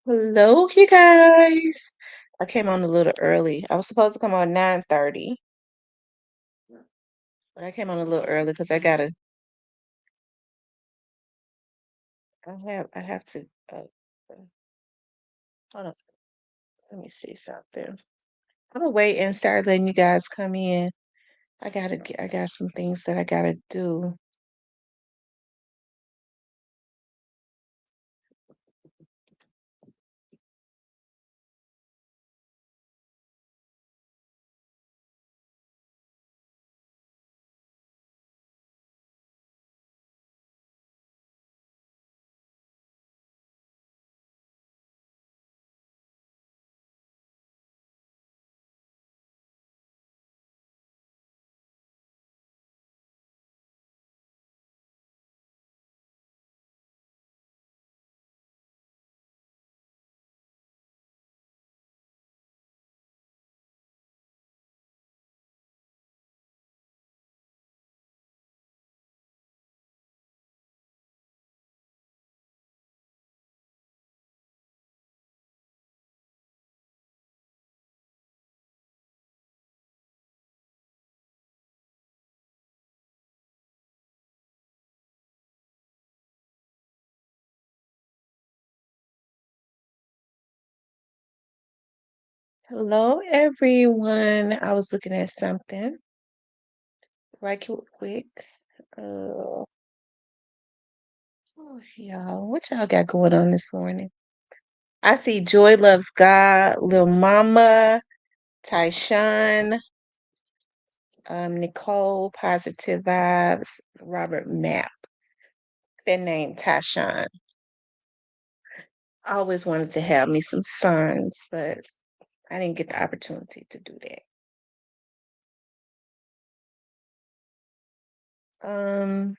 Hello, you guys. I came on a little early. I was supposed to come on 9:30, but I came on a little early because I have to hold on. Let me see something. I'm gonna wait and start letting you guys come in. I got some things that I gotta do. Hello, everyone. I was looking at something quick. Uh, y'all, what y'all got going on this morning? I see Joy Loves God, Lil Mama, Tyshawn, Nicole, Positive Vibes, Robert Mapp. That name, Tyshawn. I always wanted to have me some sons, but I didn't get the opportunity to do that. Um,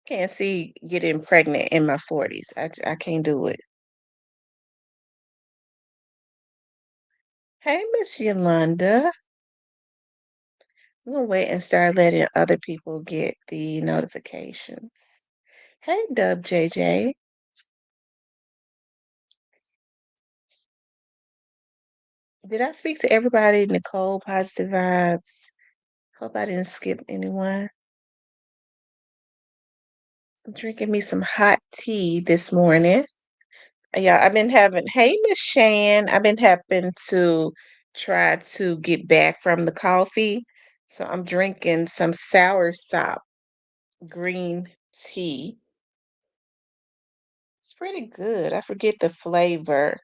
can't see getting pregnant in my 40s. I can't do it. Hey, Miss Yolanda. I'm gonna wait and start letting other people get the notifications. Hey, Dub JJ. Did I speak to everybody? Nicole, Positive Vibes. Hope I didn't skip anyone. I'm drinking me some hot tea this morning. Yeah, I've been having, hey, Miss Shan, I've been having to try to get back from the coffee. So I'm drinking some sour sop green tea. It's pretty good. I forget the flavor.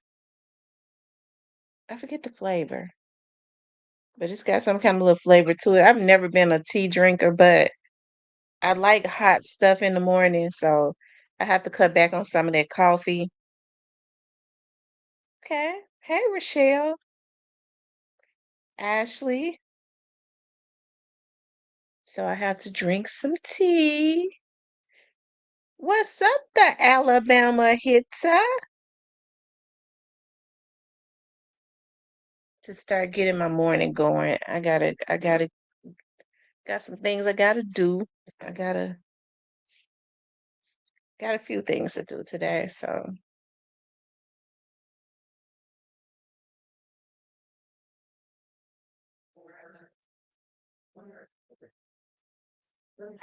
I forget the flavor, but it's got some kind of little flavor to it. I've never been a tea drinker, but I like hot stuff in the morning, so I have to cut back on some of that coffee. Okay. Hey, Rochelle, Ashley. So I have to drink some tea. What's up, the Alabama hitter? To start getting my morning going. Got some things I gotta do. I got a few things to do today. So,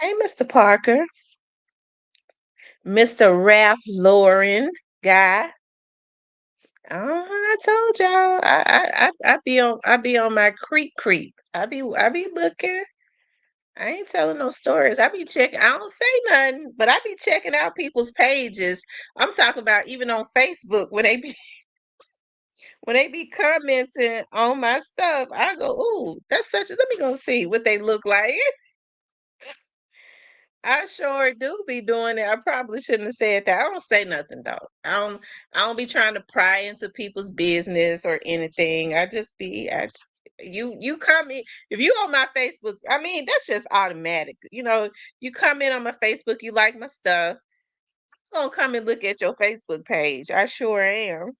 hey, Mr. Parker, Mr. Ralph Lauren guy. I told y'all, I be on my creep. I be looking. I ain't telling no stories. I be checking. I don't say nothing, but I be checking out people's pages. I'm talking about even on Facebook when when they be commenting on my stuff. I go, ooh, that's such a. Let me go see what they look like. I sure do be doing it. I probably shouldn't have said that. I don't say nothing though. I don't be trying to pry into people's business or anything. You come in if you on my Facebook, I mean that's just automatic. You come in on my Facebook, you like my stuff. I'm gonna come and look at your Facebook page. I sure am.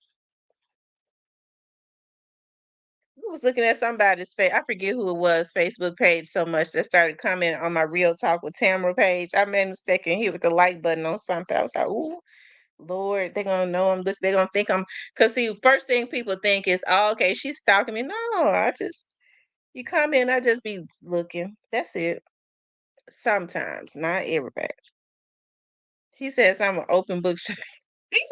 was looking at somebody's face. I forget who it was, Facebook page so much that started commenting on my Real Talk with Tamara page. I made a mistake and hit with the like button on something. I was like, ooh, Lord, they're gonna know I'm look they're gonna think I'm because see, first thing people think is, oh, okay, she's stalking me. No, I just you come in, I just be looking. That's it. Sometimes, not everybody. He says I'm an open book.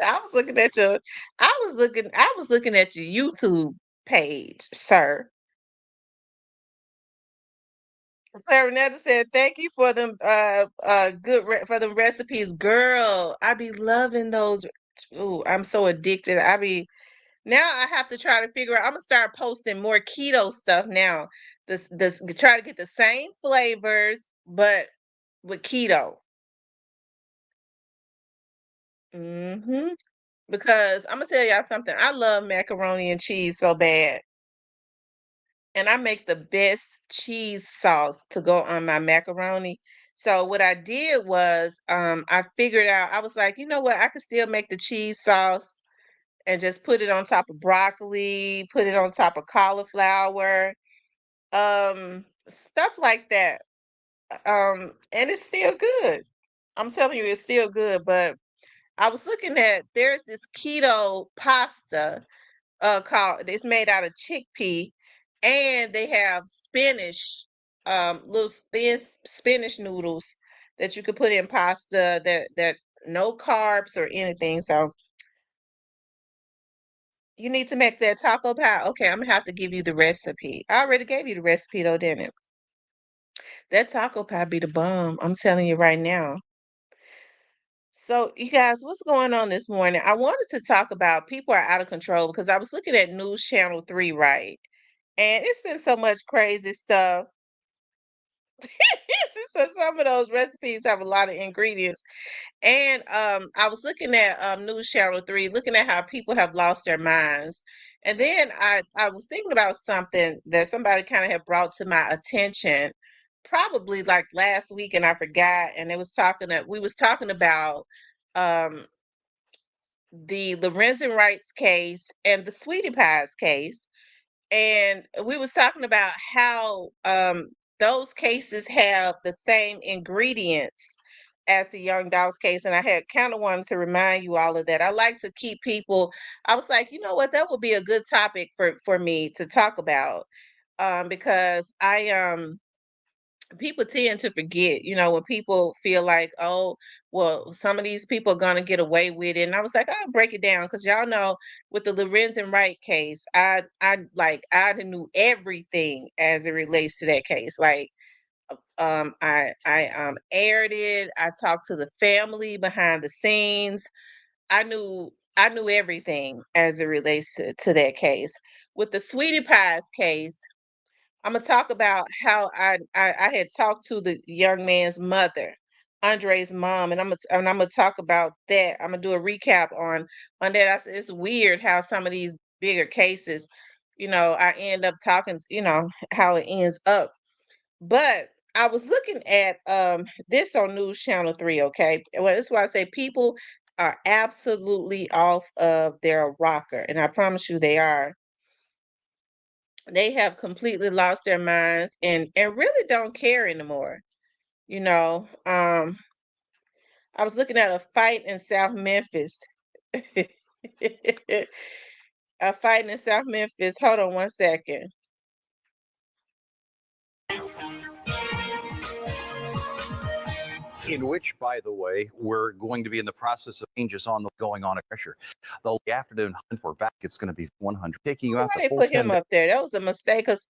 I was looking at your I was looking at your YouTube page, sir. Clarinetta said, "Thank you for them for them recipes, girl. I be loving those. Ooh, I'm so addicted. I be now I have to try to figure out. I'm gonna start posting more keto stuff now. This try to get the same flavors, but with keto. Hmm. Because I'm gonna tell y'all something. I love macaroni and cheese so bad. And I make the best cheese sauce to go on my macaroni. So what I did was I figured out I was like, you know what, I could still make the cheese sauce and just put it on top of broccoli, put it on top of cauliflower, stuff like that. And it's still good. I'm telling you, it's still good. But I was looking at there's this keto pasta called it's made out of chickpea and they have spinach little thin spinach noodles that you could put in pasta that no carbs or anything. So you need to make that taco pie. Okay, I'm gonna have to give you the recipe. I already gave you the recipe though, didn't it? That taco pie be the bomb. I'm telling you right now. So, you guys, what's going on this morning? I wanted to talk about people are out of control because I was looking at News Channel 3, right? And it's been so much crazy stuff. It's just that some of those recipes have a lot of ingredients. And I was looking at News Channel 3, looking at how people have lost their minds. And then I was thinking about something that somebody kind of had brought to my attention probably like last week and I forgot. And it was talking that we was talking about um the Lorenzen Wright's case and the Sweetie Pies case. And we was talking about how those cases have the same ingredients as the Youngdolphs case, and I had kind of wanted to remind you all of that. I like to keep people. I was like, you know what, that would be a good topic for me to talk about, because I people tend to forget, when people feel like, oh, well, some of these people are gonna get away with it. And I was like, I'll break it down because y'all know with the Lorenzen Wright case, I done knew everything as it relates to that case. Like I aired it, I talked to the family behind the scenes. I knew everything as it relates to that case. With the Sweetie Pies case, Imma talk about how I had talked to the young man's mother, Andre's mom, and Imma talk about that. Imma do a recap on that. I said it's weird how some of these bigger cases, I end up talking, how it ends up. But I was looking at this on News Channel 3, okay? Well, that's why I say people are absolutely off of their rocker, and I promise you they are. They have completely lost their minds and really don't care anymore. I was looking at a fight in South Memphis. A fight in South Memphis. Hold on one second. In which, by the way, we're going to be in the process of changes on the going on at pressure. The afternoon hunt, we're back. It's going to be 100, taking you Why out the they full put 10 him up there? That was a mistake. Cause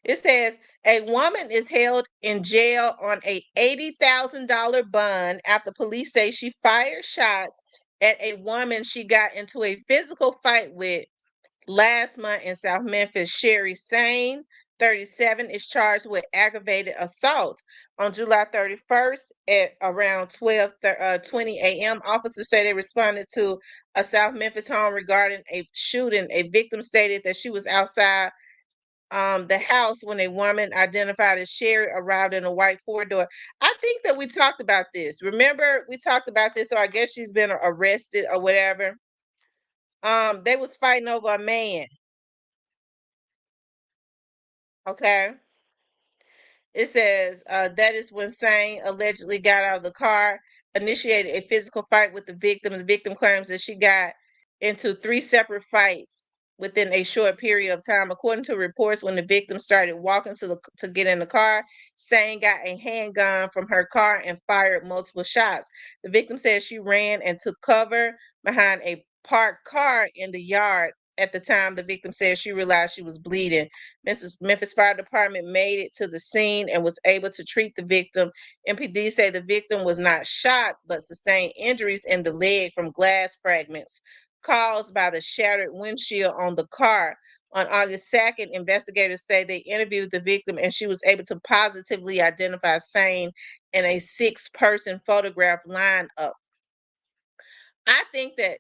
it says a woman is held in jail on a $80,000 bond after police say she fired shots at a woman she got into a physical fight with last month in South Memphis. Sherry Sane, 37, is charged with aggravated assault. On July 31st at around 12:20 a.m., officers say they responded to a South Memphis home regarding a shooting. A victim stated that she was outside the house when a woman identified as Sherry arrived in a white four-door. I think that we talked about this. Remember, we talked about this, so I guess she's been arrested or whatever. They was fighting over a man. Okay. It says that is when Sane allegedly got out of the car, initiated a physical fight with the victim. The victim claims that she got into three separate fights within a short period of time. According to reports, when the victim started walking to get in the car, Sane got a handgun from her car and fired multiple shots. The victim says she ran and took cover behind a parked car in the yard. At the time, the victim said she realized she was bleeding. Memphis Fire Department made it to the scene and was able to treat the victim. MPD say the victim was not shot but sustained injuries in the leg from glass fragments caused by the shattered windshield on the car. On August 2nd, investigators say they interviewed the victim and she was able to positively identify Sane in a six-person photograph lineup. I think that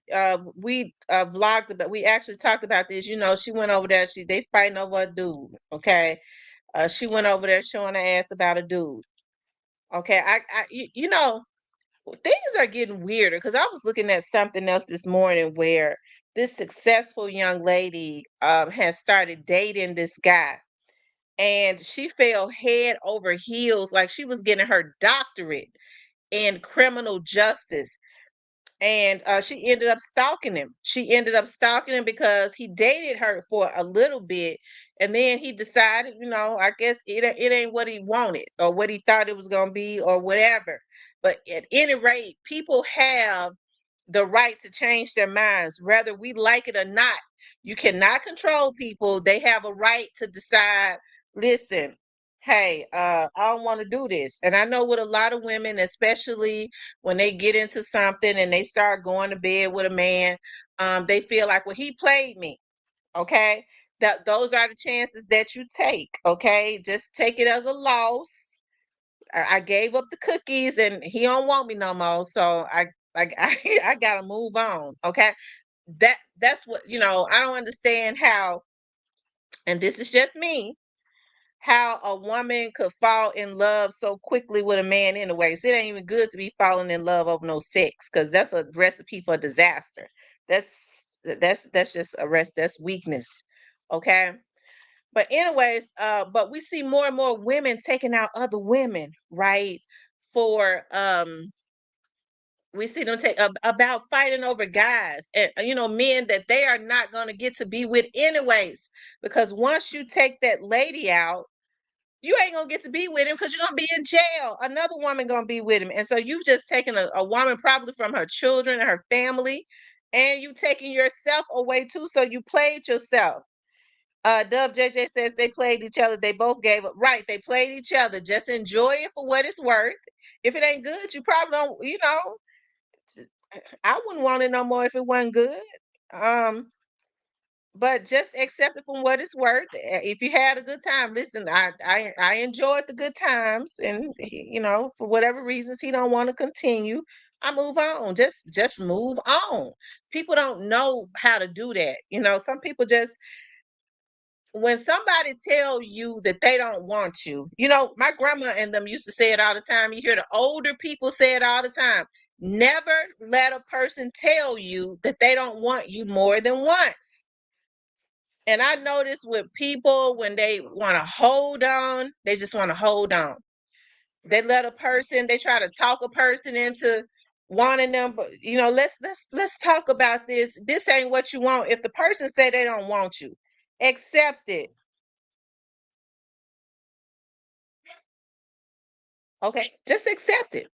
we vlogged about. We actually talked about this. You know, she went over there. They fighting over a dude. Okay, she went over there showing her ass about a dude. Okay, you know, things are getting weirder because I was looking at something else this morning where this successful young lady has started dating this guy, and she fell head over heels like she was getting her doctorate in criminal justice, and she ended up stalking him. She ended up stalking him because he dated her for a little bit, and then he decided, you know, I guess it ain't what he wanted or what he thought it was gonna be or whatever. But at any rate, people have the right to change their minds, whether we like it or not. You cannot control people. They have a right to decide, listen, hey, I don't want to do this. And I know with a lot of women, especially when they get into something and they start going to bed with a man, they feel like, well, he played me. Okay. That those are the chances that you take. Okay. Just take it as a loss. I gave up the cookies and he don't want me no more. So I gotta move on. Okay. That's what, you know, I don't understand how, and this is just me, how a woman could fall in love so quickly with a man anyways. It ain't even good to be falling in love over no sex, because that's a recipe for disaster. That's just a rest, that's weakness. Okay. But anyways, but we see more and more women taking out other women, right? For we see them take about fighting over guys and you know, men that they are not going to get to be with anyways, because once you take that lady out, you ain't gonna get to be with him because you're gonna be in jail. Another woman gonna be with him, and so you've just taken a woman probably from her children and her family, and you taking yourself away too. So you played yourself. Dub JJ says they played each other. They both gave up. Right, they played each other. Just enjoy it for what it's worth. If it ain't good, you probably don't. You know, I wouldn't want it no more if it wasn't good. Um, but just accept it from what it's worth. If you had a good time, listen, I enjoyed the good times, and you know, for whatever reasons he don't want to continue, I move on. Just move on. People don't know how to do that. You know, some people just, when somebody tell you that they don't want you, you know, my grandma and them used to say it all the time. You hear the older people say it all the time. Never let a person tell you that they don't want you more than once. And I notice with people, when they want to hold on, they just want to hold on. They let a person, they try to talk a person into wanting them, but you know, let's talk about this. This ain't what you want. If the person say they don't want you, accept it. Okay, just accept it.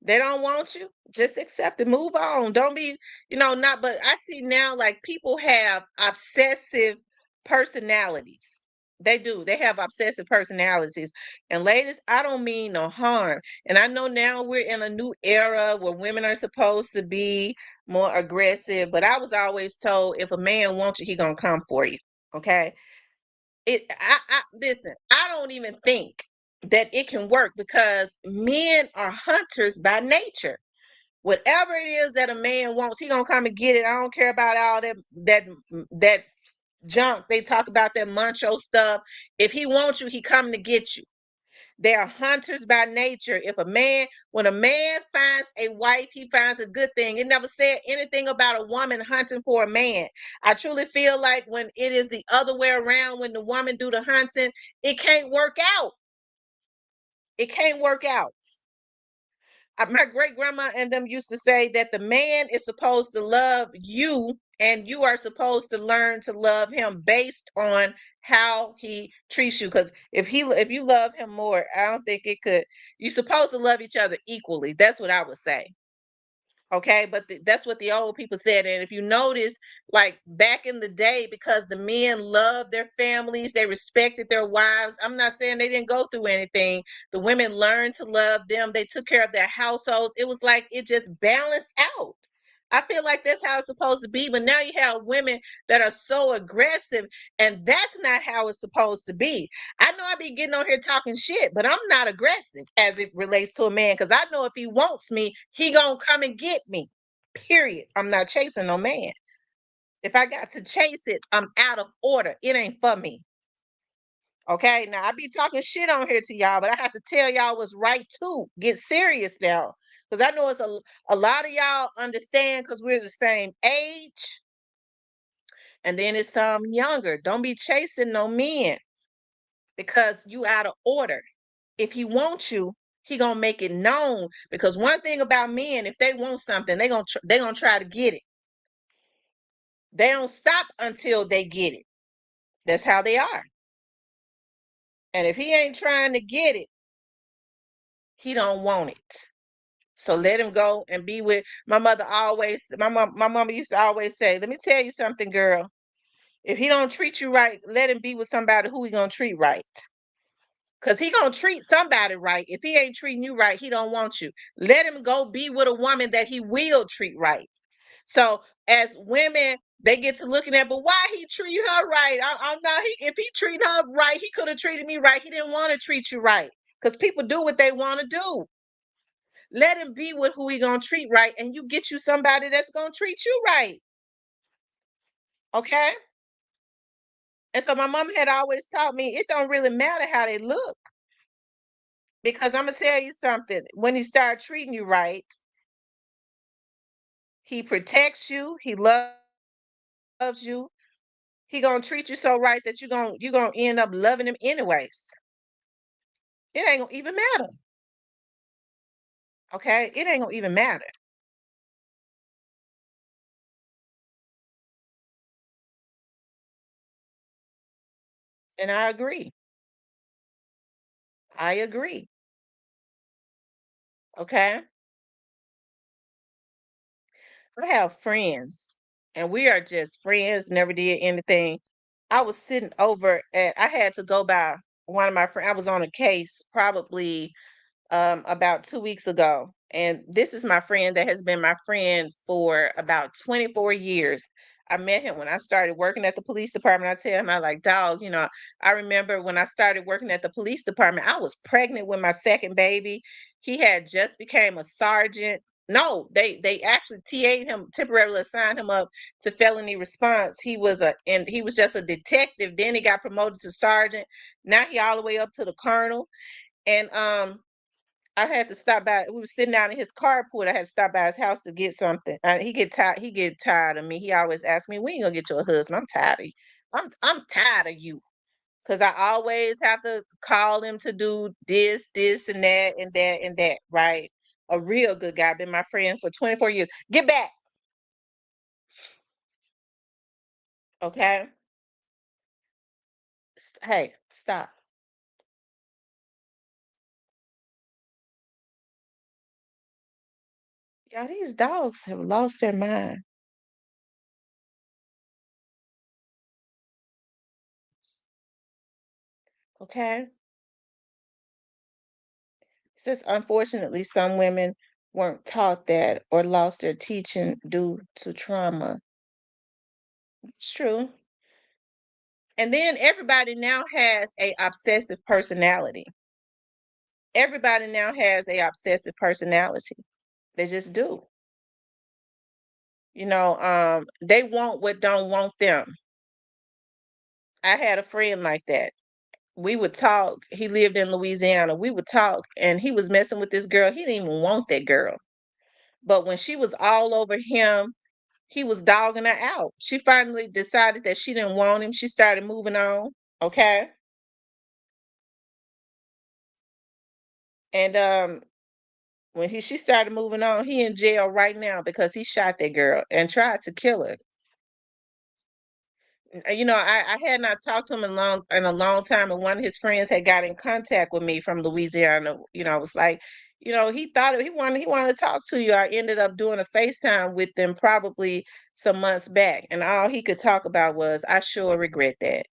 They don't want you, just accept it. Move on. Don't be, you know, not, but I see now like people have obsessive personalities. They do. They have obsessive personalities. And ladies, I don't mean no harm. And I know now we're in a new era where women are supposed to be more aggressive, but I was always told if a man wants you, he gonna come for you. Okay. I listen, I don't even think that it can work because men are hunters by nature. Whatever it is that a man wants, he gonna come and get it. I don't care about all that junk they talk about, that macho stuff. If he wants you, he coming to get you. They are hunters by nature. When a man finds a wife, he finds a good thing. It never said anything about a woman hunting for a man. I truly feel like when it is the other way around, when the woman do the hunting, it can't work out. It can't work out. My great grandma and them used to say that the man is supposed to love you and you are supposed to learn to love him based on how he treats you, because if you love him more, I don't think it could. You're supposed to love each other equally. That's what I would say. Okay, but that's what the old people said. And if you notice, like back in the day, because the men loved their families, they respected their wives. I'm not saying they didn't go through anything. The women learned to love them, they took care of their households. It was like it just balanced out. I feel like that's how it's supposed to be. But now you have women that are so aggressive, and that's not how it's supposed to be. I know I be getting on here talking shit, but I'm not aggressive as it relates to a man, because I know if he wants me, he gonna come and get me. Period. I'm not chasing no man. If I got to chase it, I'm out of order. It ain't for me. Okay. Now I be talking shit on here to y'all, but I have to tell y'all what's right too. Get serious now. Because I know it's a lot of y'all understand because we're the same age. And then it's some younger. Don't be chasing no men because you out of order. If he wants you, he gonna make it known. Because one thing about men, if they want something, they gonna try to get it. They don't stop until they get it. That's how they are. And if he ain't trying to get it, he don't want it. So let him go and be with my mother. Always, my mama used to always say, "Let me tell you something, girl. If he don't treat you right, let him be with somebody who he gonna treat right." Cause he gonna treat somebody right. If he ain't treating you right, he don't want you. Let him go be with a woman that he will treat right. So as women, they get to looking at, but why he treat her right? I'm not. If he treat her right, he could have treated me right. He didn't want to treat you right. Cause people do what they want to do. Let him be with who he gonna treat right, and you get you somebody that's gonna treat you right. Okay. And so my mom had always taught me it don't really matter how they look. Because I'm gonna tell you something. When he start treating you right, he protects you, he loves you. He gonna treat you so right that you gonna end up loving him anyways. It ain't gonna even matter. Okay? It ain't gonna even matter. And I agree. I agree. Okay? I have friends, and we are just friends, never did anything. I was sitting over at I had to go by one of my friends. I was on a case probably about 2 weeks ago. And this is my friend that has been my friend for about 24 years. I met him when I started working at the police department. I tell him, I like, dog, I remember when I started working at the police department, I was pregnant with my second baby. He had just became a sergeant. No, they actually TA'd him, temporarily assigned him up to felony response. He was just a detective. Then he got promoted to sergeant. Now he all the way up to the colonel. And I had to stop by. We were sitting down in his carport. I had to stop by his house to get something. He get tired. He get tired of me. He always asks me, "When you gonna get you a husband?" I'm tired of you. I'm tired of you, because I always have to call him to do this, and that, and that, and that. Right? A real good guy. Been my friend for 24 years. Get back, okay? Hey, stop. Y'all, these dogs have lost their mind. Okay? It's just unfortunately some women weren't taught that or lost their teaching due to trauma. It's true. And then everybody now has a obsessive personality. Everybody now has a obsessive personality. They just do. They want what don't want them. I had a friend like that. we would talk. He lived in Louisiana. We would talk, and he was messing with this girl. He didn't even want that girl. But when she was all over him, he was dogging her out. She finally decided that she didn't want him. She started moving on. Okay. And when she started moving on, he in jail right now because he shot that girl and tried to kill her. I had not talked to him in a long time, and one of his friends had got in contact with me from Louisiana. I was like, he thought he wanted to talk to you. I ended up doing a FaceTime with them probably some months back, and all he could talk about was, I sure regret that.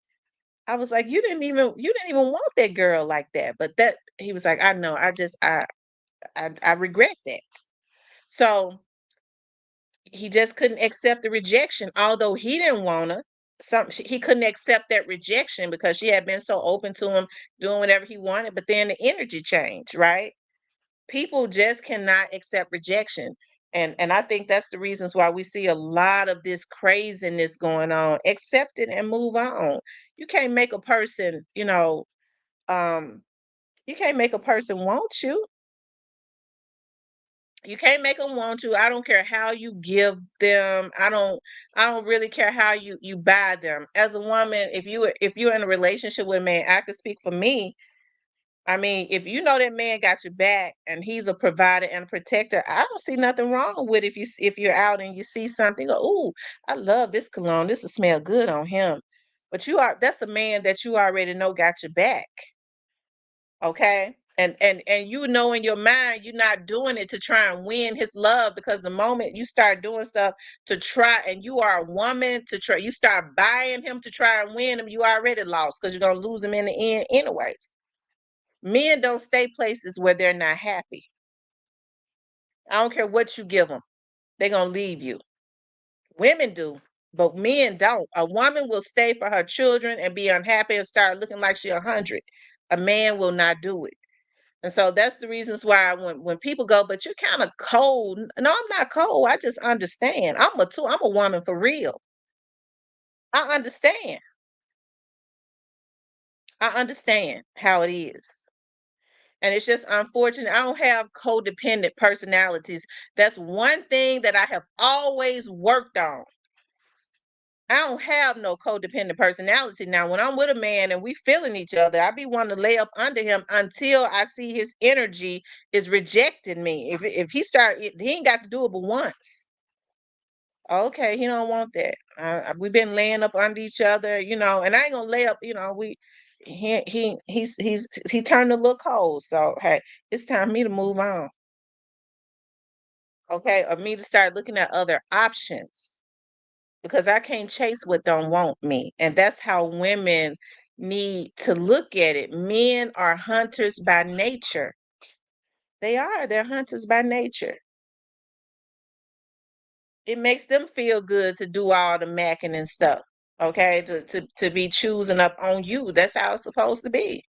I was like, you didn't even want that girl like that. But that he was like, I know, I regret that. So he just couldn't accept the rejection, although he didn't want her. He couldn't accept that rejection because she had been so open to him doing whatever he wanted. But then the energy changed, right? People just cannot accept rejection. And I think that's the reasons why we see a lot of this craziness going on. Accept it and move on. You can't make a person, um, you can't make a person want you. You can't make them want you. I don't care how you give them. I don't really care how you buy them. As a woman, if you're in a relationship with a man, I can speak for me. I mean, if you know that man got your back and he's a provider and a protector, I don't see nothing wrong with if you're out and you see something, go, "Ooh, I love this cologne. This will smell good on him." But that's a man that you already know got your back. Okay. And you know in your mind you're not doing it to try and win his love, because the moment you start doing stuff to try, and you are a woman to try, you start buying him to try and win him, you already lost, because you're gonna lose him in the end anyways. Men don't stay places where they're not happy. I don't care what you give them, they're gonna leave you. Women do, but men don't. A woman will stay for her children and be unhappy and start looking like she 100. A man will not do it. And so that's the reasons why when people go, but you're kind of cold. No, I'm not cold. I just understand. I'm a woman for real. I understand. I understand how it is. And it's just unfortunate. I don't have codependent personalities. That's one thing that I have always worked on. I don't have no codependent personality. Now, when I'm with a man and we feeling each other, I be wanting to lay up under him until I see his energy is rejecting me. If he ain't got to do it but once. Okay, he don't want that. We've been laying up under each other, and I ain't gonna lay up. He turned a little cold. So hey, it's time for me to move on. Okay, or me to start looking at other options, because I can't chase what don't want me. And that's how women need to look at it. Men are hunters by nature. They are. They're hunters by nature. It makes them feel good to do all the macking and stuff. Okay, to be choosing up on you. That's how it's supposed to be.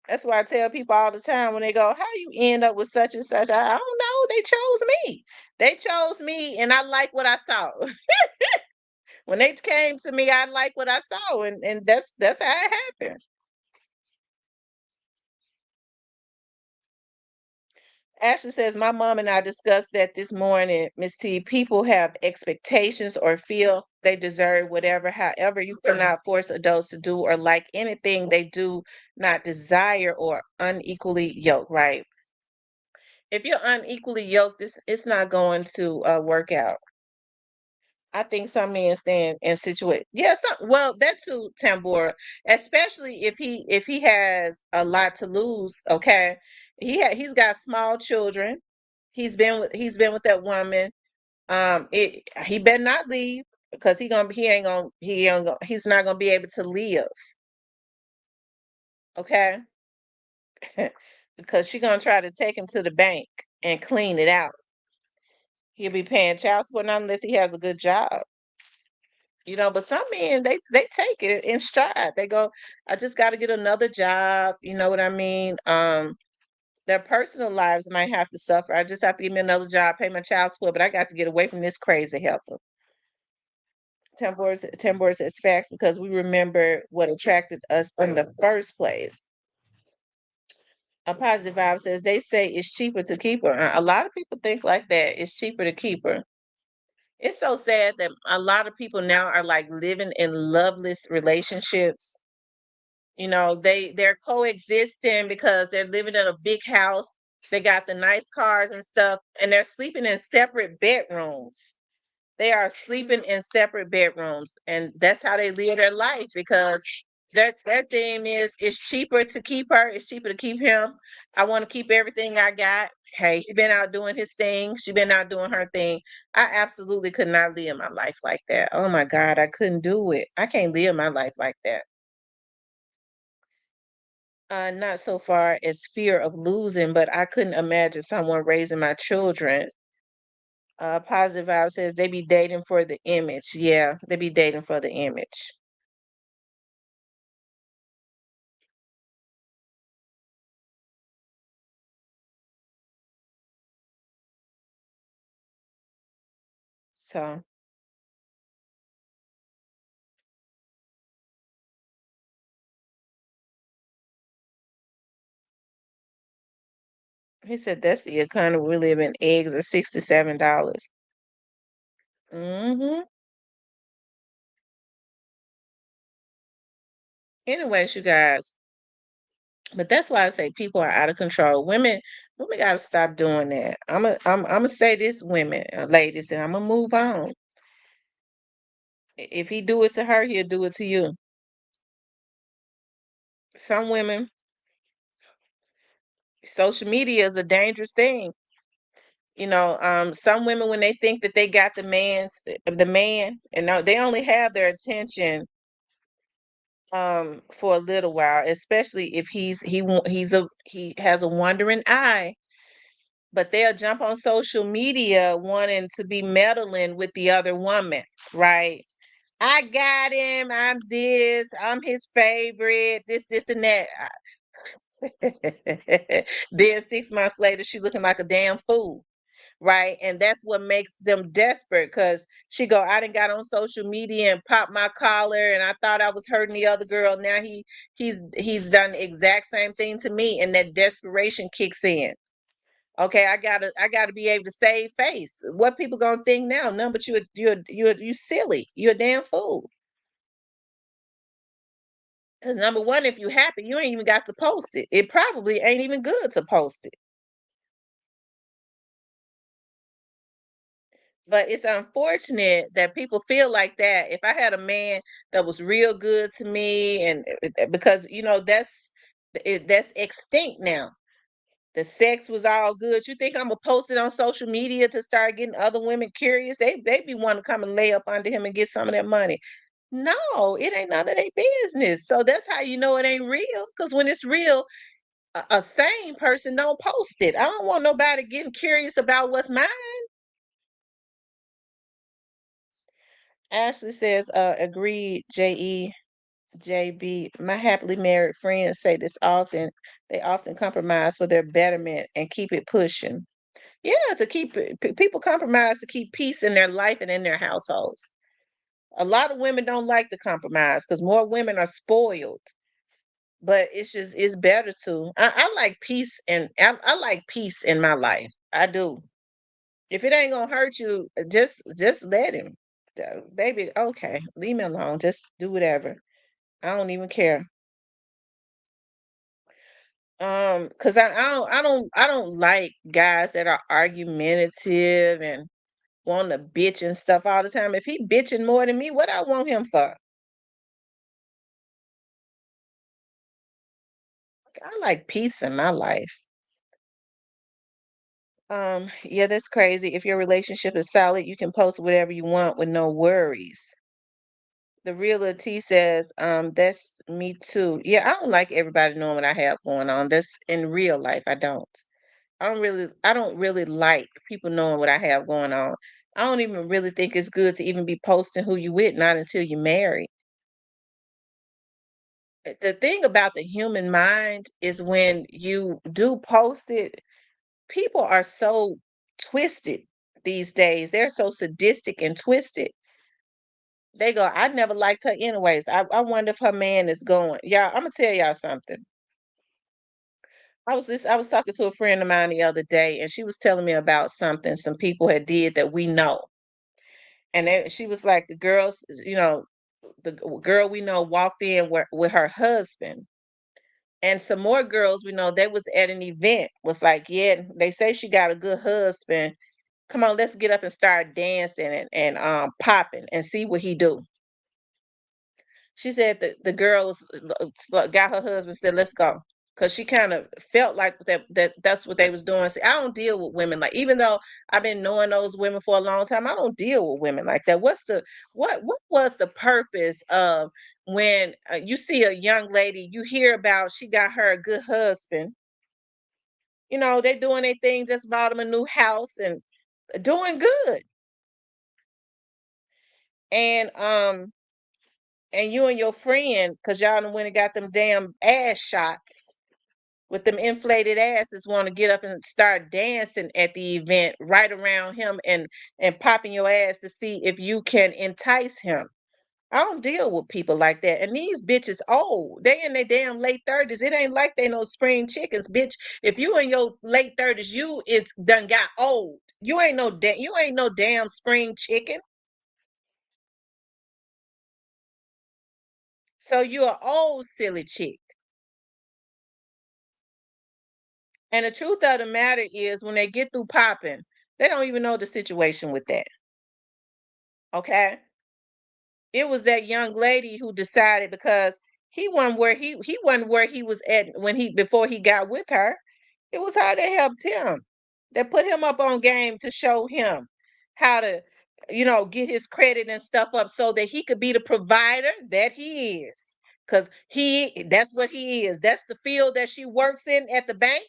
That's why I tell people all the time when they go, "How you end up with such and such?" I don't know. They chose me. They chose me, and I like what I saw. When they came to me, I like what I saw, and that's how it happened. Ashley says, my mom and I discussed that this morning, Miss T. People have expectations or feel they deserve whatever. However, you cannot force adults to do or like anything they do not desire or unequally yoked, right? If you're unequally yoked, it's not going to work out. I think some men stand in situation. Yeah, well, that too, Tambora. Especially if he has a lot to lose. Okay, he's got small children. He's been with that woman. He better not leave, because he's not gonna be able to live. Okay, because she's gonna try to take him to the bank and clean it out. He'll be paying child support not unless he has a good job. But some men, they take it in stride. They go, I just got to get another job. You know what I mean? Their personal lives might have to suffer. I just have to get me another job, pay my child support, but I got to get away from this crazy heifer. Tambor says facts because we remember what attracted us in the first place. A positive vibe says they say it's cheaper to keep her. A lot of people think like that. It's cheaper to keep her. It's so sad that a lot of people now are like living in loveless relationships. They're coexisting because they're living in a big house. They got the nice cars and stuff, and they're sleeping in separate bedrooms. They are sleeping in separate bedrooms, and that's how they live their life because their thing is it's cheaper to keep her, it's cheaper to keep him. I want to keep everything I got. Hey, he been out doing his thing, she been out doing her thing. I absolutely could not live my life like that. Oh my God, I couldn't do it. I can't live my life like that. Not so far as fear of losing, but I couldn't imagine someone raising my children. Positive Vibe says they be dating for the image. Yeah, they be dating for the image. So he said that's the economy we live in. Eggs are $67. Mm-hmm. Anyways, you guys, but that's why I say people are out of control. Women gotta stop doing that. I'm gonna say this, women, ladies, and I'm gonna move on. If he do it to her, he'll do it to you. Some women, social media is a dangerous thing. Some women when they think that they got the man, and no, they only have their attention for a little while, especially if he has a wandering eye, but they'll jump on social media wanting to be meddling with the other woman, right? I got him, I'm his favorite, this and that. Then 6 months later she looking like a damn fool, right? And that's what makes them desperate because she go, I done got on social media and popped my collar and I thought I was hurting the other girl. Now he's done the exact same thing to me, and that desperation kicks in. Okay, I gotta be able to save face. What people gonna think now? No, but you silly. You're a damn fool. Because number one, if you happy, you ain't even got to post it. It probably ain't even good to post it. But it's unfortunate that people feel like that. If I had a man that was real good to me, and because that's extinct now. The sex was all good. You think I'm gonna post it on social media to start getting other women curious? They be wanting to come and lay up under him and get some of that money. No, it ain't none of their business. So that's how you know it ain't real. Because when it's real, a sane person don't post it. I don't want nobody getting curious about what's mine. Ashley says, agreed, JB. My happily married friends say this often. They often compromise for their betterment and keep it pushing. Yeah, to keep people compromise to keep peace in their life and in their households. A lot of women don't like to compromise because more women are spoiled. But it's better to. I like peace, and I like peace in my life. I do. If it ain't gonna hurt you, just let him. Baby, okay, leave me alone. Just do whatever. I don't even care. Cause I don't like guys that are argumentative and want to bitch and stuff all the time. If he bitching more than me, what I want him for? I like peace in my life. Yeah, that's crazy. If your relationship is solid, you can post whatever you want with no worries. The real T says, that's me too. Yeah, I don't like everybody knowing what I have going on. That's in real life. I don't really like people knowing what I have going on. I don't even really think it's good to even be posting who you with, not until you're married. The thing about the human mind is when you do post it, people are so twisted these days. They're so sadistic and twisted. They go, I never liked her anyways. I wonder if her man is going. Y'all, I'm gonna tell y'all something. I was talking to a friend of mine the other day, and she was telling me about something some people had did that we know. And she was like, the girls, the girl we know walked in with her husband, and some more girls we know they was at an event. Was like, yeah, they say she got a good husband. Come on, let's get up and start dancing and popping and see what he do. She said the girls got her husband, said, "Let's go," because she kind of felt like that's what they was doing. See, I don't deal with women like, even though I've been knowing those women for a long time, I don't deal with women like that. What was the purpose of when you see a young lady, you hear about she got her a good husband, they doing their thing, just bought them a new house and doing good, and and you and your friend, because y'all done went and got them damn ass shots with them inflated asses, want to get up and start dancing at the event right around him and popping your ass to see if you can entice him. I don't deal with people like that. And these bitches old. They in their damn late 30s. It ain't like they no spring chickens, bitch. If you in your late 30s, you is done got old. You ain't no damn spring chicken. So you a old silly chick. And the truth of the matter is, when they get through popping, they don't even know the situation with that. Okay. It was that young lady who decided, because he wasn't where he was at when he before he got with her. It was how they helped him. They put him up on game to show him how to, get his credit and stuff up so that he could be the provider that he is. Cause that's what he is. That's the field that she works in at the bank.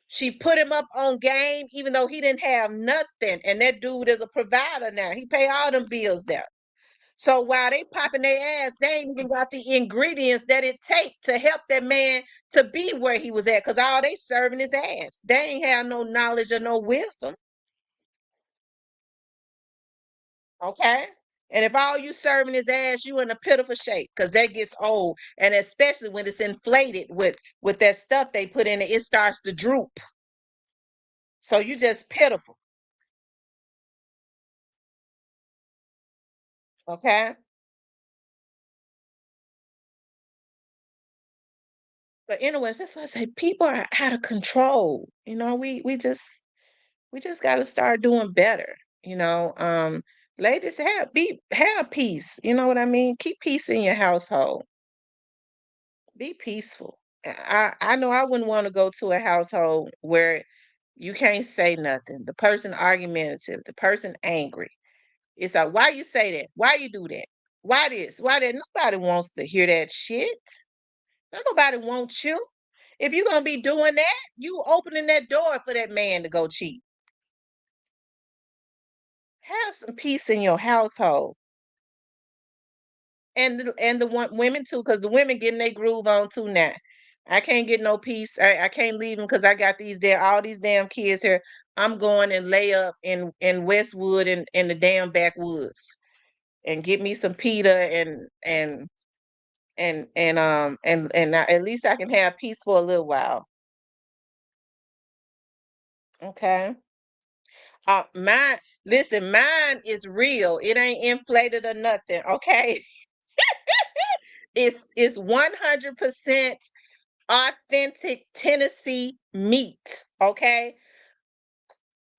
She put him up on game, even though he didn't have nothing. And that dude is a provider now. He pay all them bills there. So while they popping their ass, they ain't even got the ingredients that it take to help that man to be where he was at. Cause all they serving his ass. They ain't have no knowledge or no wisdom. Okay. And if all you serving his ass, you in a pitiful shape, because that gets old. And especially when it's inflated with that stuff they put in it, it starts to droop. So you just pitiful. Okay. But anyways, that's why I say people are out of control. We just got to start doing better. You know, ladies, have peace. You know what I mean? Keep peace in your household. Be peaceful. I know I wouldn't want to go to a household where you can't say nothing. The person argumentative, the person angry. It's like, why you say that? Why you do that? Why this? Why that? Nobody wants to hear that shit. Nobody wants you. If you're gonna be doing that, you opening that door for that man to go cheat. Have some peace in your household. And the women too, because the women getting their groove on too now. I can't get no peace. I can't leave them because I got all these damn kids here. I'm going and lay up in Westwood and in the damn backwoods and get me some pita and at least I can have peace for a little while. Okay. Mine is real. It ain't inflated or nothing. Okay. It's 100% authentic Tennessee meat. Okay.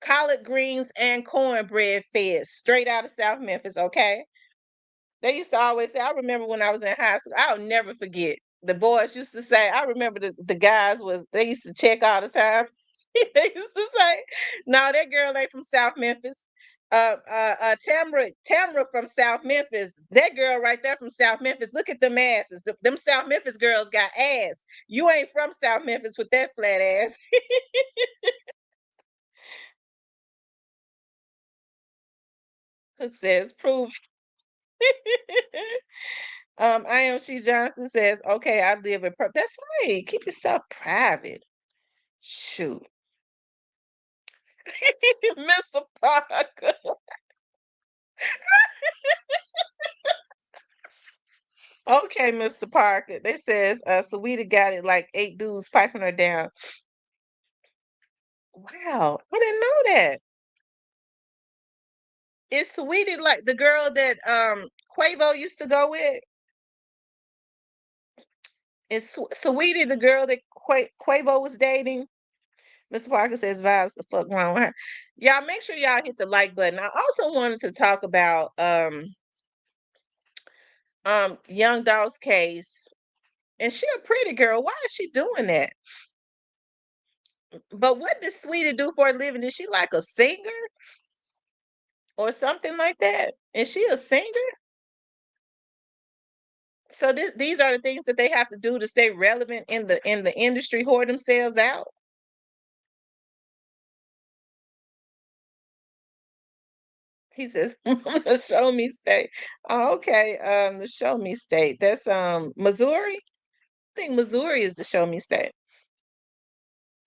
Collard greens and cornbread fed straight out of South Memphis. Okay. They used to always say, I remember when I was in high school, I'll never forget. The boys used to say, I remember the guys they used to check all the time. They used to say, no, that girl ain't from South Memphis. Tamara from South Memphis. That girl right there from South Memphis. Look at them asses. Them South Memphis girls got ass. You ain't from South Memphis with that flat ass. Cook says, prove. I am she Johnson says, okay, I live in that's right. Keep your stuff private. Shoot. Mr. Parker. Okay, Mr. Parker. They says Sweetie got it like 8 dudes piping her down. Wow, I didn't know that. Is Sweetie like the girl that Quavo used to go with? Is Sweetie the girl that Quavo was dating? Mr. Parker says vibes the fuck wrong with her. Y'all make sure y'all hit the like button. I also wanted to talk about Youngdolphs case. And she a pretty girl. Why is she doing that? But what does Sweetie do for a living? Is she like a singer or something like that? Is she a singer? So these are the things that they have to do to stay relevant in the industry, whore themselves out. He says, the show me state. Oh, okay. The show me state. That's Missouri. I think Missouri is the show me state.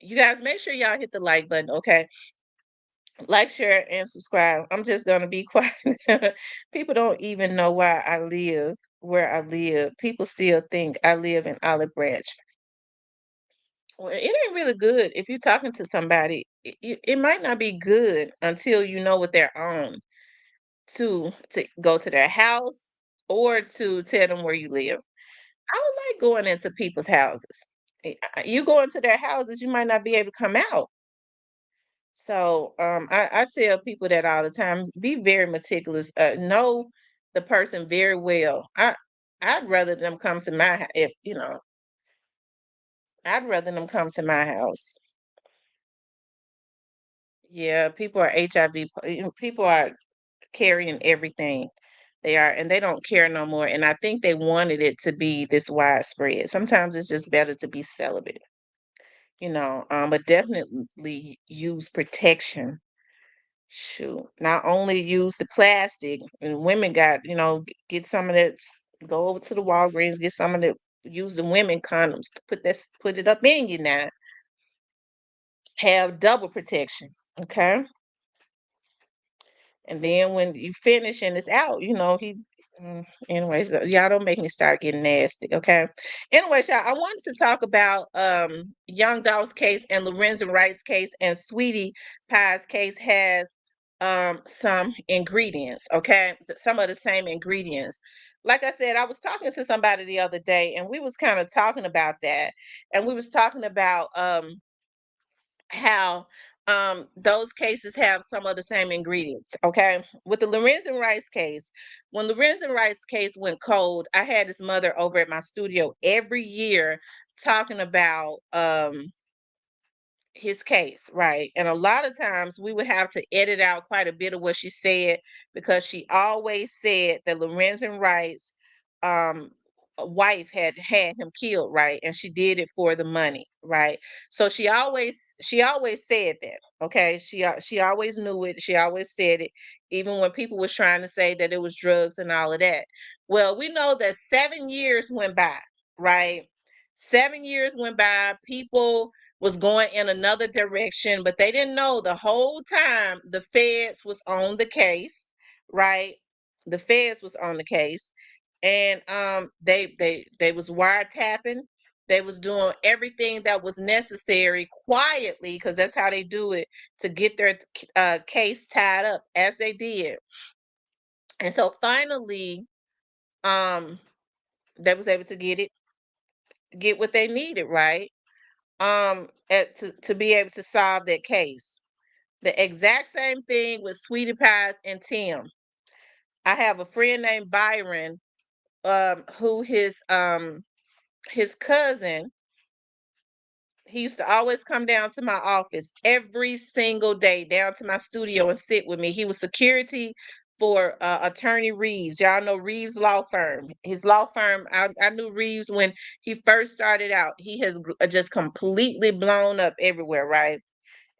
You guys make sure y'all hit the like button, okay? Like, share, and subscribe. I'm just gonna be quiet. People don't even know why I live where I live. People still think I live in Olive Branch. Well, it ain't really good if you're talking to somebody. It might not be good until you know what they're on to go to their house or to tell them where you live. I don't like going into people's houses. You go into their houses, you might not be able to come out. So I tell people that all the time. Be very meticulous. Know the person very well. I'd rather them come to my if you know. I'd rather them come to my house. Yeah, people are HIV. People are carrying everything. They are, and they don't care no more. And I think they wanted it to be this widespread. Sometimes it's just better to be celibate, but definitely use protection. Shoot, not only use the plastic, and women got, get some of that, go over to the Walgreens, get some of the, use the women condoms to put it up in you now. Have double protection, okay? And then when you finish and it's out, anyways, y'all don't make me start getting nasty, okay? Anyways, y'all, I wanted to talk about Young Dolph's case and Lorenzen Wright's case, and Sweetie Pie's case has some ingredients, okay? Some of the same ingredients. Like I said, I was talking to somebody the other day, and we was kind of talking about that, and we was talking about how those cases have some of the same ingredients. Okay. With the Lorenzen Rice case, when Lorenzen Rice case went cold, I had this mother over at my studio every year talking about his case, right? And a lot of times we would have to edit out quite a bit of what she said because she always said that Lorenzen Wright's um wife had him killed, right? And she did it for the money, right? So she always said that. Okay, she always knew it. She always said it, even when people was trying to say that it was drugs and all of that. Well, we know that 7 years went by, right? 7 years went by. People was going in another direction, but they didn't know the whole time the feds was on the case, right? The feds was on the case, and they was wiretapping. They was doing everything that was necessary quietly because that's how they do it to get their case tied up as they did. And so finally, um, they was able to get what they needed, right? To be able to solve that case. The exact same thing with Sweetie Pies and Tim. I have a friend named Byron, who his cousin, he used to always come down to my office every single day, down to my studio and sit with me. He was security for attorney Reeves. Y'all know Reeves law firm. His law firm, I knew Reeves when he first started out. He has just completely blown up everywhere, right?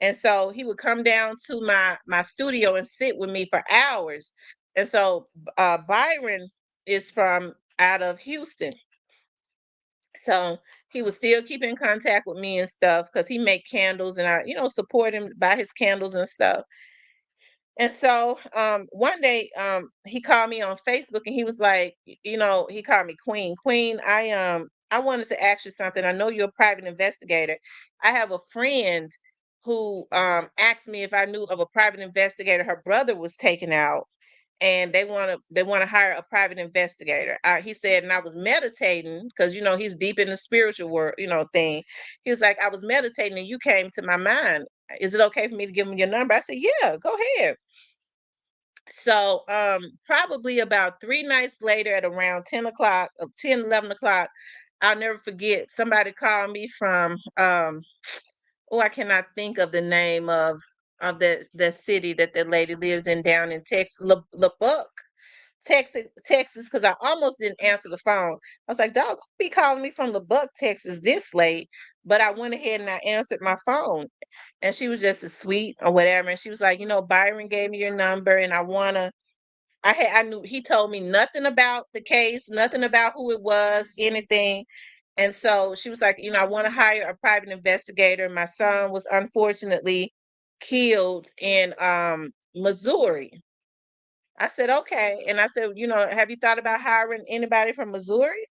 And so he would come down to my studio and sit with me for hours. And so Byron is from out of Houston. So he would still keep in contact with me and stuff because he make candles and I, support him, buy his candles and stuff. And so one day he called me on Facebook and he was like, he called me Queen. Queen, I wanted to ask you something. I know you're a private investigator. I have a friend who asked me if I knew of a private investigator. Her brother was taken out and they want to hire a private investigator. He said, and I was meditating because he's deep in the spiritual world, thing. He was like, I was meditating and you came to my mind. Is it okay for me to give him your number? I said, yeah, go ahead. So probably about 3 nights later at around 10 o'clock, 10, 11 o'clock, I'll never forget. Somebody called me from oh, I cannot think of the name of the city that the lady lives in down in Texas, Lubbock, Texas, because I almost didn't answer the phone. I was like, dog, who be calling me from Lubbock, Texas this late? But I went ahead and I answered my phone. And she was just as sweet or whatever. And she was like, Byron gave me your number and I knew he told me nothing about the case, nothing about who it was, anything. And so she was like, I want to hire a private investigator. My son was unfortunately killed in Missouri. I said, okay. And I said, have you thought about hiring anybody from Missouri?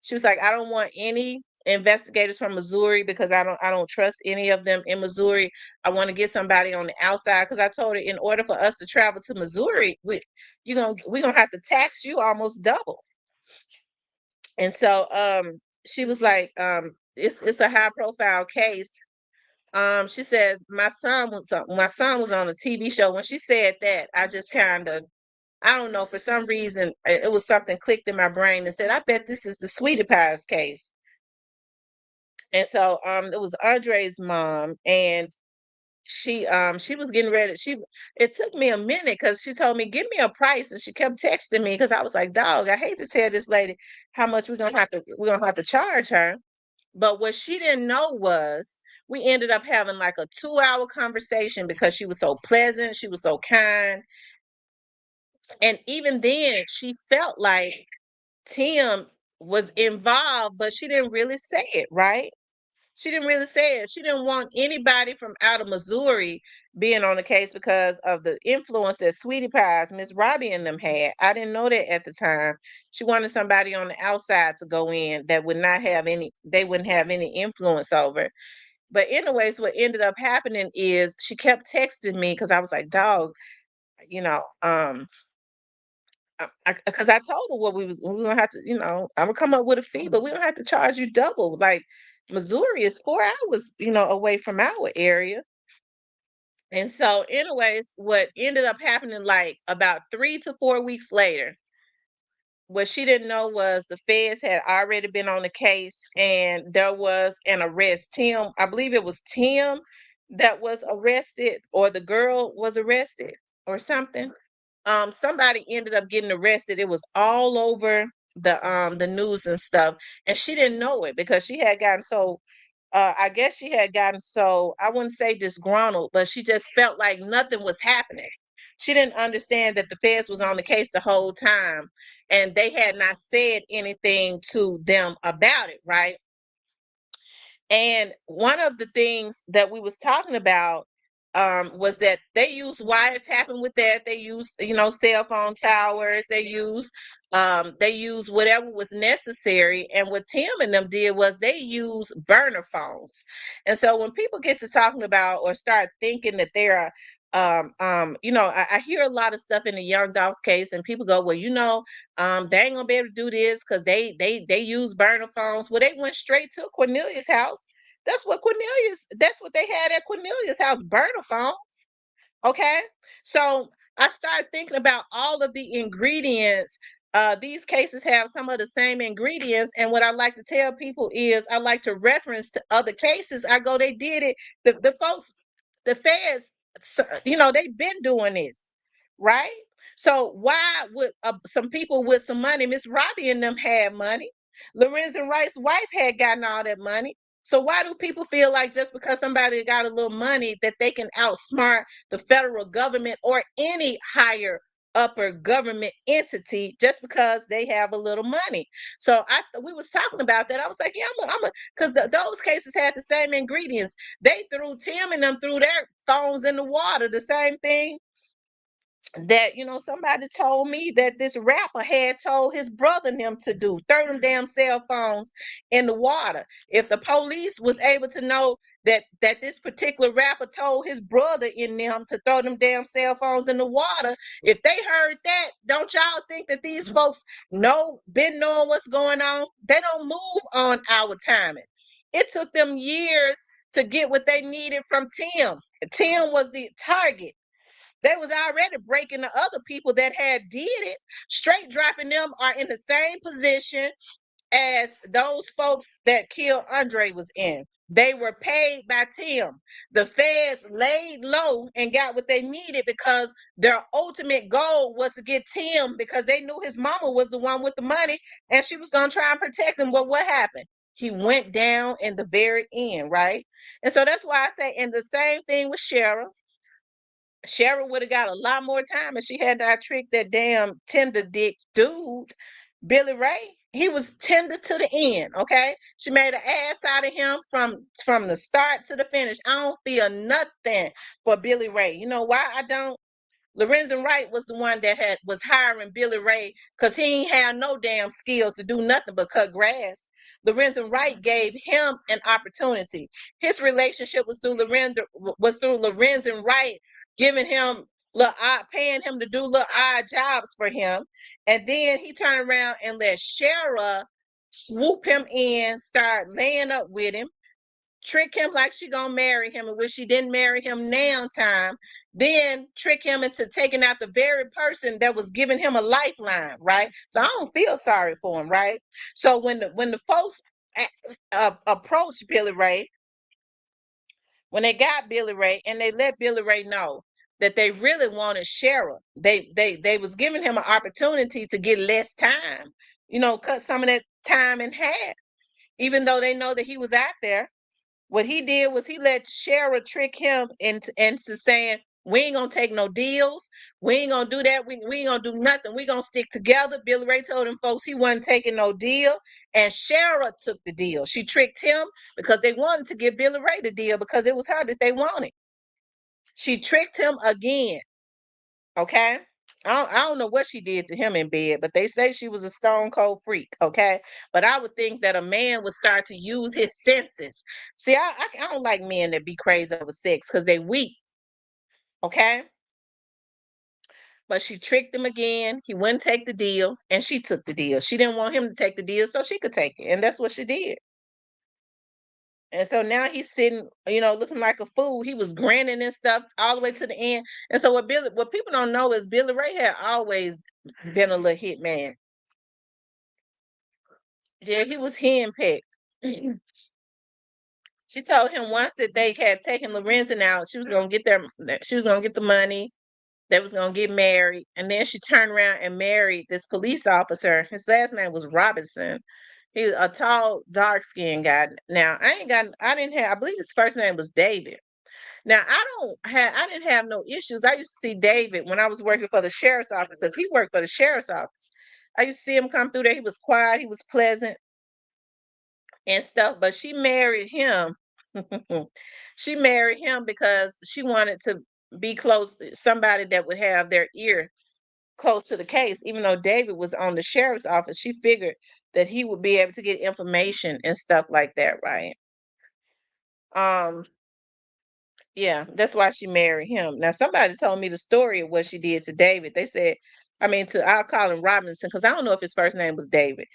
She was like, I don't want any investigators from Missouri because I don't trust any of them in Missouri. I want to get somebody on the outside because I told her in order for us to travel to Missouri, we're gonna have to tax you almost double. And so she was like, it's a high profile case. She says my son was on a TV show. When she said that, I just kind of, I don't know, for some reason it was something clicked in my brain and said, I bet this is the Sweetiepies case. And so it was Andre's mom, and she was getting ready. It took me a minute because she told me, give me a price, and she kept texting me because I was like, dog, I hate to tell this lady how much we're gonna have to charge her. But what she didn't know was we ended up having like a 2-hour conversation because she was so pleasant, she was so kind. And even then she felt like Tim was involved, but she didn't really say it, right? She didn't really say it. She didn't want anybody from out of Missouri being on the case because of the influence that Sweetie Pies, Miss Robbie and them had. I didn't know that at the time. She wanted somebody on the outside to go in that they wouldn't have any influence over. But anyways, what ended up happening is she kept texting me because I was like, dog, you know, um, because I told her what we was gonna have to, I'm gonna come up with a fee, but we don't have to charge you double. Like Missouri is 4 hours, away from our area. And so, anyways, what ended up happening like about 3 to 4 weeks later, what she didn't know was the feds had already been on the case and there was an arrest. I believe it was Tim that was arrested, or the girl was arrested or something. Somebody ended up getting arrested. It was all over the news and stuff. And she didn't know it because she had gotten so I guess she had gotten so, I wouldn't say disgruntled, but she just felt like nothing was happening. She didn't understand that the feds was on the case the whole time and they had not said anything to them about it, right? And one of the things that we was talking about was that they use wiretapping with that. They use, cell phone towers. They use whatever was necessary. And what Tim and them did was they use burner phones. And so when people get to talking about or start thinking that they're I hear a lot of stuff in the Youngdolphs case, and people go, well, they ain't gonna be able to do this because they use burner phones. Well, they went straight to Cornelius' house. That's what they had at Cornelius' house, burner phones. Okay. So I started thinking about all of the ingredients. These cases have some of the same ingredients. And what I like to tell people is I like to reference to other cases. I go, they did it. The folks, the feds, they've been doing this, right? So why would some people with some money, Miss Robbie and them had money. Lorenzen Wright's wife had gotten all that money. So why do people feel like just because somebody got a little money that they can outsmart the federal government or any higher upper government entity just because they have a little money? So we was talking about that. I was like, yeah, because those cases had the same ingredients. They threw Tim and them threw their phones in the water. The same thing that, somebody told me that this rapper had told his brother and them to do, throw them damn cell phones in the water. If the police was able to know that this particular rapper told his brother in them to throw them damn cell phones in the water, if they heard that, don't y'all think that these folks been knowing what's going on? They don't move on our timing. It took them years to get what they needed from Tim. Tim was the target. They was already breaking the other people that had did it. Straight dropping them are in the same position as those folks that killed Andre was in. They were paid by Tim. The feds laid low and got what they needed because their ultimate goal was to get Tim, because they knew his mama was the one with the money and she was going to try and protect him. But what happened? He went down in the very end, right? And so that's why I say, and the same thing with Shara. Cheryl would have got a lot more time if she had not tricked that damn tender dick dude, Billy Ray. He was tender to the end. Okay, she made an ass out of him from the start to the finish. I don't feel nothing for Billy Ray. You know why I don't? Lorenzen Wright was the one that was hiring Billy Ray because he ain't had no damn skills to do nothing but cut grass. Lorenzen Wright gave him an opportunity. His relationship was through Lorenzen Wright giving him paying him to do little odd jobs for him, and then he turned around and let Shara swoop him in, start laying up with him, trick him like she gonna marry him, and wish she didn't marry him now time, then trick him into taking out the very person that was giving him a lifeline, right? So I don't feel sorry for him, right? So when the folks approached Billy Ray, when they got Billy Ray and they let Billy Ray know that they really wanted Shara, they was giving him an opportunity to get less time, cut some of that time in half, even though they know that he was out there. What he did was he let Shara trick him into saying, we ain't gonna take no deals. We ain't gonna do that. We ain't gonna do nothing. We gonna stick together. Billy Ray told them folks he wasn't taking no deal. And Shara took the deal. She tricked him because they wanted to give Billy Ray the deal because it was her that they wanted. She tricked him again. Okay. I don't know what she did to him in bed, but they say she was a stone cold freak. Okay. But I would think that a man would start to use his senses. See, I don't like men that be crazy over sex because they weak. Okay. But she tricked him again. He wouldn't take the deal, and she took the deal. She didn't want him to take the deal, so she could take it. And that's what she did. And so now he's sitting, looking like a fool. He was grinning and stuff all the way to the end. And so what people don't know is Billy Ray had always been a little hit man. Yeah, he was henpecked. She told him once that they had taken Lorenzen out, she was gonna get she was gonna get the money, they was gonna get married, and then she turned around and married this police officer. His last name was Robinson. He's a tall, dark-skinned guy. Now, I believe his first name was David. Now, I didn't have no issues. I used to see David when I was working for the sheriff's office because he worked for the sheriff's office. I used to see him come through there. He was quiet, he was pleasant and stuff, but she married him. She married him because she wanted to be close, somebody that would have their ear close to the case. Even though David was on the sheriff's office, she figured that he would be able to get information and stuff like that, right? Um, yeah, that's why she married him. Now, somebody told me the story of what she did to David. They said, I'll call him Robinson because I don't know if his first name was David.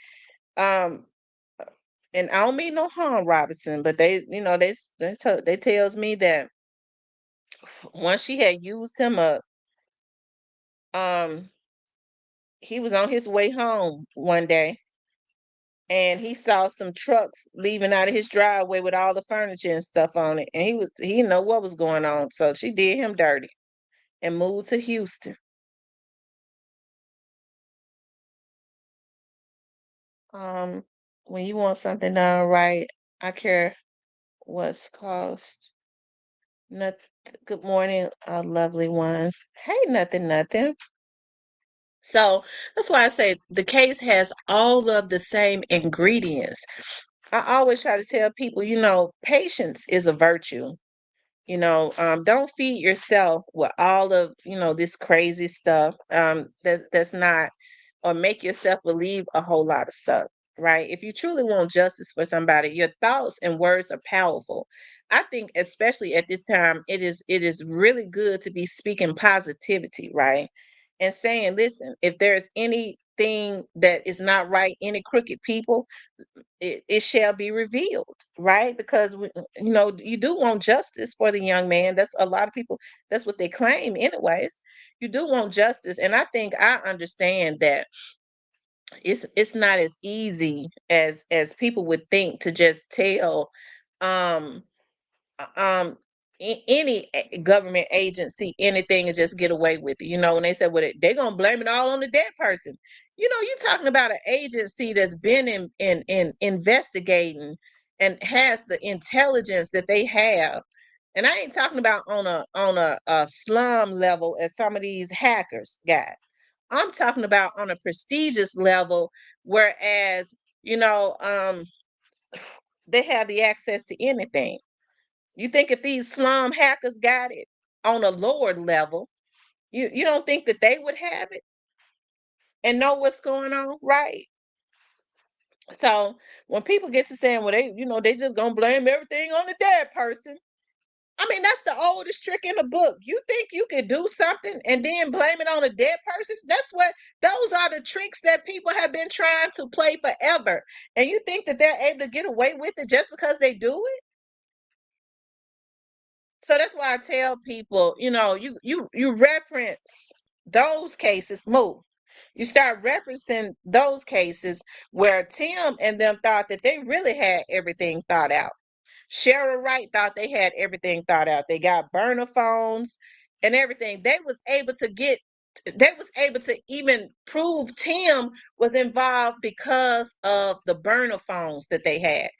Um, and I don't mean no harm, Robinson, but they tells me that once she had used him up, um, he was on his way home one day and he saw some trucks leaving out of his driveway with all the furniture and stuff on it, and he didn't know what was going on, so she did him dirty and moved to Houston. Um, when you want something done right, I care what's cost. Nothing. Good morning, lovely ones. Hey, nothing. So that's why I say the case has all of the same ingredients. I always try to tell people, patience is a virtue. Don't feed yourself with all of this crazy stuff. That's not, or make yourself believe a whole lot of stuff. Right? If you truly want justice for somebody, your thoughts and words are powerful. I think, especially at this time, it is really good to be speaking positivity, right? And saying, listen, if there's anything that is not right, any crooked people, it shall be revealed, right? Because you do want justice for the young man. That's a lot of people. That's what they claim, anyways. You do want justice, and I think I understand that it's not as easy as people would think to just tell um um any government agency anything and just get away with it. When they say, well, they're gonna blame it all on the dead person. You're talking about an agency that's been in investigating and has the intelligence that they have. And I ain't talking about on a slum level as some of these hackers got. I'm talking about on a prestigious level, whereas you know um they have the access to anything. You think if these slum hackers got it on a lower level, you don't think that they would have it and know what's going on, right? So when people get to saying, well, they just gonna blame everything on the dead person. I mean, that's the oldest trick in the book. You think you could do something and then blame it on a dead person? Those are the tricks that people have been trying to play forever. And you think that they're able to get away with it just because they do it? So that's why I tell people, you reference those cases, move. You start referencing those cases where Tim and them thought that they really had everything thought out. Cheryl Wright thought they had everything thought out. They got burner phones and everything. They was able to even prove Tim was involved because of the burner phones that they had,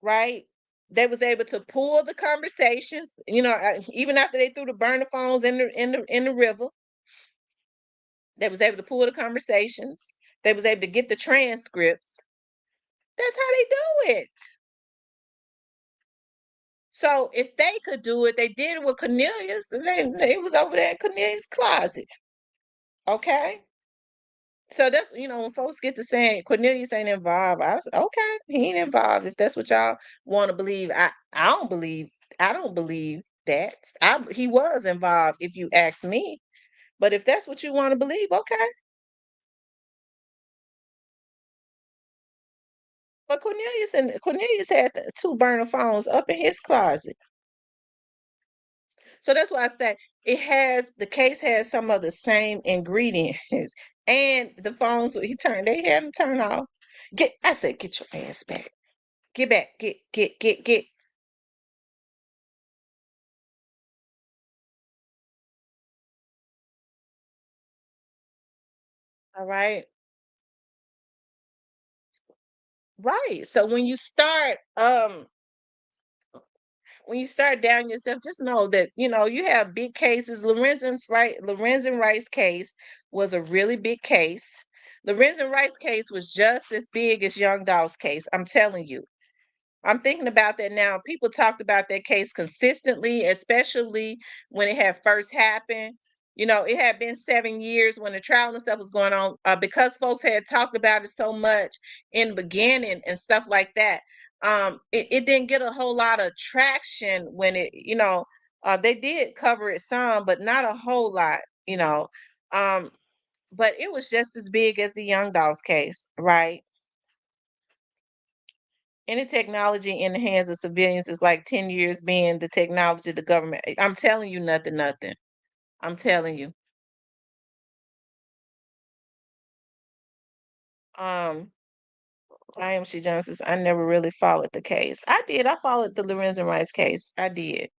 right? They was able to pull the conversations, even after they threw the burner phones in the river. They was able to pull the conversations. They was able to get the transcripts. That's how they do it. So if they could do it, they did it with Cornelius, and they was over there in Cornelius' closet. Okay. So that's when folks get to saying Cornelius ain't involved. I said, okay, he ain't involved. If that's what y'all want to believe, I don't believe that. He was involved, if you ask me. But if that's what you want to believe, okay. But Cornelius had the two burner phones up in his closet. So that's why I say the case has some of the same ingredients. And the phones they had them turned off. I said, get your ass back. Get back. Get. All right. Right. So when you start down yourself, just know that you have big cases. Lorenzen Wright's case was a really big case. Lorenzen Wright's case was just as big as Youngdolphs' case. I'm telling you. I'm thinking about that now. People talked about that case consistently, especially when it had first happened. It had been 7 years when the trial and stuff was going on, because folks had talked about it so much in the beginning and stuff like that. It didn't get a whole lot of traction when they did cover it some, but not a whole lot. Um, but it was just as big as the Young Dogs case, right? Any technology in the hands of civilians is like 10 years being the technology of the government. I'm telling you nothing, nothing. I'm telling you. Um, I am she Johnson. I never really followed the case. I did. I followed the Lorenzen Rice case. I did.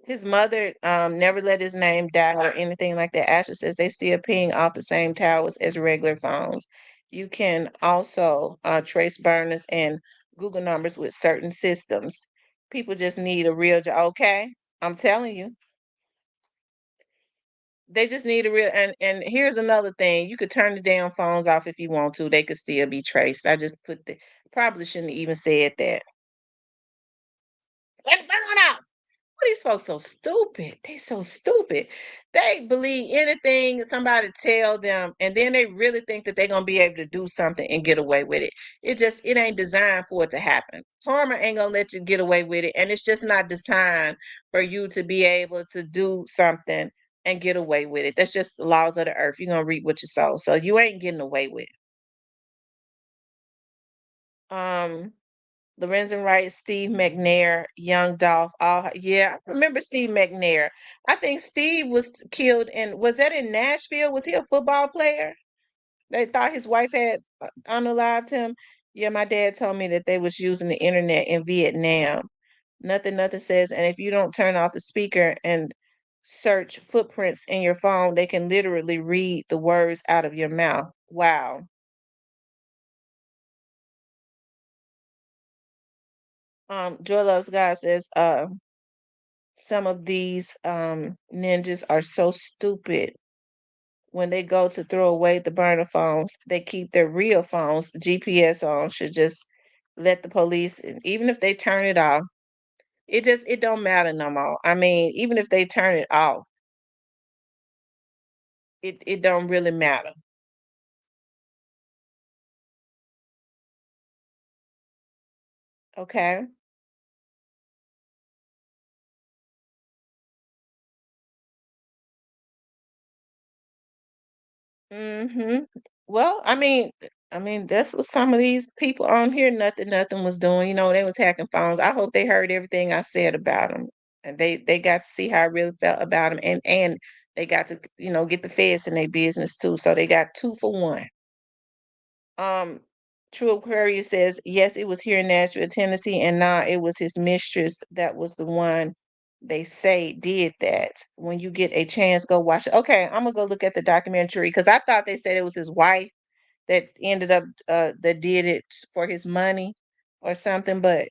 His mother never let his name die or anything like that. Asher says they still ping off the same towers as regular phones. You can also trace burners and Google numbers with certain systems. People just need a real job. Okay, I'm telling you. They just need a real and here's another thing. You could turn the damn phones off if you want to. They could still be traced. I just probably shouldn't have even said that. Turn the phone off. Why these folks so stupid? They so stupid. They believe anything somebody tell them, and then they really think that they're gonna be able to do something and get away with it. It ain't designed for it to happen. Karma ain't gonna let you get away with it, and it's just not designed for you to be able to do something and get away with it. That's just the laws of the earth. You're gonna reap what you sow. So you ain't getting away with it. Lorenzen Wright, Steve McNair, Young Dolph. All yeah, I remember Steve McNair. I think Steve was killed in was that in Nashville? Was he a football player? They thought his wife had unalived him. Yeah, my dad told me that they was using the internet in Vietnam. Nothing says, and if you don't turn off the speaker and search footprints in your phone, they can literally read the words out of your mouth. Wow. Joy Loves God says, some of these ninjas are so stupid. When they go to throw away the burner phones, they keep their real phones GPS on. Should just let the police, even if they turn it off, it don't matter no more. I mean, even if they turn it off, it don't really matter. Okay. Mhm. Well, I mean, that's what some of these people on here, nothing was doing. They was hacking phones. I hope they heard everything I said about them, and they got to see how I really felt about them, and they got to get the feds in their business too. So they got two for one. Um, True Aquarius says yes, it was here in Nashville, Tennessee, and nah, it was his mistress that was the one they say did that. When you get a chance, go watch it. Okay, I'm gonna go look at the documentary because I thought they said it was his wife that ended up that did it for his money or something, but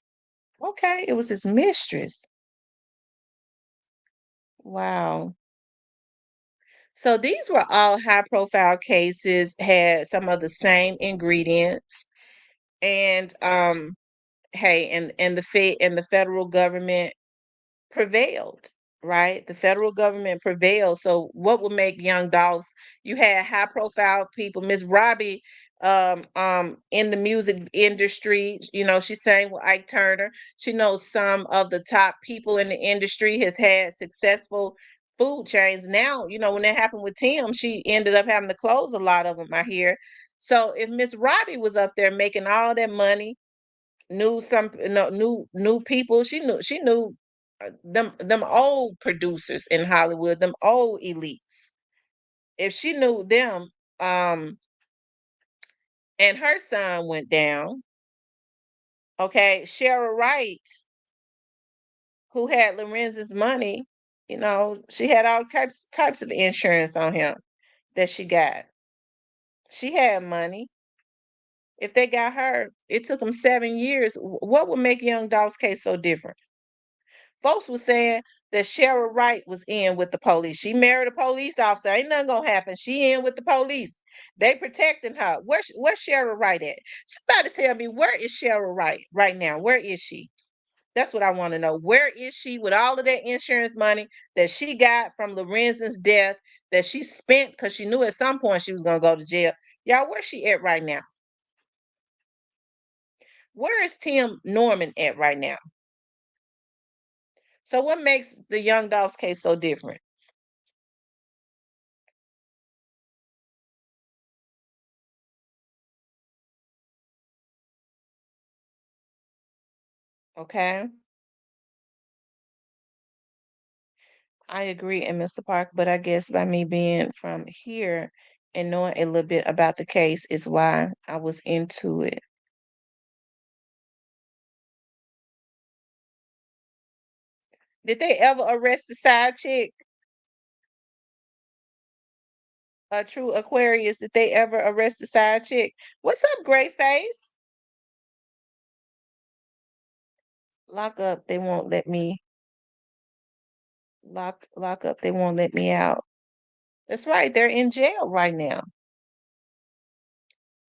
okay, it was his mistress. Wow. So these were all high profile cases, had some of the same ingredients, and hey, and the federal government prevailed, right? The federal government prevailed. So what would make young dogs? You had high profile people. Miss Robbie, in the music industry, she sang with Ike Turner. She knows some of the top people in the industry. Has had successful food chains. Now, when that happened with Tim, she ended up having to close a lot of them. I hear. So if Miss Robbie was up there making all that money, knew some no, new people. She knew them old producers in Hollywood, them old elites. If she knew them, um, and her son went down, okay, Cheryl Wright, who had Lorenzen's money, she had all types of insurance on him that she got. She had money. If they got her, it took them 7 years. What would make Young Dolph's case so different? Folks was saying that Cheryl Wright was in with the police. She married a police officer. Ain't nothing gonna happen. She in with the police. They protecting her. Where's Cheryl Wright at? Somebody tell me, where is Cheryl Wright right now? Where is she? That's what I want to know. Where is she with all of that insurance money that she got from Lorenzen's death that she spent because she knew at some point she was gonna go to jail? Y'all, where's she at right now? Where is Tim Norman at right now? So what makes the Young Dogs case so different? Okay. I agree, and Mr. Park, but I guess by me being from here and knowing a little bit about the case is why I was into it. Did they ever arrest the side chick? A true Aquarius, did they ever arrest the side chick? What's up, Great Face? Lock up, they won't let me lock up, they won't let me out. That's right, they're in jail right now.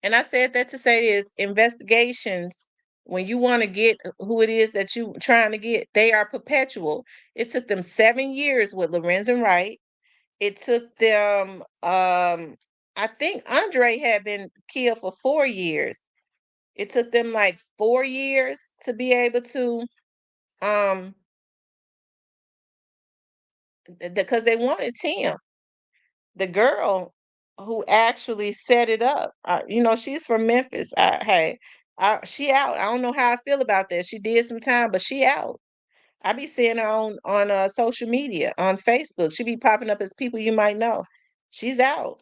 And I said that to say this investigations When you want to get who it is that you trying to get, they are perpetual. It took them 7 years with Lorenzen Wright. It took them I think Andre had been killed for 4 years. It took them like 4 years to be able to um because they wanted Tim. The girl who actually set it up, she's from Memphis. She out. I don't know how I feel about that. She did some time, but she out. I be seeing her on social media, on Facebook. She be popping up as people you might know. She's out,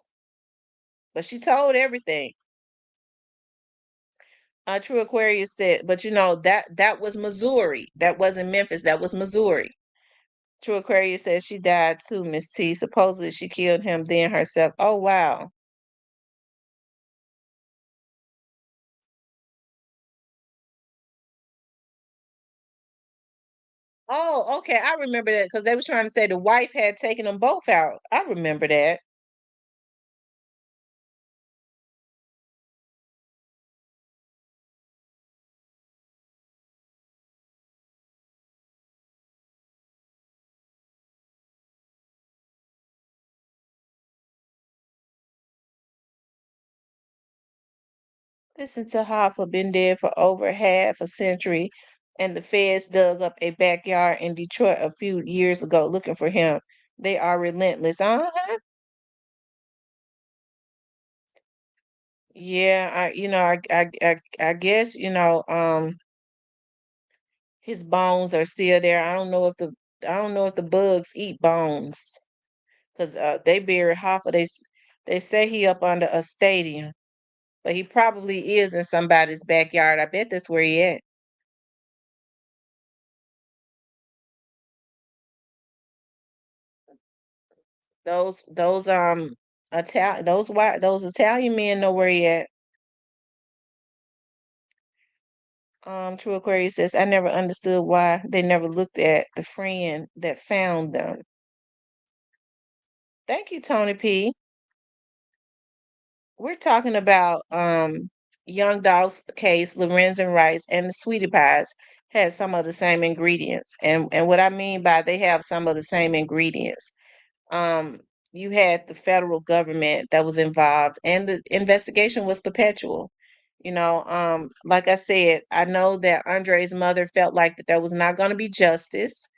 but she told everything. True Aquarius said, but that was Missouri. That wasn't Memphis. That was Missouri. True Aquarius says she died too, Miss T. Supposedly she killed him then herself. Oh wow. Oh, okay. I remember that because they were trying to say the wife had taken them both out. I remember that. Listen to Hoffa been dead for over half a century, and the feds dug up a backyard in Detroit a few years ago looking for him. They are relentless. Uh-huh. Yeah, I guess, his bones are still there. I don't know if the bugs eat bones, because they buried Hoffa. They say he up under a stadium, but he probably is in somebody's backyard. I bet that's where he at. Those Italian men know where he at. True Aquarius says, I never understood why they never looked at the friend that found them. Thank you, Tony P. We're talking about Youngdolphs case, Lorenzen rice, and the Sweetie Pies had some of the same ingredients. And what I mean by they have some of the same ingredients, um, you had the federal government that was involved, and the investigation was perpetual. Like I said, I know that Andre's mother felt like that there was not going to be justice,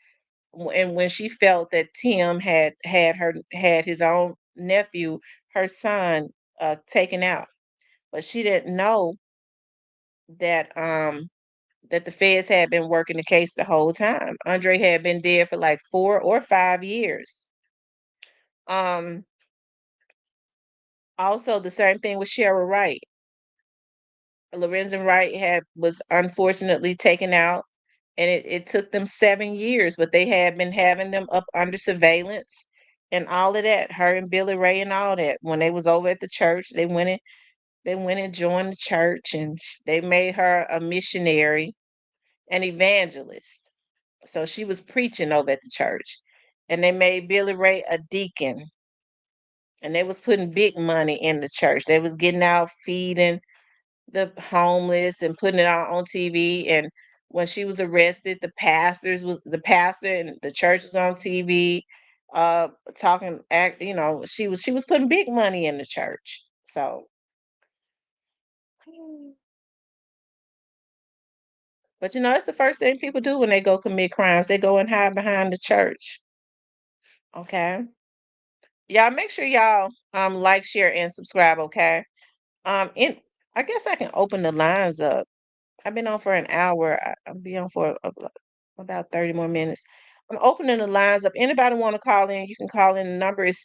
and when she felt that Tim had his own nephew, her son, taken out, but she didn't know that that the feds had been working the case the whole time. Andre had been dead for like 4 or 5 years. Um, Also, the same thing with Cheryl Wright. Lorenzen Wright was unfortunately taken out, and it took them 7 years, but they had been having them up under surveillance and all of that. Her and Billy Ray and all that. When they was over at the church, they went and joined the church, and they made her a missionary, an evangelist. So she was preaching over at the church, and they made Billy Ray a deacon, and they was putting big money in the church. They was getting out feeding the homeless and putting it out on TV. And when she was arrested, the pastor and the church was on TV, talking. She was putting big money in the church. So, but it's the first thing people do when they go commit crimes. They go and hide behind the church. Okay, y'all make sure y'all like, share, and subscribe. Okay. In I guess I can open the lines up. I've been on for an hour. I'll be on for about 30 more minutes. I'm opening the lines up. Anybody want to call in? You can call in. The number is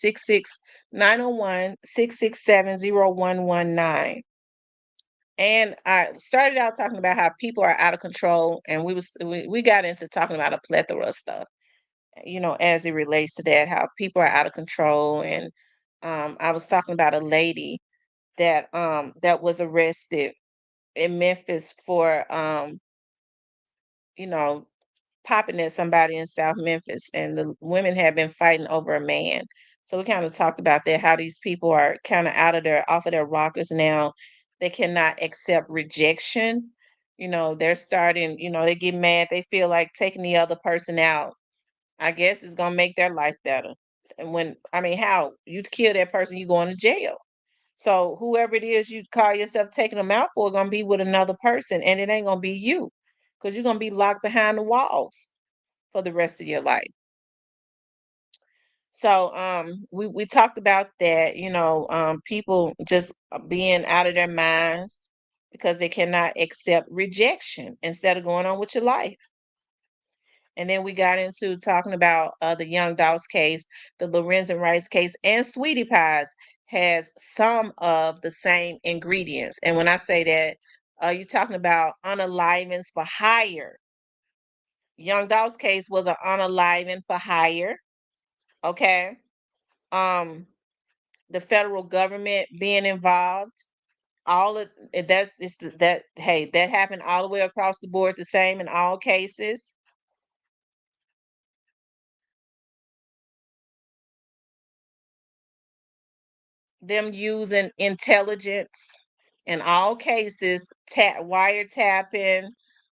66901-667-0119. And I started out talking about how people are out of control, and we got into talking about a plethora of stuff, as it relates to that, how people are out of control. And I was talking about a lady that was arrested in Memphis for you know, popping at somebody in South Memphis, and the women had been fighting over a man. So we kind of talked about that, how these people are kind of off of their rockers now. They cannot accept rejection. they're starting, they get mad. They feel like taking the other person out, I guess, is gonna make their life better. And I mean, how you kill that person, you going to jail. So whoever it is you call yourself taking them out for, gonna be with another person, and it ain't gonna be you, because you're gonna be locked behind the walls for the rest of your life. So we talked about that, people just being out of their minds because they cannot accept rejection instead of going on with your life. And then we got into talking about the Youngdolphs case, the Lorenzen Wright'S case, and Sweetiepies has some of the same ingredients. And when I say that, you're talking about unalivings for hire. Youngdolph's case was an unaliving for hire. Okay. Um, the federal government being involved, all of that's that hey, that happened all the way across the board, the same in all cases. Them using intelligence in all cases, wiretapping,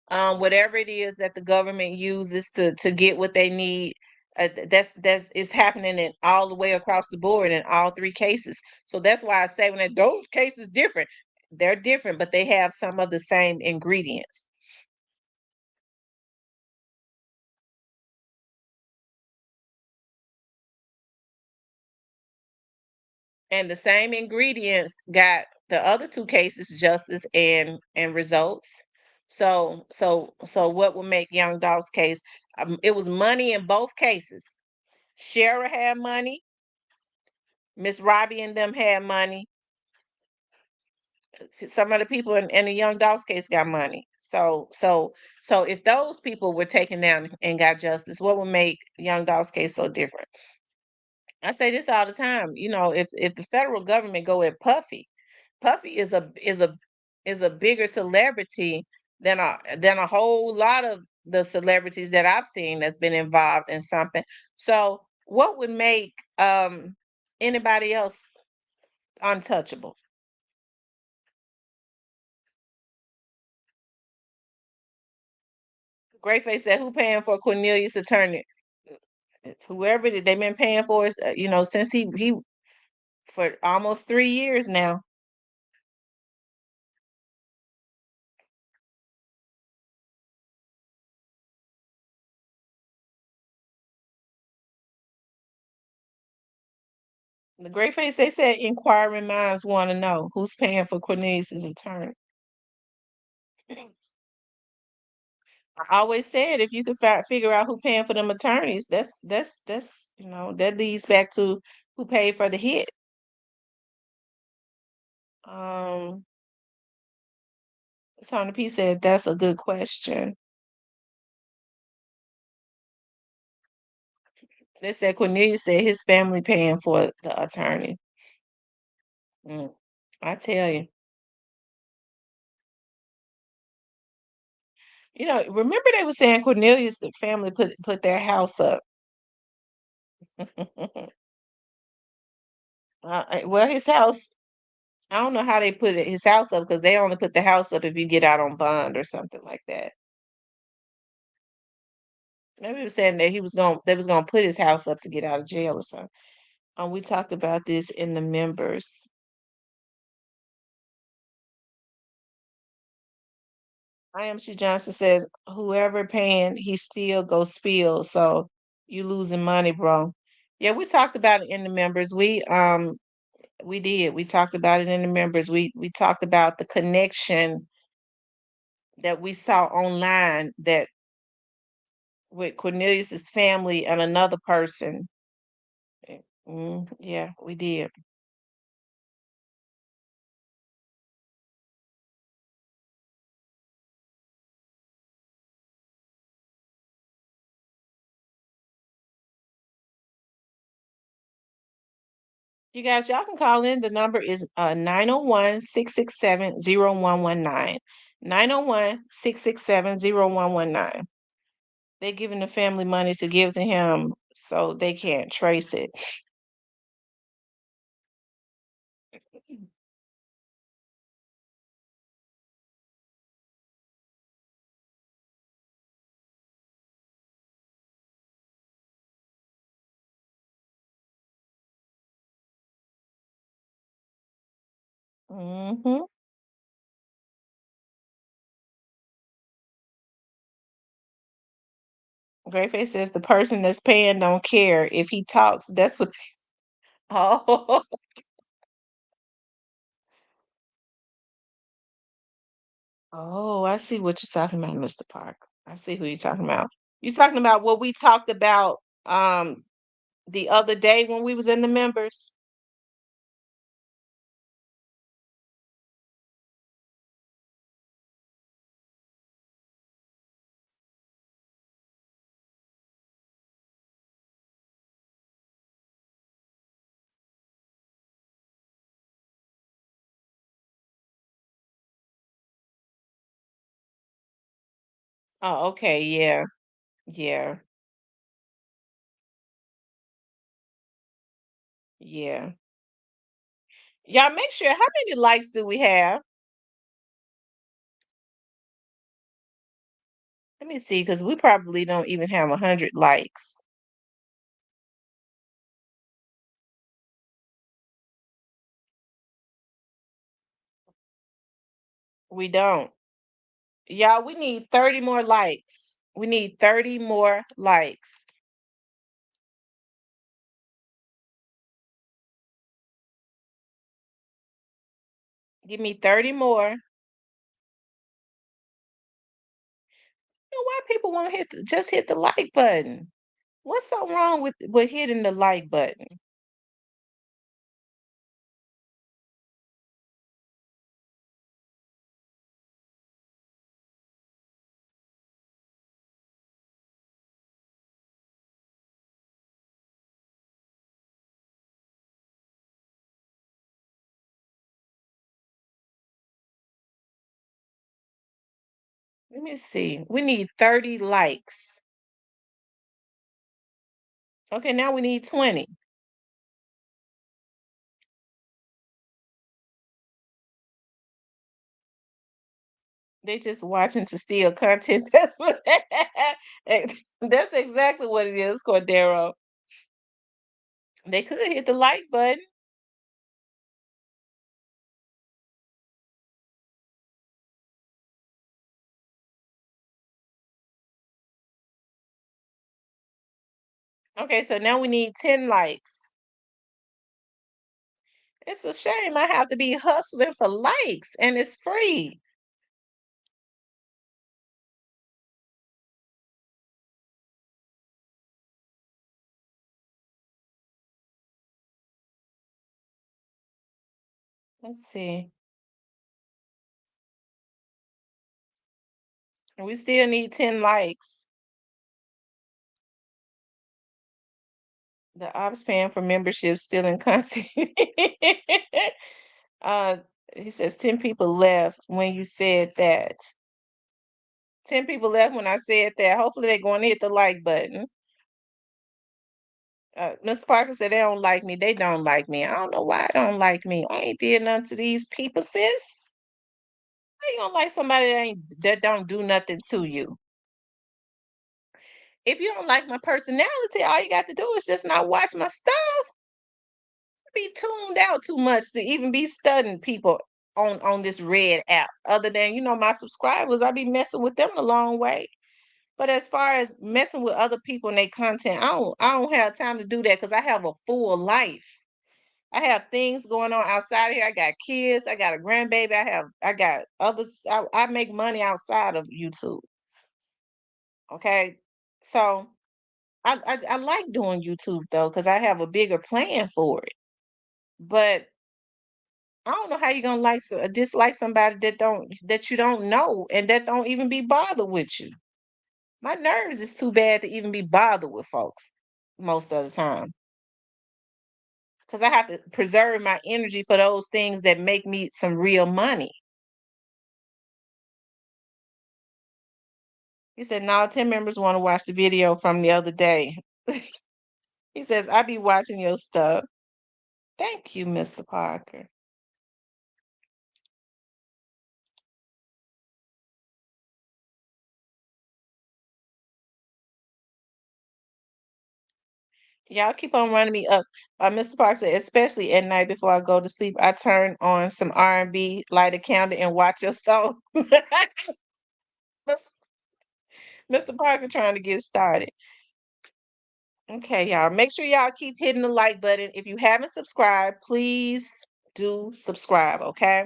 whatever it is that the government uses to get what they need. That's it's happening in all the way across the board in all three cases. So that's why I say those cases different, they're different, but they have some of the same ingredients. And the same ingredients got the other two cases justice and results. So what would make Young Dog's case? It was money in both cases. Shara had money. Miss Robbie and them had money. Some of the people in the Young Dogs case got money. So if those people were taken down and got justice, what would make Young Dogs case so different? I say this all the time. If the federal government go at Puffy, Puffy is a bigger celebrity than a whole lot of the celebrities that I've seen that's been involved in something. So what would make anybody else untouchable? Greyface said, "Who paying for Cornelius' attorney? It's whoever they've been paying for is, since he for almost 3 years now." The Greyface, they said inquiring minds want to know who's paying for Cornelius' attorney. I always said if you could figure out who paying for them attorneys, that's that leads back to who paid for the hit. Um, Tony P said that's a good question. They said Cornelius said his family paying for the attorney. Mm, I tell you. Remember they were saying Cornelius, the family put their house up. Well, his house, I don't know how they put his house up because they only put the house up if you get out on bond or something like that. Maybe he was saying that they was gonna put his house up to get out of jail or something. We talked about this in the members. I am she Johnson says whoever paying, he still go spill. So you losing money, bro. Yeah, we talked about it in the members. We did. We talked about it in the members. We talked about the connection that we saw online that with Cornelius's family and another person. Yeah, we did. You guys, y'all can call in. The number is 901-667-0119. 901-667-0119. They're giving the family money to give to him so they can't trace it. Mhm. Greyface says the person that's paying don't care. If he talks, that's what. Oh, oh, I see what you're talking about, Mr. Parker. I see who you're talking about. You're talking about what we talked about the other day when we was in the members. Oh, okay, yeah, yeah, yeah. Y'all make sure how many likes do we have? Let me see, because we probably don't even have 100 likes. We don't. Y'all, we need 30 more likes. We need 30 more likes. Give me 30 more. You know why people won't just hit the like button? What's so wrong with hitting the like button? Let me see. We need 30 likes. Okay, now we need 20. They just watching to steal content. That's what that's exactly what it is, Cordero. They could hit the like button. Okay, so now we need 10 likes. It's a shame I have to be hustling for likes and it's free. Let's see. We still need 10 likes. The ops paying for membership still in content. uh he says 10 people left when you said that. 10 people left when I said that. Hopefully they're going to hit the like button. Mr. Parker said they don't like me. They don't like me. I don't know why they don't like me. I ain't did nothing to these people, sis. How you gonna like somebody that don't do nothing to you? If you don't like my personality, all you got to do is just not watch my stuff. Be tuned out too much to even be studying people on this red app. Other than my subscribers, I be messing with them a long way. But as far as messing with other people and their content, I don't have time to do that because I have a full life. I have things going on outside of here. I got kids. I got a grandbaby. I got others. I make money outside of YouTube. Okay, so I like doing YouTube though because I have a bigger plan for it. But I don't know how you gonna dislike somebody that you don't know and that don't even be bothered with you. My nerves is too bad to even be bothered with folks most of the time because I have to preserve my energy for those things that make me some real money. He said, "No, 10 members want to watch the video from the other day." He says, "I be watching your stuff." Thank you, Mr. Parker. Y'all keep on running me up. Mr. Park said, especially at night before I go to sleep, I turn on some R&B, light a candle, and watch your soul. Mr. Parker trying to get started. Okay, y'all. Make sure y'all keep hitting the like button. If you haven't subscribed, please do subscribe, okay?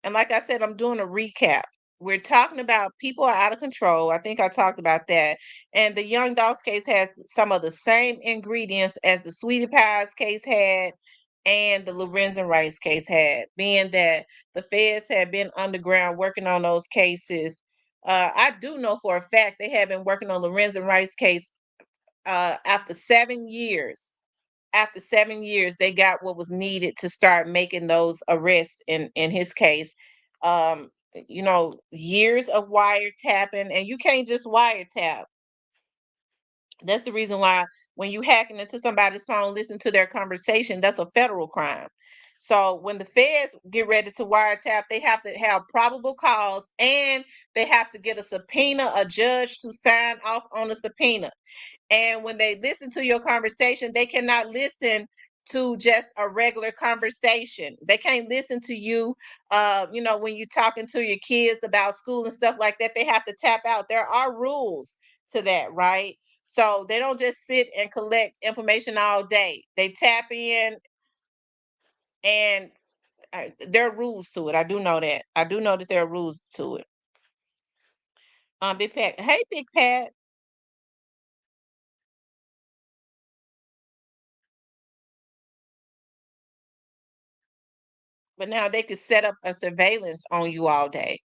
And like I said, I'm doing a recap. We're talking about people are out of control. I think I talked about that. And the Youngdolphs case has some of the same ingredients as the Sweetiepies case had and the Lorenzen Rice case had, being that the feds had been underground working on those cases. I do know for a fact they have been working on Lorenzen Rice case after 7 years. After 7 years, they got what was needed to start making those arrests in his case. Years of wiretapping, and you can't just wiretap. That's the reason why when you hacking into somebody's phone, listen to their conversation, that's a federal crime. So when the feds get ready to wiretap, they have to have probable cause and they have to get a subpoena, a judge to sign off on the subpoena. And when they listen to your conversation, they cannot listen to just a regular conversation. They can't listen to you, when you're talking to your kids about school and stuff like that. They have to tap out. There are rules to that, right? So they don't just sit and collect information all day. They tap in, and there are rules to it. I do know that. I do know that there are rules to it. Big Pat. Hey, Big Pat. But now they could set up a surveillance on you all day.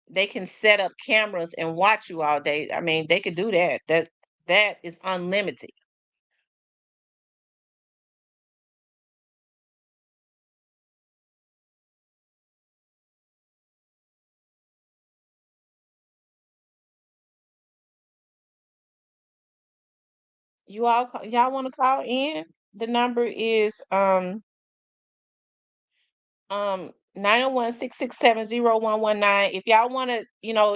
They can set up cameras and watch you all day. I mean, they could do that. That is unlimited. Y'all want to call in? The number is 901-667-0119. If y'all want to,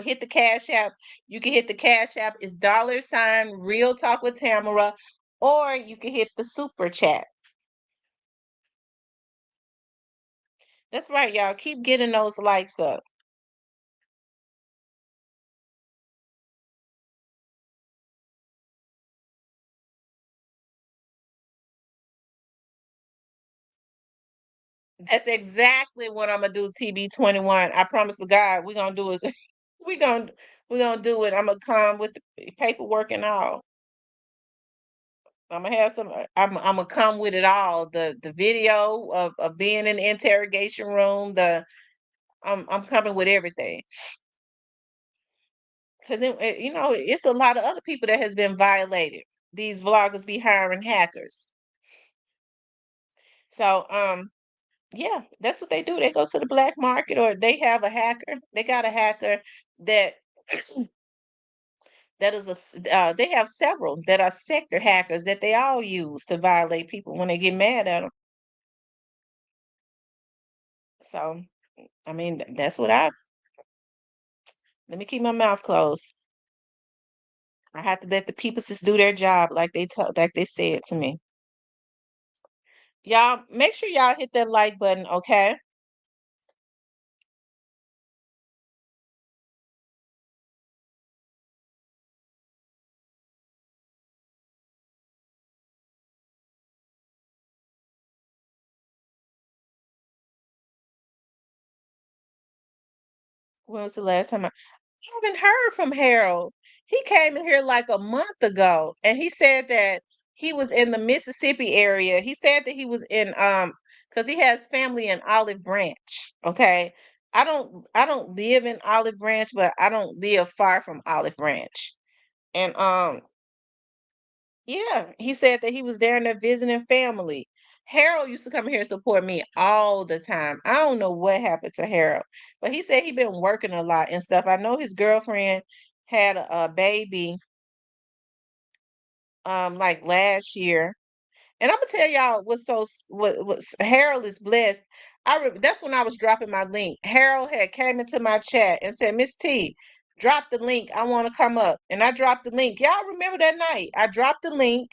hit the cash app, you can hit the cash app. It's $ Real Talk with Tamara, or you can hit the super chat. That's right, y'all. Keep getting those likes up. That's exactly what I'm gonna do, TB21. I promise to God, we're gonna do it. we're gonna we're gonna do it. I'm gonna come with the paperwork and all. I'm gonna have some. I'm gonna come with it all. The video of being in the interrogation room. I'm coming with everything because it's a lot of other people that has been violated. These vloggers be hiring hackers. So yeah, that's what they do. They go to the black market, or they have a hacker. They got a hacker that they have several that are sector hackers that they all use to violate people when they get mad at them. So, I mean, that's what let me keep my mouth closed. I have to let the people just do their job like they said to me. Y'all, make sure y'all hit that like button, okay? When was the last time I haven't heard from Harold? He came in here like a month ago, and he said that he was in the Mississippi area. He said that he was in because he has family in Olive Branch. Okay. I don't live in Olive Branch, but I don't live far from Olive Branch. And yeah, he said that he was there and they're visiting family. Harold used to come here and support me all the time. I don't know what happened to Harold, but he said he been working a lot and stuff. I know his girlfriend had a baby like last year. And I'm gonna tell y'all what Harold is blessed. That's when I was dropping my link. Harold had came into my chat and said, "Miss T, drop the link. I want to come up." And I dropped the link. Y'all remember that night? I dropped the link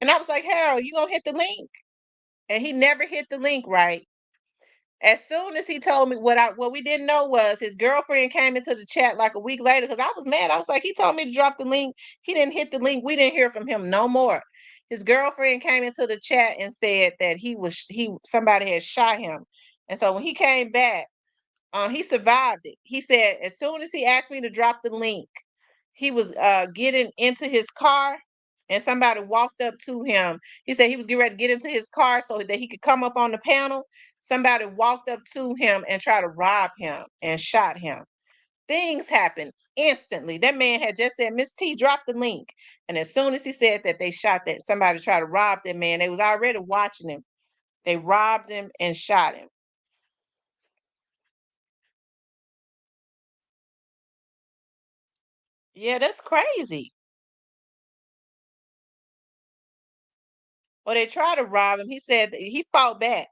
And I was like, Harold, you gonna hit the link? And he never hit the link right. As soon as he told me what we didn't know was his girlfriend came into the chat like a week later because I was mad. I was like, he told me to drop the link. He didn't hit the link. We didn't hear from him no more. His girlfriend came into the chat and said that he somebody had shot him. And so when he came back, he survived it. He said as soon as he asked me to drop the link, he was getting into his car and somebody walked up to him. He said he was getting ready to get into his car so that he could come up on the panel. Somebody walked up to him and tried to rob him and shot him. Things happened instantly. That man had just said, Miss T, drop the link. And as soon as he said that, they shot that. Somebody tried to rob that man. They was already watching him. They robbed him and shot him. Yeah, that's crazy. Or they tried to rob him. He said that he fought back.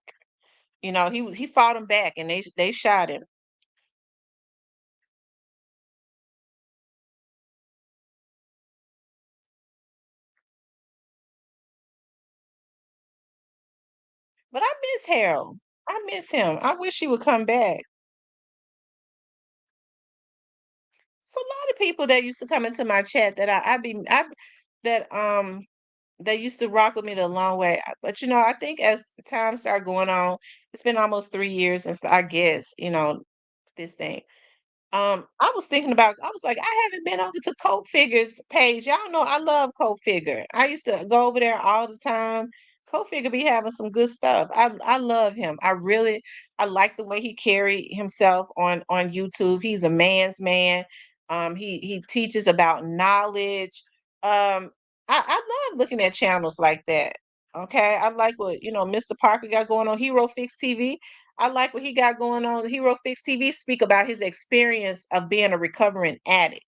He fought him back and they shot him. But I miss Harold. I miss him. I wish he would come back. It's a lot of people that used to come into my chat that that that used to rock with me the long way. But I think as time started going on, it's been almost 3 years since I guess, this thing. I was thinking about I was like, I haven't been over to Coke Figure's page. Y'all know I love Coke Figure. I used to go over there all the time. Coke Figure be having some good stuff. I love him. I like the way he carried himself on YouTube. He's a man's man. He teaches about knowledge. I love looking at channels like that. Okay. I like what, Mr. Parker got going on Hero Fix TV. I like what he got going on. Hero Fix TV speak about his experience of being a recovering addict.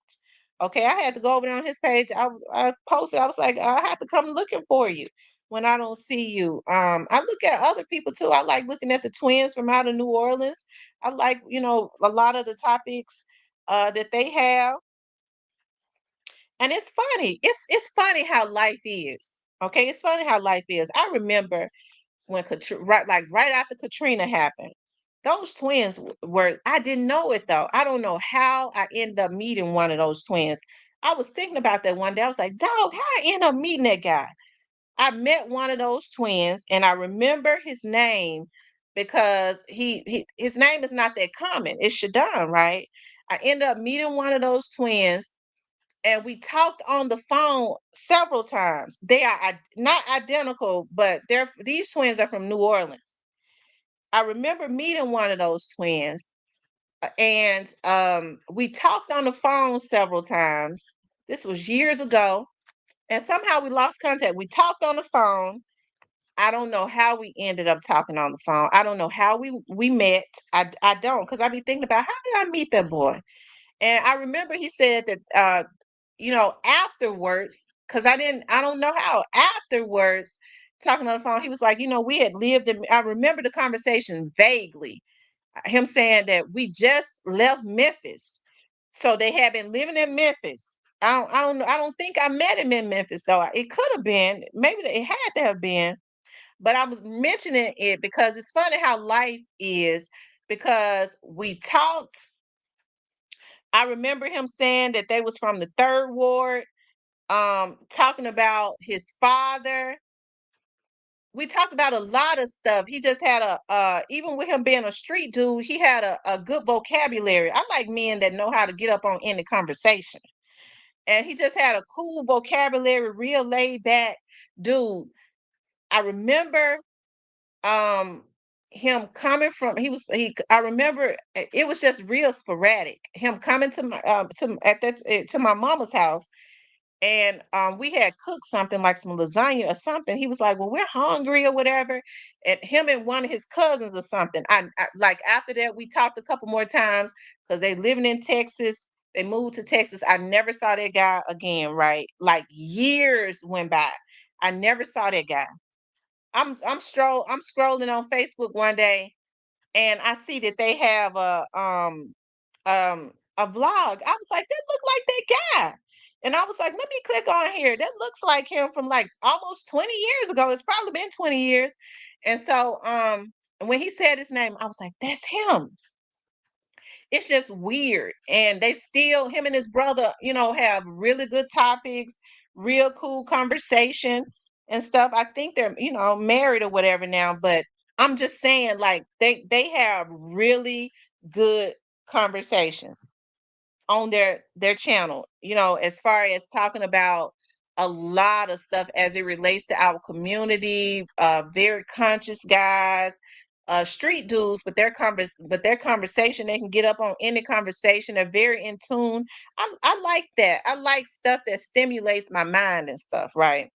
Okay, I had to go over there on his page. I posted. I was like, I have to come looking for you when I don't see you. I look at other people too. I like looking at the twins from out of New Orleans. I like a lot of the topics that they have, and it's funny. It's funny how life is. Okay, it's funny how life is. I remember when right after Katrina happened. Those twins were I didn't know it though. I don't know how I ended up meeting one of those twins. I was thinking about that one day. I was like, dog, how I end up meeting that guy? I met one of those twins and I remember his name because his name is not that common. It's Shadon, right? I ended up meeting one of those twins and we talked on the phone several times. They are not identical, but these twins are from New Orleans. I remember meeting one of those twins, and we talked on the phone several times. This was years ago, and somehow we lost contact. We talked on the phone. I don't know how we ended up talking on the phone. I don't know how we met. I don't because I be thinking about how did I meet that boy. And I remember he said that afterwards, because I don't know how afterwards, talking on the phone, he was like, we had lived in I remember the conversation vaguely. Him saying that we just left Memphis. So they had been living in Memphis. I don't think I met him in Memphis though. It could have been, maybe it had to have been, but I was mentioning it because it's funny how life is because we talked. I remember him saying that they was from the third ward, talking about his father. We talked about a lot of stuff. He just had even with him being a street dude, he had a good vocabulary. I like men that know how to get up on any conversation. And he just had a cool vocabulary, real laid back dude. I remember um him coming from he I remember it was just real sporadic. Him coming to my to my mama's house and we had cooked something like some lasagna or something. He was like, "Well, we're hungry or whatever." And him and one of his cousins or something. I like after that we talked a couple more times because they living in Texas. They moved to Texas. I never saw that guy again. Right, like years went by. I never saw that guy. I'm scrolling on Facebook one day and I see that they have a vlog. I was like, that look like that guy. And I was like, let me click on here. That looks like him from like almost 20 years ago. It's probably been 20 years. And so when he said his name, I was like, that's him. It's just weird. And they still, him and his brother, have really good topics, real cool conversation and stuff. I think they're, married or whatever now, but I'm just saying, like, they have really good conversations on their channel, as far as talking about a lot of stuff as it relates to our community, very conscious guys, street dudes, but their conversation, they can get up on any conversation. They're very in tune. I like that. I like stuff that stimulates my mind and stuff, right?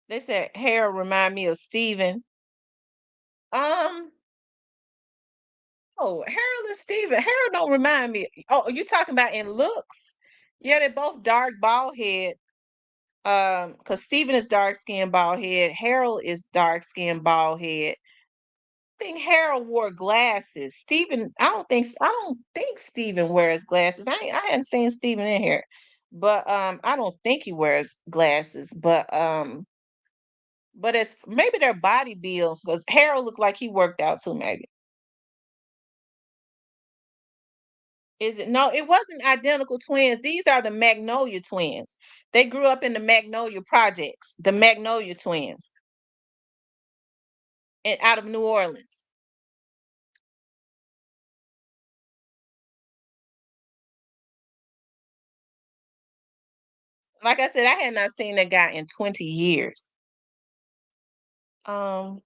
They said Harold remind me of Steven. Um, Oh, Harold and Steven. Harold don't remind me. Oh, you talking about in looks? Yeah, they're both dark bald head. Because Steven is dark skinned bald head. Harold is dark skinned bald head. I think Harold wore glasses. Steven, I don't think Steven wears glasses. I hadn't seen Steven in here. But I don't think he wears glasses. But it's maybe their body build, because Harold looked like he worked out too, maybe. Is it? No, it wasn't identical twins. These are the Magnolia twins. They grew up in the Magnolia projects, the Magnolia twins, and out of New Orleans. Like I said, I had not seen that guy in 20 years. Um,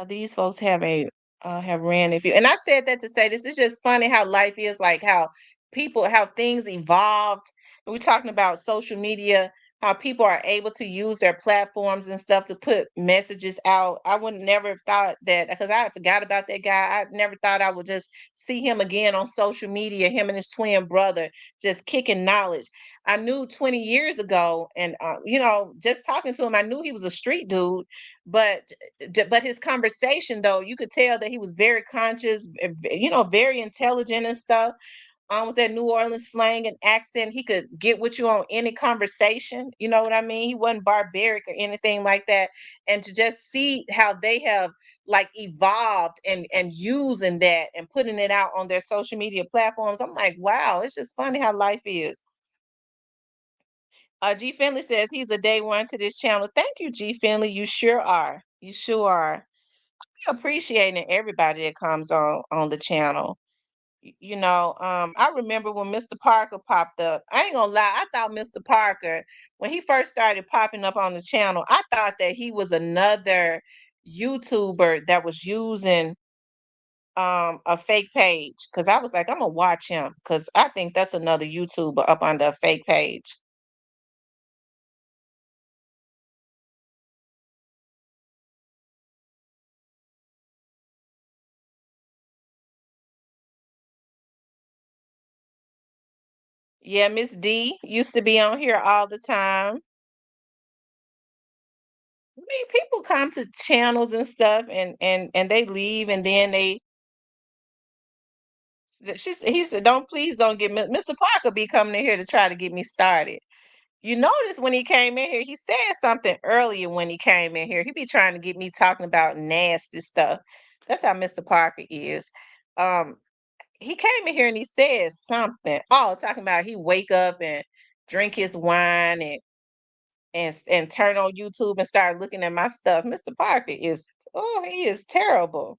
these folks have ran if you, and I said that to say this is just funny how life is, like how things evolved. We're talking about social media, how people are able to use their platforms and stuff to put messages out. I would never have thought that, because I forgot about that guy. I never thought I would just see him again on social media, him and his twin brother just kicking knowledge. I knew 20 years ago, and just talking to him, I knew he was a street dude, but but his conversation, though, you could tell that he was very conscious, very intelligent and stuff. With that New Orleans slang and accent, he could get with you on any conversation. You know what I mean? He wasn't barbaric or anything like that. And to just see how they have like evolved and using that and putting it out on their social media platforms, I'm like, wow, it's just funny how life is. G Finley says he's a day one to this channel. Thank you, G Finley. You sure are. You sure are. Appreciating everybody that comes on the channel. I remember when Mr. Parker popped up. I ain't gonna lie, I thought Mr. Parker, when he first started popping up on the channel, I thought that he was another YouTuber that was using a fake page. Cause I was like, I'm gonna watch him, because I think that's another YouTuber up under a fake page. Yeah, Miss D used to be on here all the time. I mean, people come to channels and stuff, and they leave, and then he said, "Don't, please don't get Mr. Parker be coming in here to try to get me started." You notice when he came in here, he said something earlier when he came in here. He be trying to get me talking about nasty stuff. That's how Mr. Parker is. Um, he came in here and he said something. Oh, talking about he wake up and drink his wine and turn on YouTube and start looking at my stuff. Mr. Parker is, oh, he is terrible.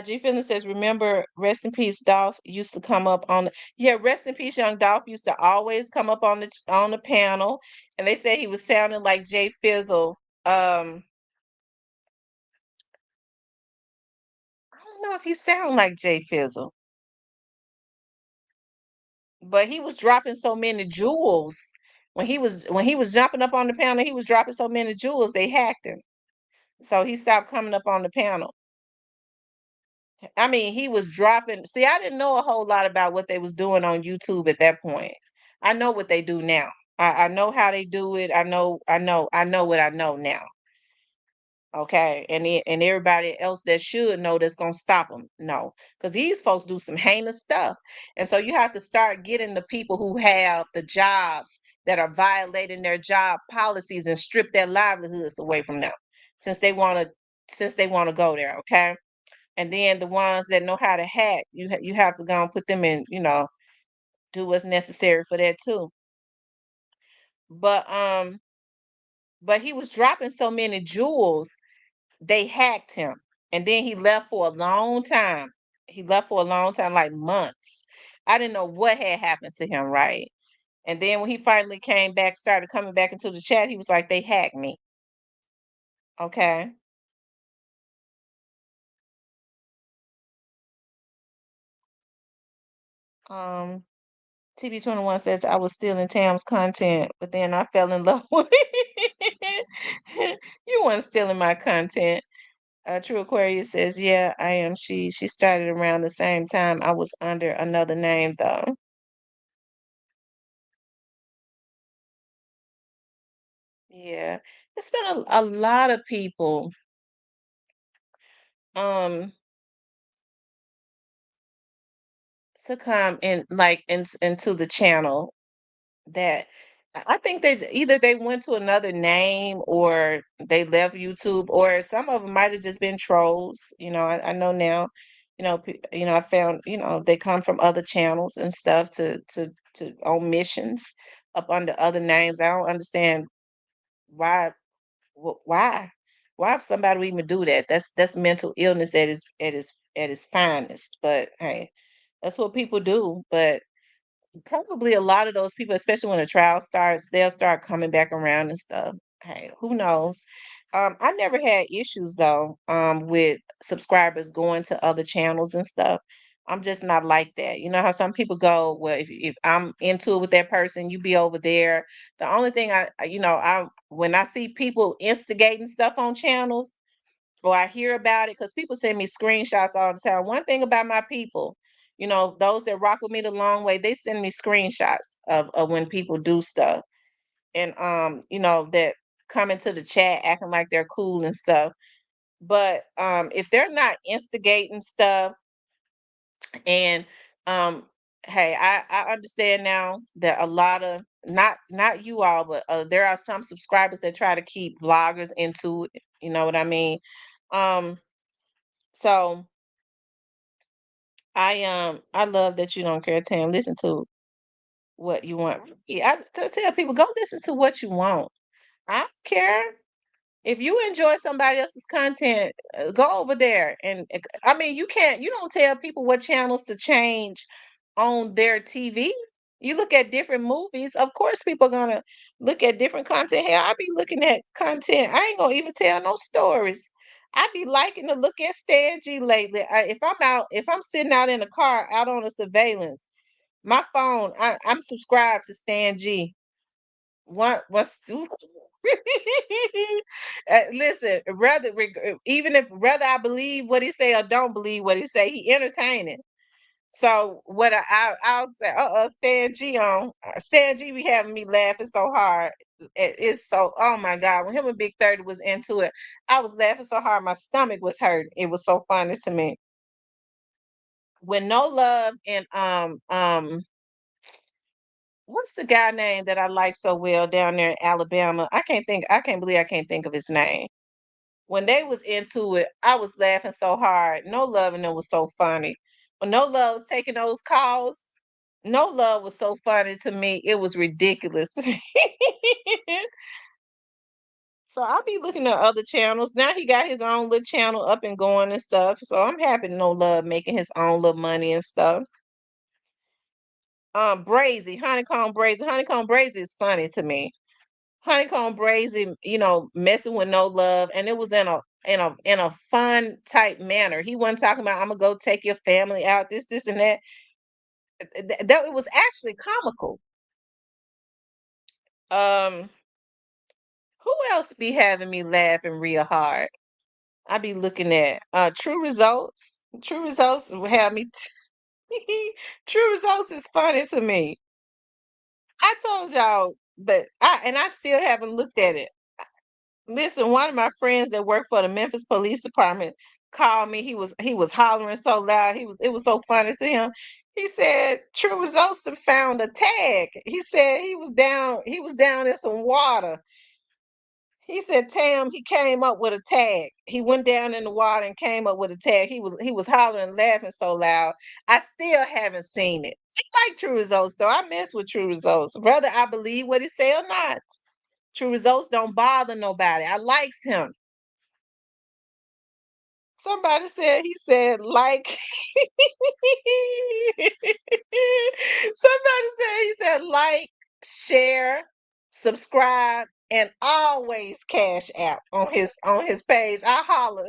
G Feeling says, remember, rest in peace, Dolph used to come up on the, yeah, rest in peace, young Dolph used to always come up on the panel, and they said he was sounding like Jay Fizzle. I don't know if he sound like Jay Fizzle, but he was dropping so many jewels when he was jumping up on the panel. He was dropping so many jewels they hacked him, so he stopped coming up on the panel. I mean, he was dropping. See, I didn't know a whole lot about what they was doing on YouTube at that point. I know what they do now. I know how they do it. I know what I know now. Okay, and everybody else that should know that's gonna stop them. No, because these folks do some heinous stuff, and so you have to start getting the people who have the jobs that are violating their job policies and strip their livelihoods away from them, since they want to go there. Okay, and then the ones that know how to hack, you have to go and put them in. Do what's necessary for that too. But he was dropping so many jewels they hacked him, and then he left for a long time. He left for a long time, like months. I didn't know what had happened to him, right? And then when he finally came back, started coming back into the chat, he was like, "They hacked me." Okay. Um, TB21 says I was stealing Tam's content, but then I fell in love with you weren't stealing my content. True Aquarius says, "Yeah, I am." She started around the same time. I was under another name though. Yeah, it's been a lot of people um to come in like into the channel that I think either they went to another name or they left YouTube, or some of them might have just been trolls. I know now. I found they come from other channels and stuff to on missions up under other names. I don't understand why. Why? Why would somebody would even do that? That's mental illness at its finest. But hey, that's what people do. But probably a lot of those people, especially when the trial starts, they'll start coming back around and stuff. Hey, who knows? I never had issues though, with subscribers going to other channels and stuff. I'm just not like that. You know how some people go, well, if I'm into it with that person, you be over there. The only thing I when I see people instigating stuff on channels, or I hear about it, because people send me screenshots all the time. One thing about my people, those that rock with me the long way, they send me screenshots of when people do stuff. And that come into the chat acting like they're cool and stuff. But if they're not instigating stuff, and um hey, I understand now that a lot of, not you all, but there are some subscribers that try to keep vloggers into it. You know what I mean? Um so I love that you don't care, Tam. Listen to what you want. Yeah, tell people, go listen to what you want. I don't care. If you enjoy somebody else's content, go over there. And I mean, you don't tell people what channels to change on their TV. You look at different movies. Of course, people are gonna look at different content. Hell, I be looking at content. I ain't gonna even tell no stories. I be liking to look at Stan G lately. If I'm sitting out in the car out on a surveillance, my phone, I'm subscribed to Stan G. What's listen, even if whether I believe what he say or don't believe what he say, he entertaining. So what I'll say, Stan G on Stan G be having me laughing so hard. It's so, oh my God, when him and Big 30 was into it, I was laughing so hard my stomach was hurting. It was so funny to me. When No Love and what's the guy name that I like so well down there in Alabama? I can't believe I can't think of his name. When they was into it, I was laughing so hard. No Love and them was so funny. When No Love was taking those calls, No Love was so funny to me. It was ridiculous. So I'll be looking at other channels. Now he got his own little channel up and going and stuff. So I'm happy No Love making his own little money and stuff. Brazy, Honeycomb Brazy is funny to me. Honeycomb Brazy, messing with No Love, and it was in a fun type manner. He wasn't talking about, I'm gonna go take your family out, this and that. That it was actually comical. Um, who else be having me laughing real hard? I be looking at True Results. True Results will have me. True Results is funny to me. I told y'all. I still haven't looked at it. Listen, one of my friends that worked for the Memphis Police Department called me. He was hollering so loud. It was so funny to him. He said True Results had found a tag. He said he was down in some water. He said Tam, he came up with a tag. He went down in the water and came up with a tag. He was hollering and laughing so loud. I still haven't seen it. I like True Results though. I mess with True Results. Whether I believe what he say or not. True Results don't bother nobody. I likes him. Somebody said he said like somebody said he said like, share, subscribe, and always cash app on his page. I hollered.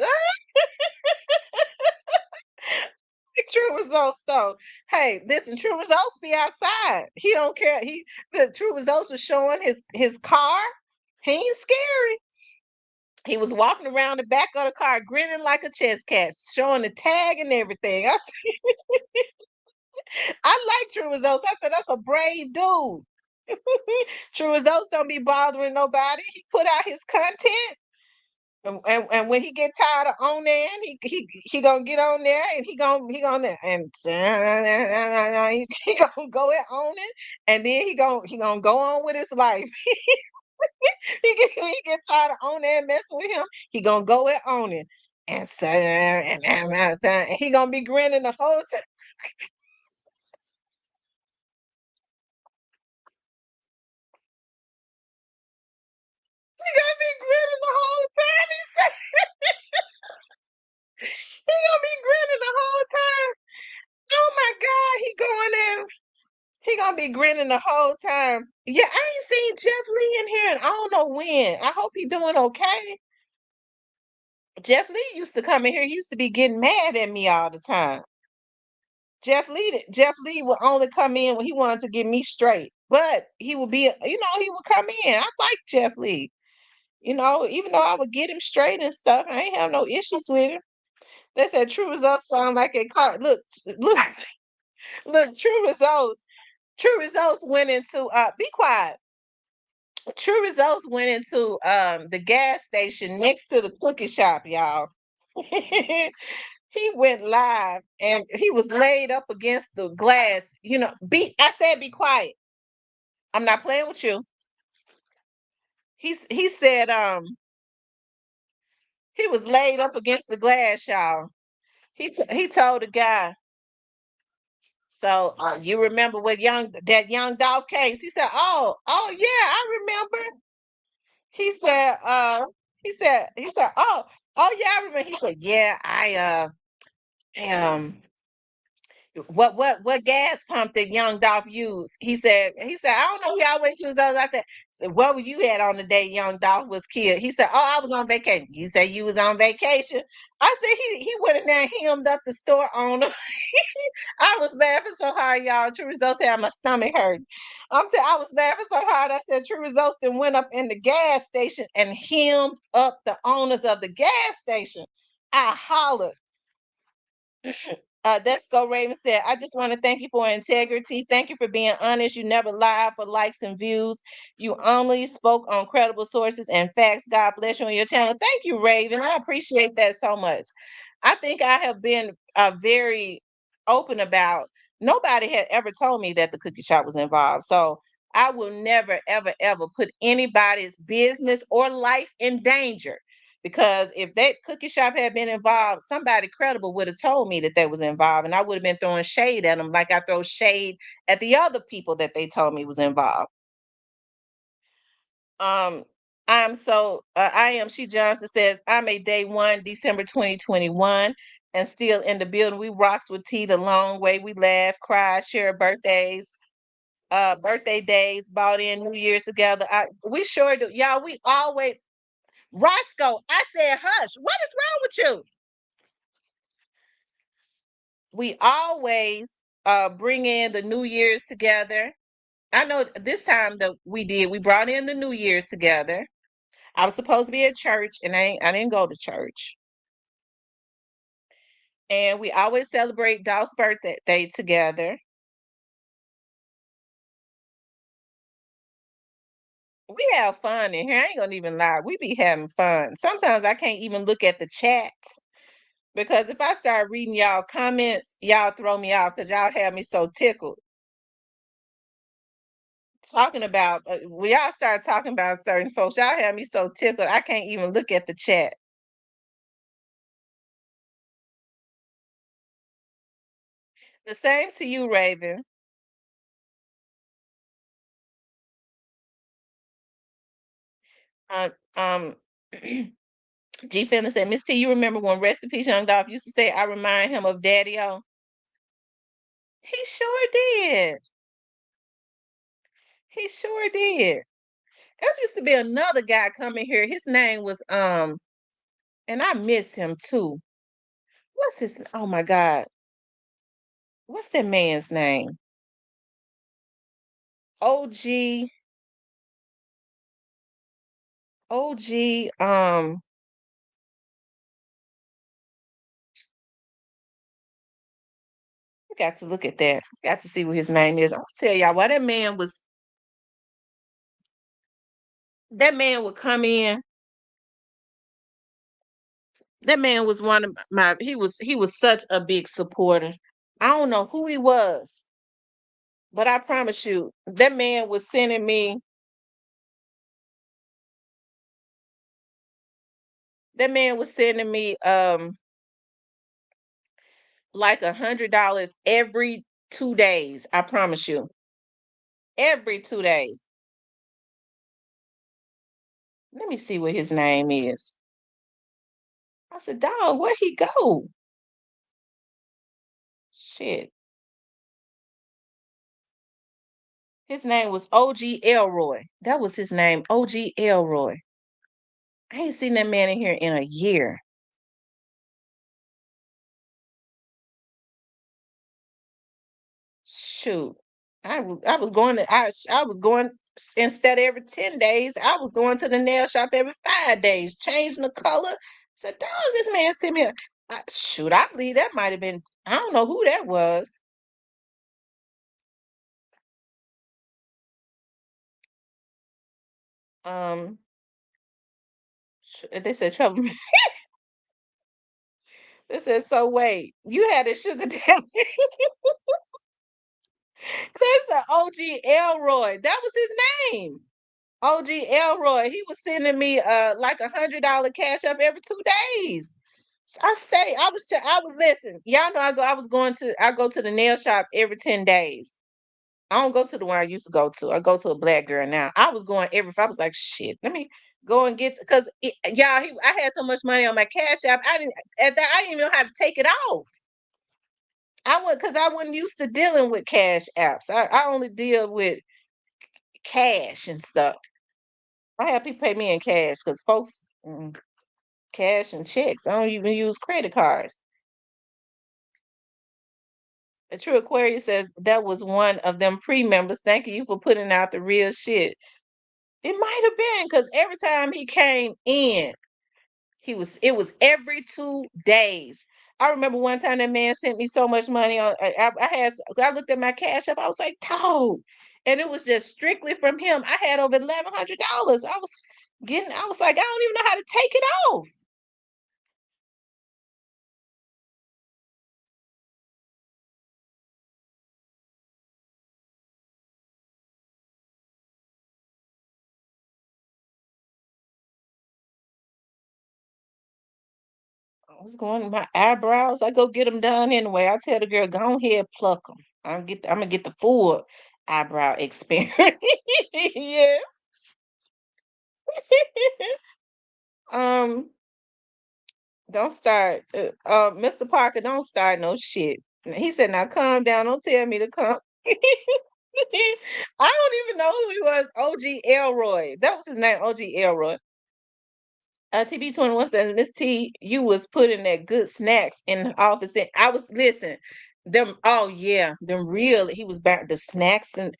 True Results though. Hey, listen, True Results be outside. He don't care. The True Results was showing his car. He ain't scary. He was walking around the back of the car grinning like a chess cat, showing the tag and everything. I like True Results. I said that's a brave dude. True Results don't be bothering nobody. He put out his content. And when he get tired of owning, he gonna get on there and he gonna he gonna go and own it, and then he gonna go on with his life. He get tired of owning and messing with him. He gonna go and own it, and so and he gonna be grinning the whole time. He gonna be grinning the whole time. He said he gonna be grinning the whole time. Oh my God, he going in. He gonna be grinning the whole time. Yeah, I ain't seen Jeff Lee in here, and I don't know when. I hope he doing okay. Jeff Lee used to come in here. He used to be getting mad at me all the time. Jeff Lee would only come in when he wanted to get me straight. But he would be, he would come in. I like Jeff Lee. Even though I would get him straight and stuff, I ain't have no issues with him. They said True Results sound like a car. Look, look, True Results went into be quiet. True Results went into the gas station next to the cookie shop, y'all. He went live and he was laid up against the glass. I said be quiet. I'm not playing with you. He said he was laid up against the glass, y'all. He told the guy, so you remember what young Dolph case? He said, oh yeah, I remember. He said, oh yeah, I remember. He said, yeah, um, what gas pump did young Dolph use? He said, I don't know. He always used those out there. So what were you at on the day young Dolph was killed? He said, oh, I was on vacation. You said you was on vacation. I said he went in there and hemmed up the store owner. I was laughing so hard, y'all. True Results had my stomach hurt. I was laughing so hard. I said True Results then went up in the gas station and hemmed up the owners of the gas station. I hollered. Let's go, Raven said, I just want to thank you for integrity. Thank you for being honest. You never lied for likes and views. You only spoke on credible sources and facts. God bless you on your channel. Thank you, Raven. I appreciate that so much. I think I have been very open about nobody had ever told me that the cookie shop was involved. So I will never, ever, ever put anybody's business or life in danger. Because if that cookie shop had been involved, somebody credible would have told me that they was involved, and I would have been throwing shade at them like I throw shade at the other people that they told me was involved. Um, I am. She Johnson says I'm a day one, December 2021, and still in the building. We rocks with tea the long way. We laugh, cry, share birthdays, birthday days, bought in New Year's together. We sure do, y'all. We always Roscoe. I said, hush. What is wrong with you? We always bring in the New Year's together. I know this time that we brought in the New Year's together. I was supposed to be at church and I didn't go to church. And we always celebrate Dolph's birthday together. We have fun in here. I ain't gonna even lie. We be having fun. Sometimes I can't even look at the chat because if I start reading y'all comments, y'all throw me off because y'all have me so tickled. Talking about when y'all start talking about certain folks, y'all have me so tickled I can't even look at the chat. The same to you, Raven. Um, um, G Finna said, Miss T, you remember when Rest in Peace Young Dolph used to say, I remind him of Daddy O? He sure did. He sure did. There used to be another guy coming here. His name was and I miss him too. What's his oh my God. What's that man's name? OG. OG. Got to look at that. Got to see what his name is. I'm gonna tell y'all why that man would come in. That man was one of my he was such a big supporter. I don't know who he was, but I promise you, that man was sending me like $100 every 2 days. I promise you. Every 2 days. Let me see what his name is. I said, dog, where he go? Shit. His name was OG Elroy. That was his name, OG Elroy. I ain't seen that man in here in a year. Shoot. I was going to I was going instead of every 10 days, I was going to the nail shop every 5 days, changing the color. Said, dog, this man sent me shoot, I believe that might have been I don't know who that was. Um they said trouble. They said, so wait, you had a sugar daddy. That's OG Elroy. That was his name. OG Elroy, he was sending me like $100 cash up every 2 days. So I was listening. Y'all know I go to the nail shop every 10 days. I don't go to the one I used to go to. I go to a black girl now. I was going I was like, shit, let me go and get because I had so much money on my cash app. I didn't even know how to take it off. I wasn't used to dealing with cash apps. I only deal with cash and stuff. I have people pay me in cash because folks cash and checks. I don't even use credit cards. A true Aquarius says that was one of them pre-members. Thank you for putting out the real shit. It might have been because every time he came in, it was every 2 days. I remember one time that man sent me so much money on I looked at my cash app, I was like, dog. And it was just strictly from him. I had over $1,100. I was like, I don't even know how to take it off. I was going my eyebrows. I go get them done anyway. I tell the girl, go ahead, pluck them. I'm gonna get the full eyebrow experience. Yes. um, don't start, Mr. Parker. Don't start no shit. He said, "Now calm down. Don't tell me to come." I don't even know who he was. OG Elroy. That was his name. OG Elroy. TB21 says, Miss T, you was putting that good snacks in the office. And I was listen, them oh yeah, them real he was back the snacks and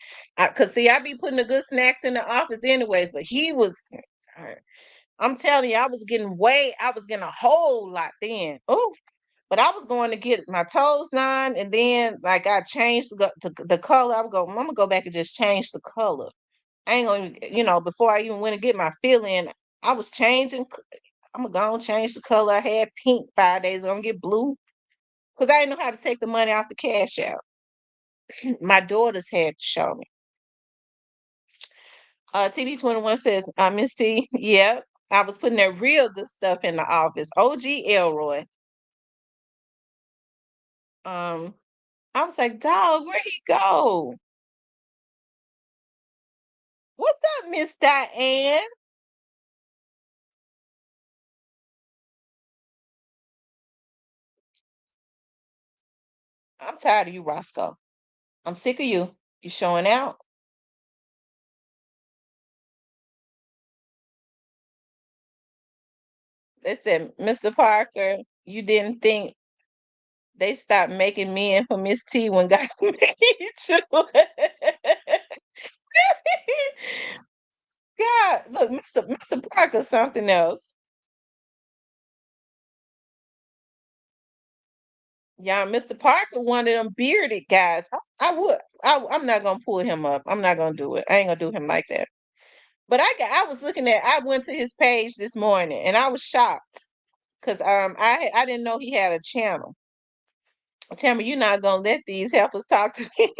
cause see I be putting the good snacks in the office anyways, but he was I'm telling you, I was getting a whole lot then. Oh, but I was going to get my toes done, and then like I changed to the color. I'm gonna go back and just change the color. I ain't gonna, before I even went to get my fill in, I was changing. I'm gonna go and change the color. I had pink 5 days. I'm gonna get blue because I didn't know how to take the money off the cash out. My daughters had to show me. TV 21 says, Miss T, yep. I was putting that real good stuff in the office. OG Elroy. Um, I was like, dog, where'd he go? What's up, Miss Diane? I'm tired of you, Roscoe. I'm sick of you. You showing out. They said, Mr. Parker, you didn't think they stopped making men for Miss T when God made you. God, look, Mr. Parker, something else. Yeah, Mr. Parker, one of them bearded guys. I'm not gonna pull him up. I'm not gonna do it. I ain't gonna do him like that. But I went to his page this morning and I was shocked because I didn't know he had a channel. Tamara, you're not gonna let these heifers talk to me.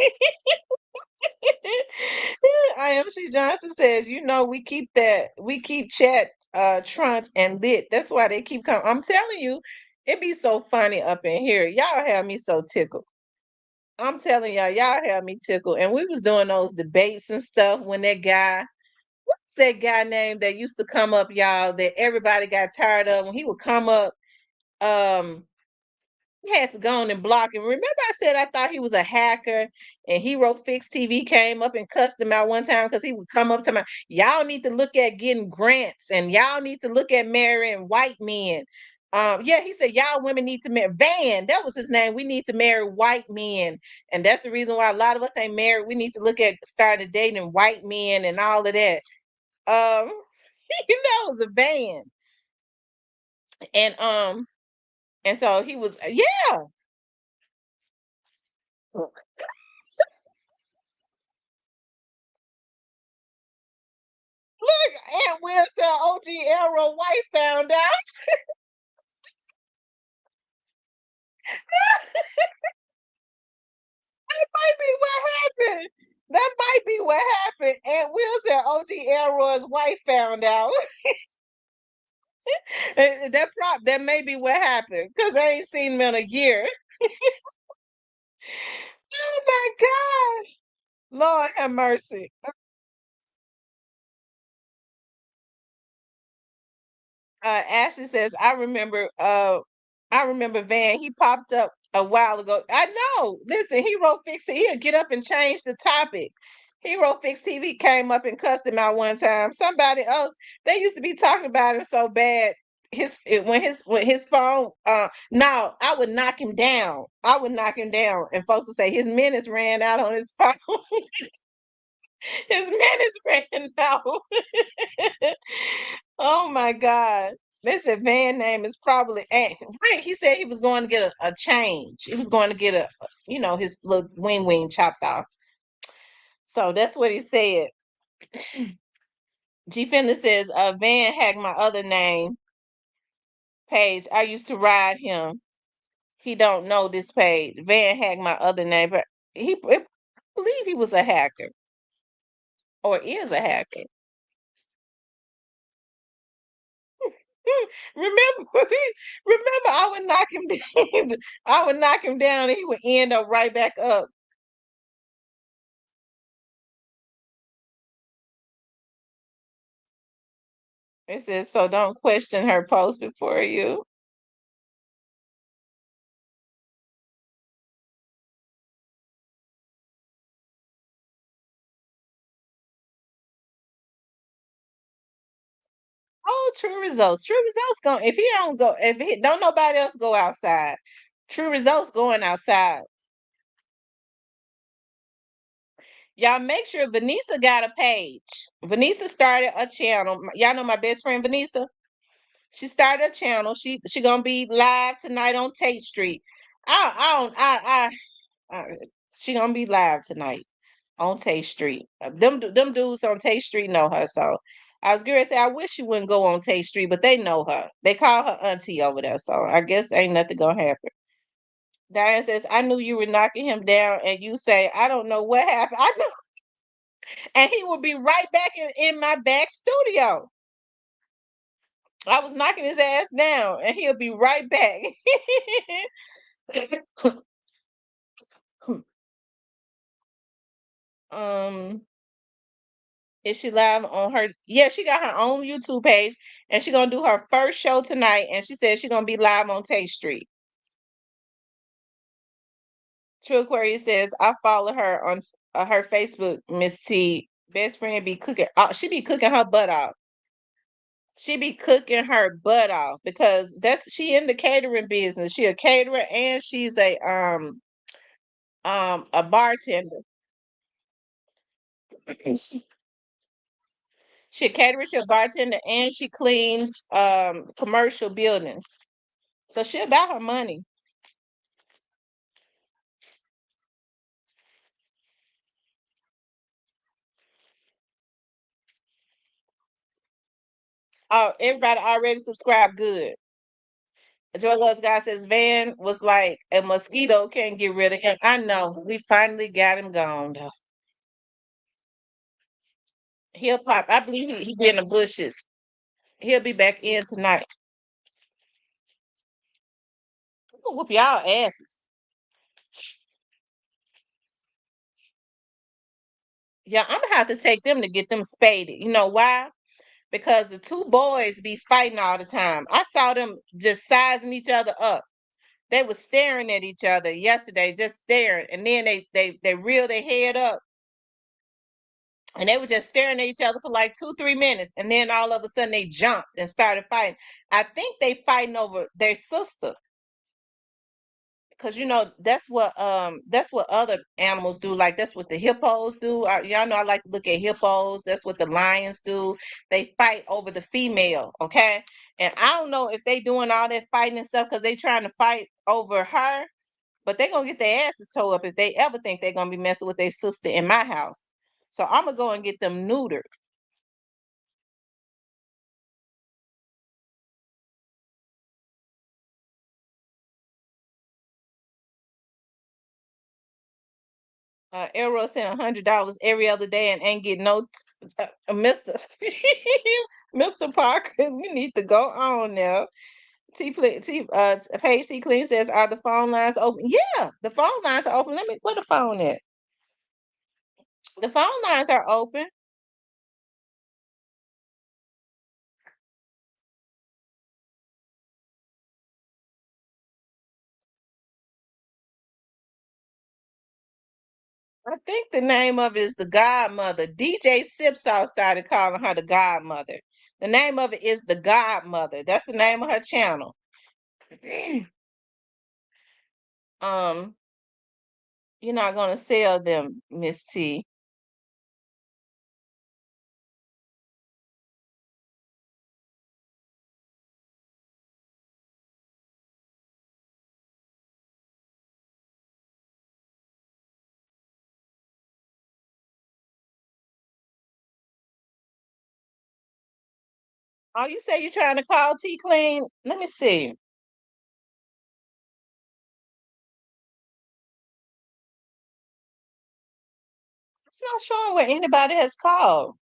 I am. She Johnson says, we keep chat trunks and lit. That's why they keep coming. I'm telling you, it be so funny up in here. Y'all have me so tickled. I'm telling y'all have me tickled. And we was doing those debates and stuff when that guy, what's that guy name that used to come up, y'all, that everybody got tired of when he would come up. Um, had to go on and block him. Remember, I said I thought he was a hacker, and Hero Fix TV came up and cussed him out one time because he would come up to my, y'all need to look at getting grants, and y'all need to look at marrying white men. Yeah, he said y'all women need to marry Van. That was his name. We need to marry white men, and that's the reason why a lot of us ain't married. We need to look at starting dating white men and all of that. Um, that was a Van, and so he was, yeah. Look, Aunt Will said OG Arrow White found out. That might be what happened. That might be what happened. Aunt Will said OG Arrow's wife found out. That may be what happened because I ain't seen him in a year. Oh my God. Lord have mercy. Ashley says, I remember Van, he popped up a while ago. I know. Listen, Hero Fix it. He'll get up and change the topic. Hero Fix TV came up and cussed him out one time. Somebody else, they used to be talking about him so bad. When his phone no, I would knock him down. I would knock him down. And folks would say his minutes ran out on his phone. His minutes ran out. Oh my God. Listen, van name is probably right. He said he was going to get a change. He was going to get his little wing chopped off. So that's what he said. G Finley says, Van hacked my other name page. I used to ride him. He don't know this page. Van hacked my other name, but I believe he was a hacker or is a hacker. Remember, remember, I would knock him down. I would knock him down, and he would end up right back up. It says, so don't question her post before you. Oh, true results. True results going. If he don't go, if he don't nobody else go outside. True results going outside. Y'all make sure Vanessa got a page. Vanessa started a channel. Y'all know my best friend Vanessa. She started a channel. She gonna be live tonight on Tate Street. I don't I she gonna be live tonight. on Tay Street. Them dudes on Tay Street know her. So I was gonna say I wish she wouldn't go on Tay Street, but they know her. They call her auntie over there. So I guess ain't nothing gonna happen. Diane says, I knew you were knocking him down, and you say, I don't know what happened. I know, and he will be right back in my back studio. I was knocking his ass down, and he'll be right back. um, is she live on her? Yeah, she got her own YouTube page, and she gonna do her first show tonight. And she said she gonna be live on Tate Street. True Aquarius says I follow her on her Facebook. Miss T, best friend be cooking. She be cooking her butt off. She be cooking her butt off because she in the catering business. She a caterer and she's a bartender. She a caterer, she a bartender, and she cleans commercial buildings. So she about her money. Oh, everybody already subscribed. Good. Joy Loves God says Van was like a mosquito, can't get rid of him. I know. We finally got him gone though. He'll pop. I believe he be in the bushes. He'll be back in tonight. We'll whoop y'all asses. Yeah, I'm gonna have to take them to get them spaded. You know why? Because the two boys be fighting all the time. I saw them just sizing each other up. They were staring at each other yesterday, just staring, and then they reeled their head up, and they were just staring at each other for like 2-3 minutes, and then all of a sudden they jumped and started fighting. I think they fighting over their sister, because that's what other animals do. Like that's what the hippos do. Y'all know I like to look at hippos. That's what the lions do. They fight over the female, okay? And I don't know if they doing all that fighting and stuff because they trying to fight over her, but they gonna get their asses towed up if they ever think they're gonna be messing with their sister in my house. So I'm gonna go and get them neutered. Arrow sent $100 every other day and ain't getting no Mr. Mr. Parker. You need to go on now. Page T Clean says, are the phone lines open? Yeah, the phone lines are open. Let me where the phone at? The phone lines are open. I think the name of it is the Godmother. DJ Sipsaw started calling her the Godmother. The name of it is the Godmother. That's the name of her channel. um, you're not gonna sell them, Miss T. Oh, you say you're trying to call T Clean? Let me see. It's not showing where anybody has called.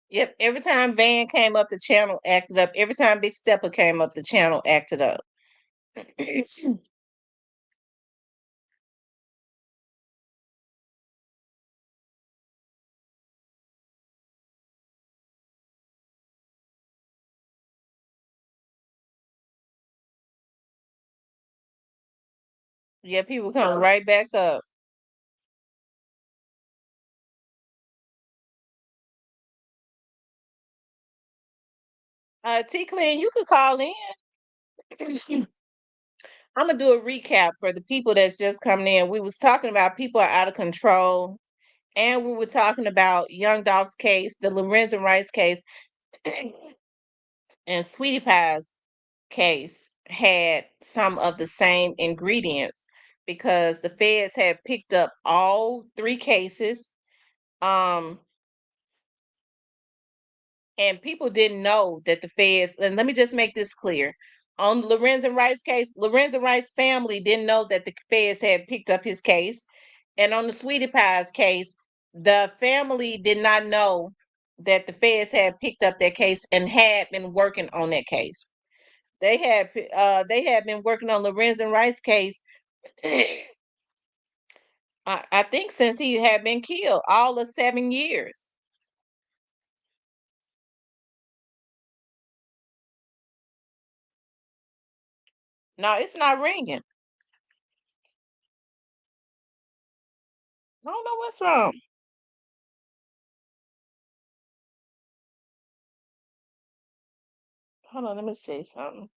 Yep, every time Van came up, the channel acted up. Every time Big Stepper came up, the channel acted up. Yeah, people come right back up. T Clean, you could call in. I'm gonna do a recap for the people that's just coming in. We was talking about people are out of control, and we were talking about Youngdolphs case, the Lorenzen Rice case, and Sweetie Pie's case had some of the same ingredients because the feds had picked up all three cases. Um, and people didn't know that the feds, and let me just make this clear. On the Lorenzen Rice case, Lorenzen Rice family didn't know that the feds had picked up his case. And on the Sweetie Pies case, the family did not know that the feds had picked up their case and had been working on that case. They had been working on Lorenzen Rice case. I think since he had been killed, all of 7 years. No, it's not ringing. I don't know what's wrong. Hold on, let me see something.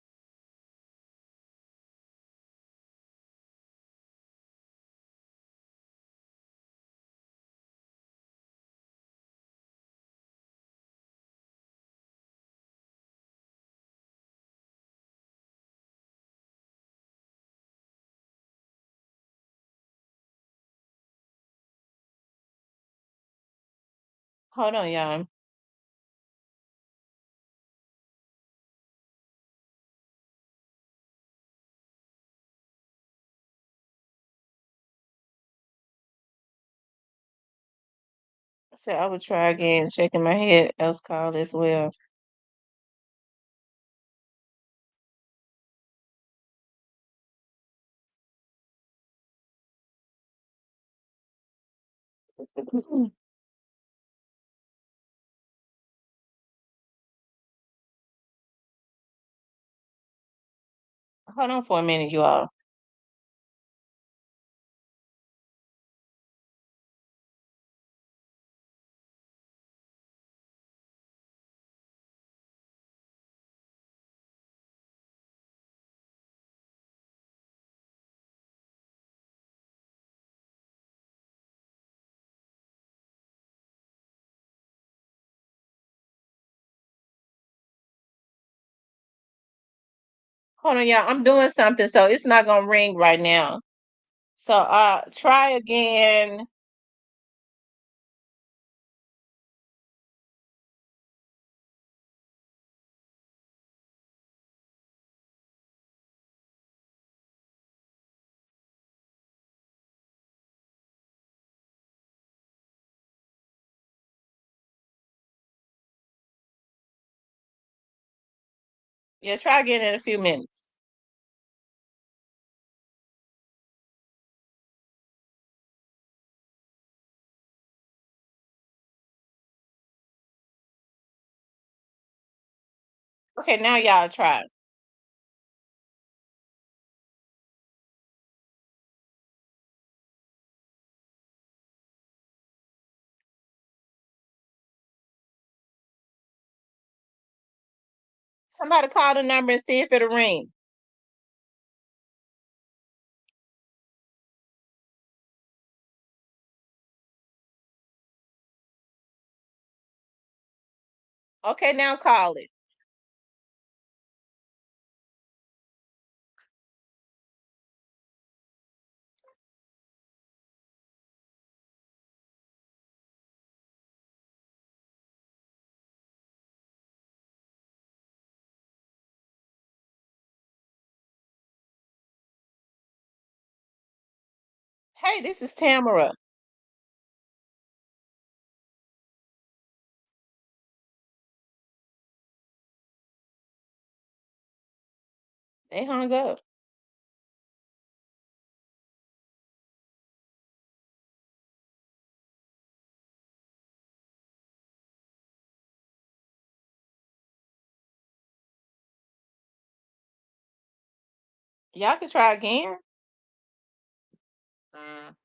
Hold on, y'all. I said I would try again, shaking my head, else call as well. Hold on for a minute, you all. Hold on, y'all. I'm doing something, so it's not gonna ring right now. So try again. Yeah, try again in a few minutes. Okay, now y'all try. Somebody call the number and see if it'll ring. Okay, now call it. Hey, this is Tamara. They hung up. Y'all can try again. Mm.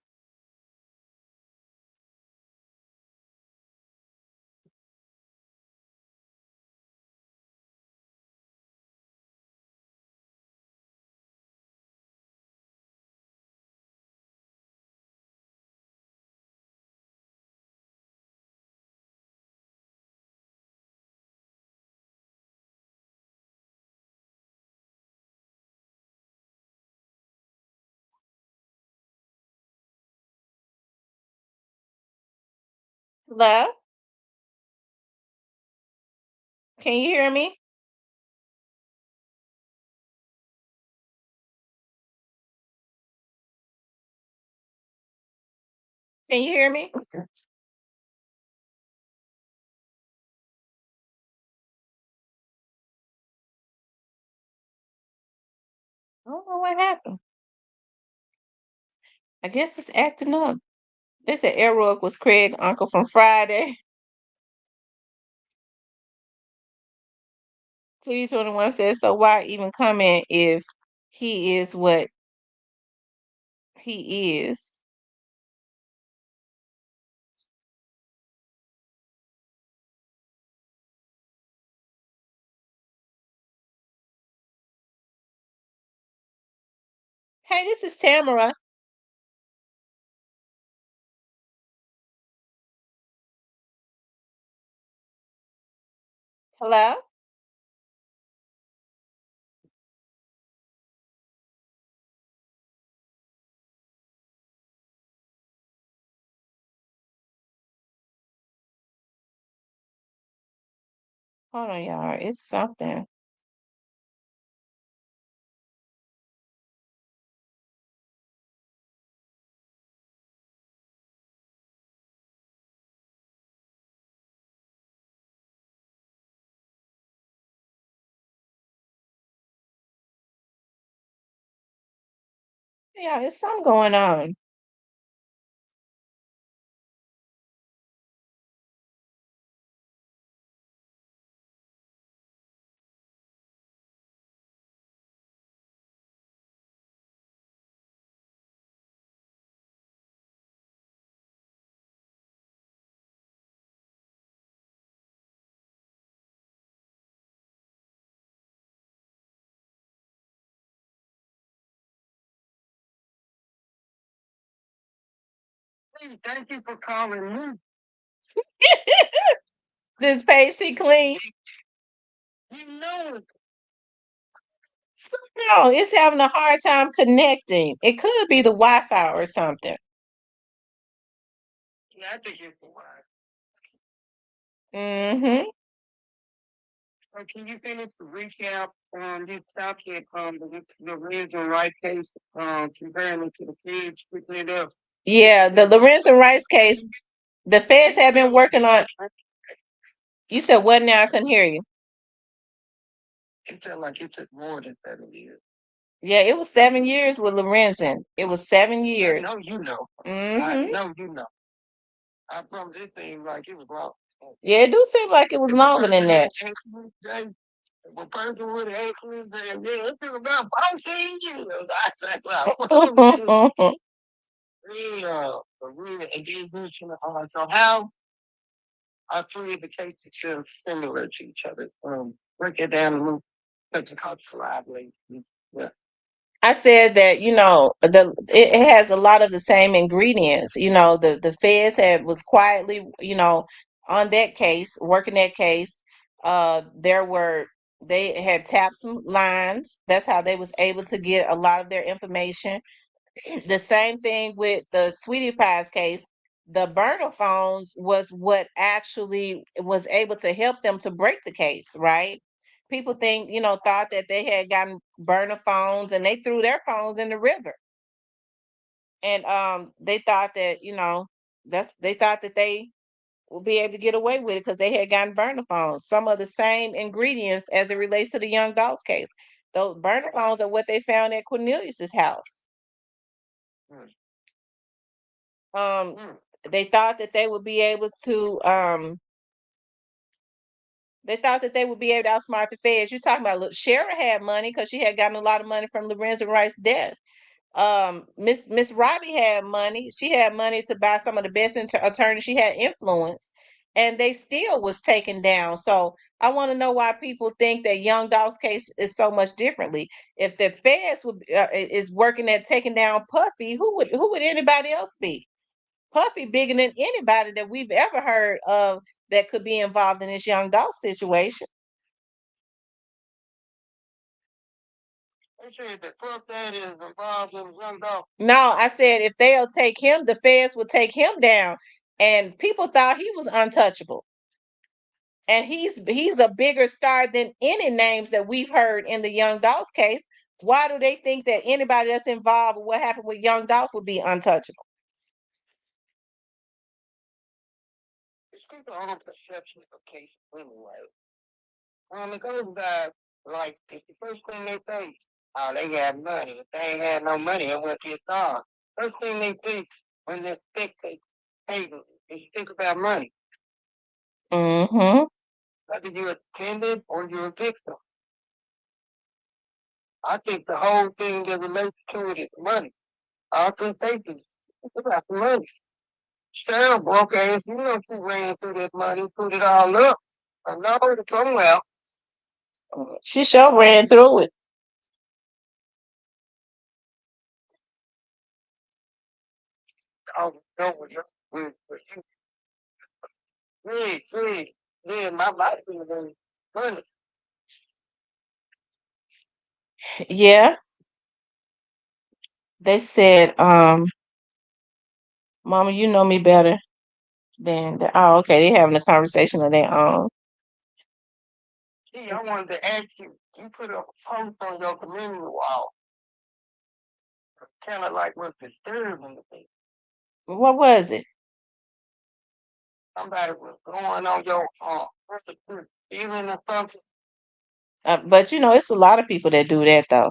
Hello? Can you hear me? Can you hear me? I don't know what happened. I guess it's acting up. They said Elroy was Craig's uncle from Friday. TV21 says, so why even comment if he is what he is? Hey, this is Tamara. Hello? Hold on, y'all. It's something. Yeah, it's something going on. Please, thank you for calling me. This page she clean. You know it. No, it's having a hard time connecting. It could be the Wi-Fi or something. Yeah, I think it's the Wi-Fi. Mm-hmm. So can you finish the recap on this topic the reason right case comparing it to the kids picking it up? Yeah, the Lorenzen Rice case, the feds have been working on. You said what now? I couldn't hear you. It felt like it took more than 7 years. Yeah, it was 7 years with Lorenzen. It was 7 years. I know you know. I know you know. I promise this thing like it was long. Yeah, it do seem like it was longer than that. The person would actually say, yeah, it took about 14 years. I said, well, real, and then so how I three of the cases are similar to each other. Break it down a little, such a cultural rivalry. Yeah. I said that it has a lot of the same ingredients. The feds was quietly on that case, working that case. They had tapped some lines. That's how they was able to get a lot of their information. The same thing with the Sweetie Pies case. The burner phones was what actually was able to help them to break the case, right? People thought that they had gotten burner phones and they threw their phones in the river. And they thought that, they thought that they would be able to get away with it because they had gotten burner phones. Some of the same ingredients as it relates to the Youngdolphs case. Those burner phones are what they found at Cornelius's house. um they thought that they would be able to outsmart the feds. You're talking about, look, Shara had money because she had gotten a lot of money from Lorenzen Wright's death. Miss Robbie had money. She had money to buy some of the best attorneys. She had influence, and they still was taken down. So I want to know why people think that Youngdolphs case is so much differently. If the feds is working at taking down Puffy, who would anybody else be? Puffy bigger than anybody that we've ever heard of that could be involved in this Youngdolphs situation. They said that Puff Daddy is involved in Youngdolphs. No, I said if they'll take him, the feds will take him down. And people thought he was untouchable. And he's a bigger star than any names that we've heard in the Youngdolphs case. Why do they think that anybody that's involved with what happened with Youngdolphs would be untouchable? It's people own perception of cases anyway. It goes back, like, it's the first thing they say, oh, they got money. If they ain't had no money, it went to your star. First thing they think when they think they think about money. Mm-hmm. Whether you're a defendant or you're a victim. I think the whole thing that relates to it is money. I think they think it's about the money. Sarah broke ass, you know she ran through that money, put it all up. I know to come well. She sure ran through it. I was over here with you. Yeah, my life is money. Yeah. They said, Mama, you know me better than the, oh, okay, they having a conversation of their own. See, I wanted to ask you, you put up a post on your community wall. Kind of like what's disturbing to me. What was it? Somebody was going on your feeling or something. But you know, it's a lot of people that do that though.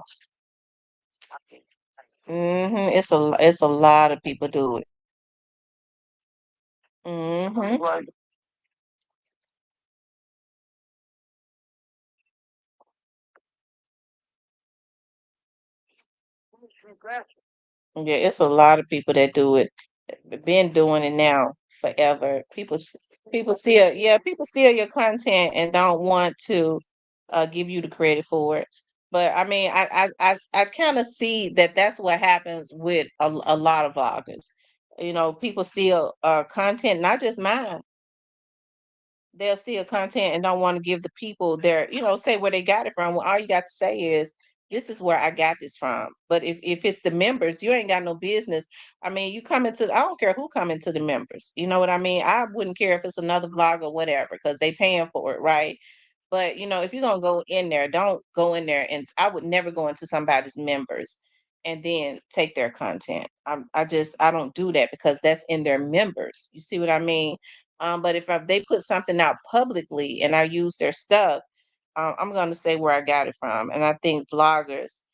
It's a lot of people do it. Right. Yeah, it's a lot of people that do it. Been doing it now forever. People steal, yeah, people steal your content and don't want to give you the credit for it. But I mean, I kind of see that that's what happens with a lot of vloggers. You know, people steal content, not just mine. They'll steal content and don't want to give the people their, say where they got it from. Well, all you got to say is, this is where I got this from. But if it's the members, you ain't got no business. I mean, you come into, I don't care who come into the members. You know what I mean? I wouldn't care if it's another blog or whatever, because they paying for it, right? But if you're gonna go in there, don't go in there, and I would never go into somebody's members and then take their content. I don't do that because that's in their members. You see what I mean? But if they put something out publicly and I use their stuff, I'm going to say where I got it from. And I think vloggers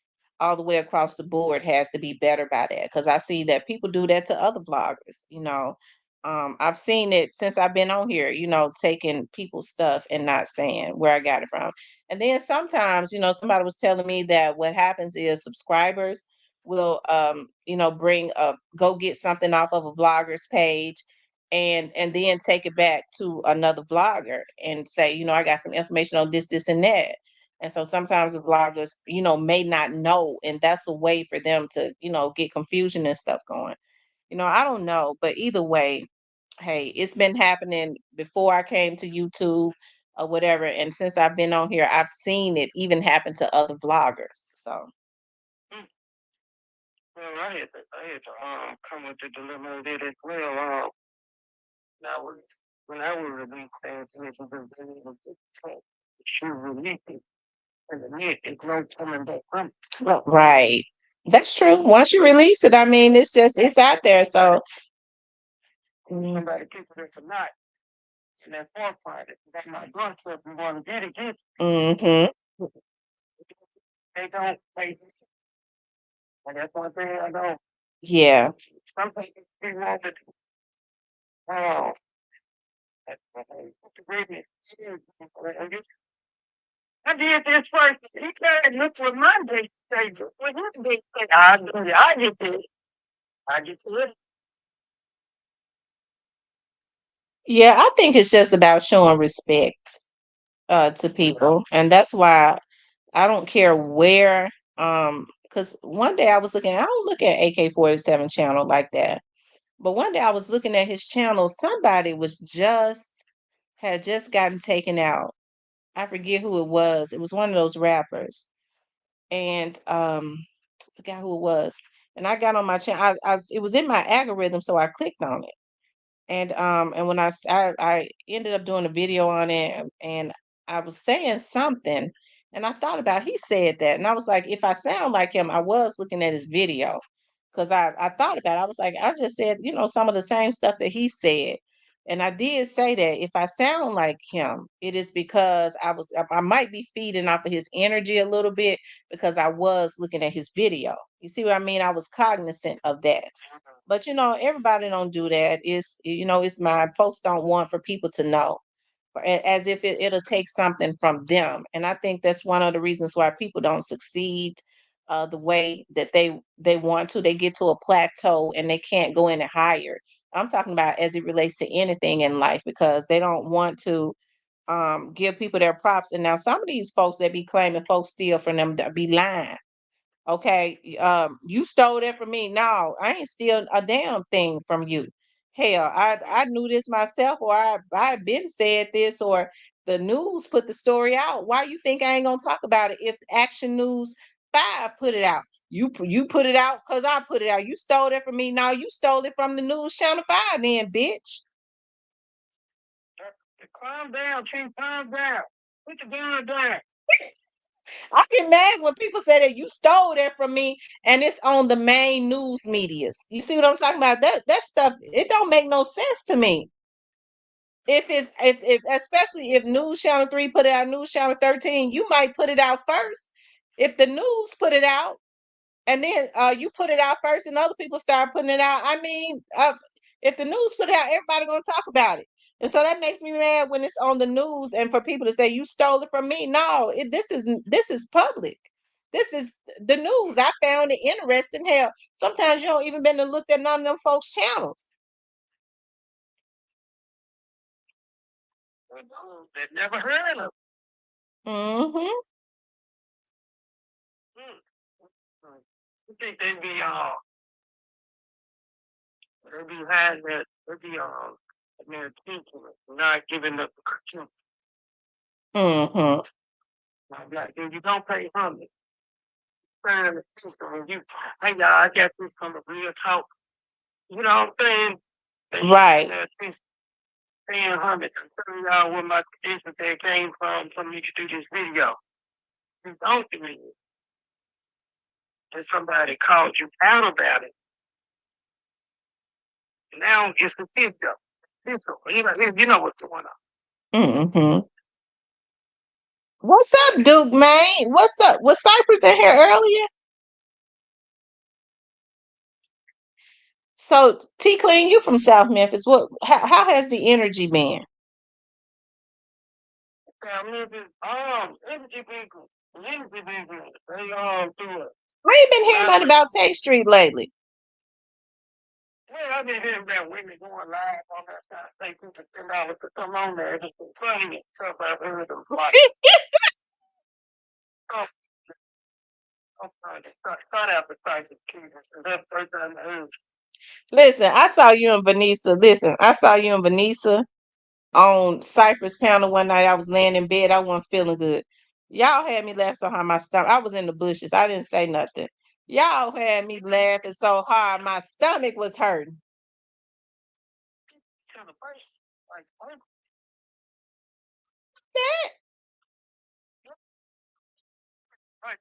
all the way across the board has to be better by that, because I see that people do that to other vloggers. I've seen it since I've been on here, taking people's stuff and not saying where I got it from. And then sometimes, somebody was telling me that what happens is subscribers will, bring go get something off of a vlogger's page and then take it back to another vlogger and say, I got some information on this, and that. And so sometimes the vloggers, may not know, and that's a way for them to, get confusion and stuff going. I don't know, but either way, hey, it's been happening before I came to YouTube or whatever. And since I've been on here, I've seen it even happen to other vloggers. So, Well, I had to come with the dilemma of it as well. Now, when I was released, she released it, and the net is no coming back from it. well, right. That's true. Once you release it, I mean, it's out there. So, Somebody people that are not in that forefront, that's not going to we want to get it, mm-hmm. they don't pay. And that's one thing I know. Yeah. Some people want to, oh, that's what they greatness. I did this first. He said, look what my big say. What his big say. I do it. I get this. I get this. Yeah, I think it's just about showing respect to people, and that's why I don't care where. Because one day I was looking, I don't look at AK-47 channel like that, but one day I was looking at his channel. Somebody had just gotten taken out. I forget who it was. It was one of those rappers, and I forgot who it was. And I got on my channel. It was in my algorithm, so I clicked on it. And when I ended up doing a video on it, and I was saying something, and I thought about, he said that, and I was like, if I sound like him, I was looking at his video, because I thought about it. I was like, I just said, some of the same stuff that he said. And I did say that if I sound like him, it is because I might be feeding off of his energy a little bit, because I was looking at his video. You see what I mean? I was cognizant of that. But everybody don't do that. It's my folks don't want for people to know, as if it'll take something from them. And I think that's one of the reasons why people don't succeed the way that they want to. They get to a plateau and they can't go any higher. I'm talking about as it relates to anything in life, because they don't want to give people their props. And now some of these folks that be claiming folks steal from them be lying. Okay, you stole that from me. No, I ain't steal a damn thing from you. Hell, I knew this myself, or I been said this, or the news put the story out. Why you think I ain't gonna talk about it if Action News 5 put it out? You put it out because I put it out. You stole that from me. No, you stole it from the News Channel 5, then, bitch. Calm down, Chief. Calm down. Put the gun down. I get mad when people say that you stole that from me and it's on the main news medias. You see what I'm talking about? That stuff, it don't make no sense to me. If especially if News Channel 3 put it out, News Channel 13, you might put it out first. If the news put it out, and then you put it out first and other people start putting it out. I mean, if the news put it out, everybody gonna talk about it. And so that makes me mad when it's on the news and for people to say you stole it from me. No, this is public. This is the news. I found it interesting. Hell, sometimes you don't even been to look at none of them folks' channels. They never heard of. Mm-hmm. You think they be having that, they be their attention, not giving up the critique. Mm-hmm. Like, if you don't pay homage, trying to think when you, hey y'all, I got this from a real talk. You know what I'm saying? Right. Paying homage. I'm telling y'all where my tradition that came from for me to do this video. You don't do it. And somebody called you out about it. Now it's official. You know what's going on. Mm-hmm. What's up, Duke, man? What's up? Was Cypress in here earlier? So, T Clean, you from South Memphis. How has the energy been? Energy people. Energy people. They do it. I ain't been hearing nothing about Tate Street lately. Yeah, I've been hearing about women going live on that kind of thing. People $10 to come on there. It's funny and stuff. I've heard them like. Oh, I'm trying to start out the cycle, Jesus. That's the first time I heard. Listen, I saw you and Vanessa. Listen, I saw you and Vanessa on Cypress panel one night. I was laying in bed. I wasn't feeling good. Y'all had me laugh so hard my stomach. I was in the bushes. I didn't say nothing. Y'all had me laughing so hard my stomach was hurting. That I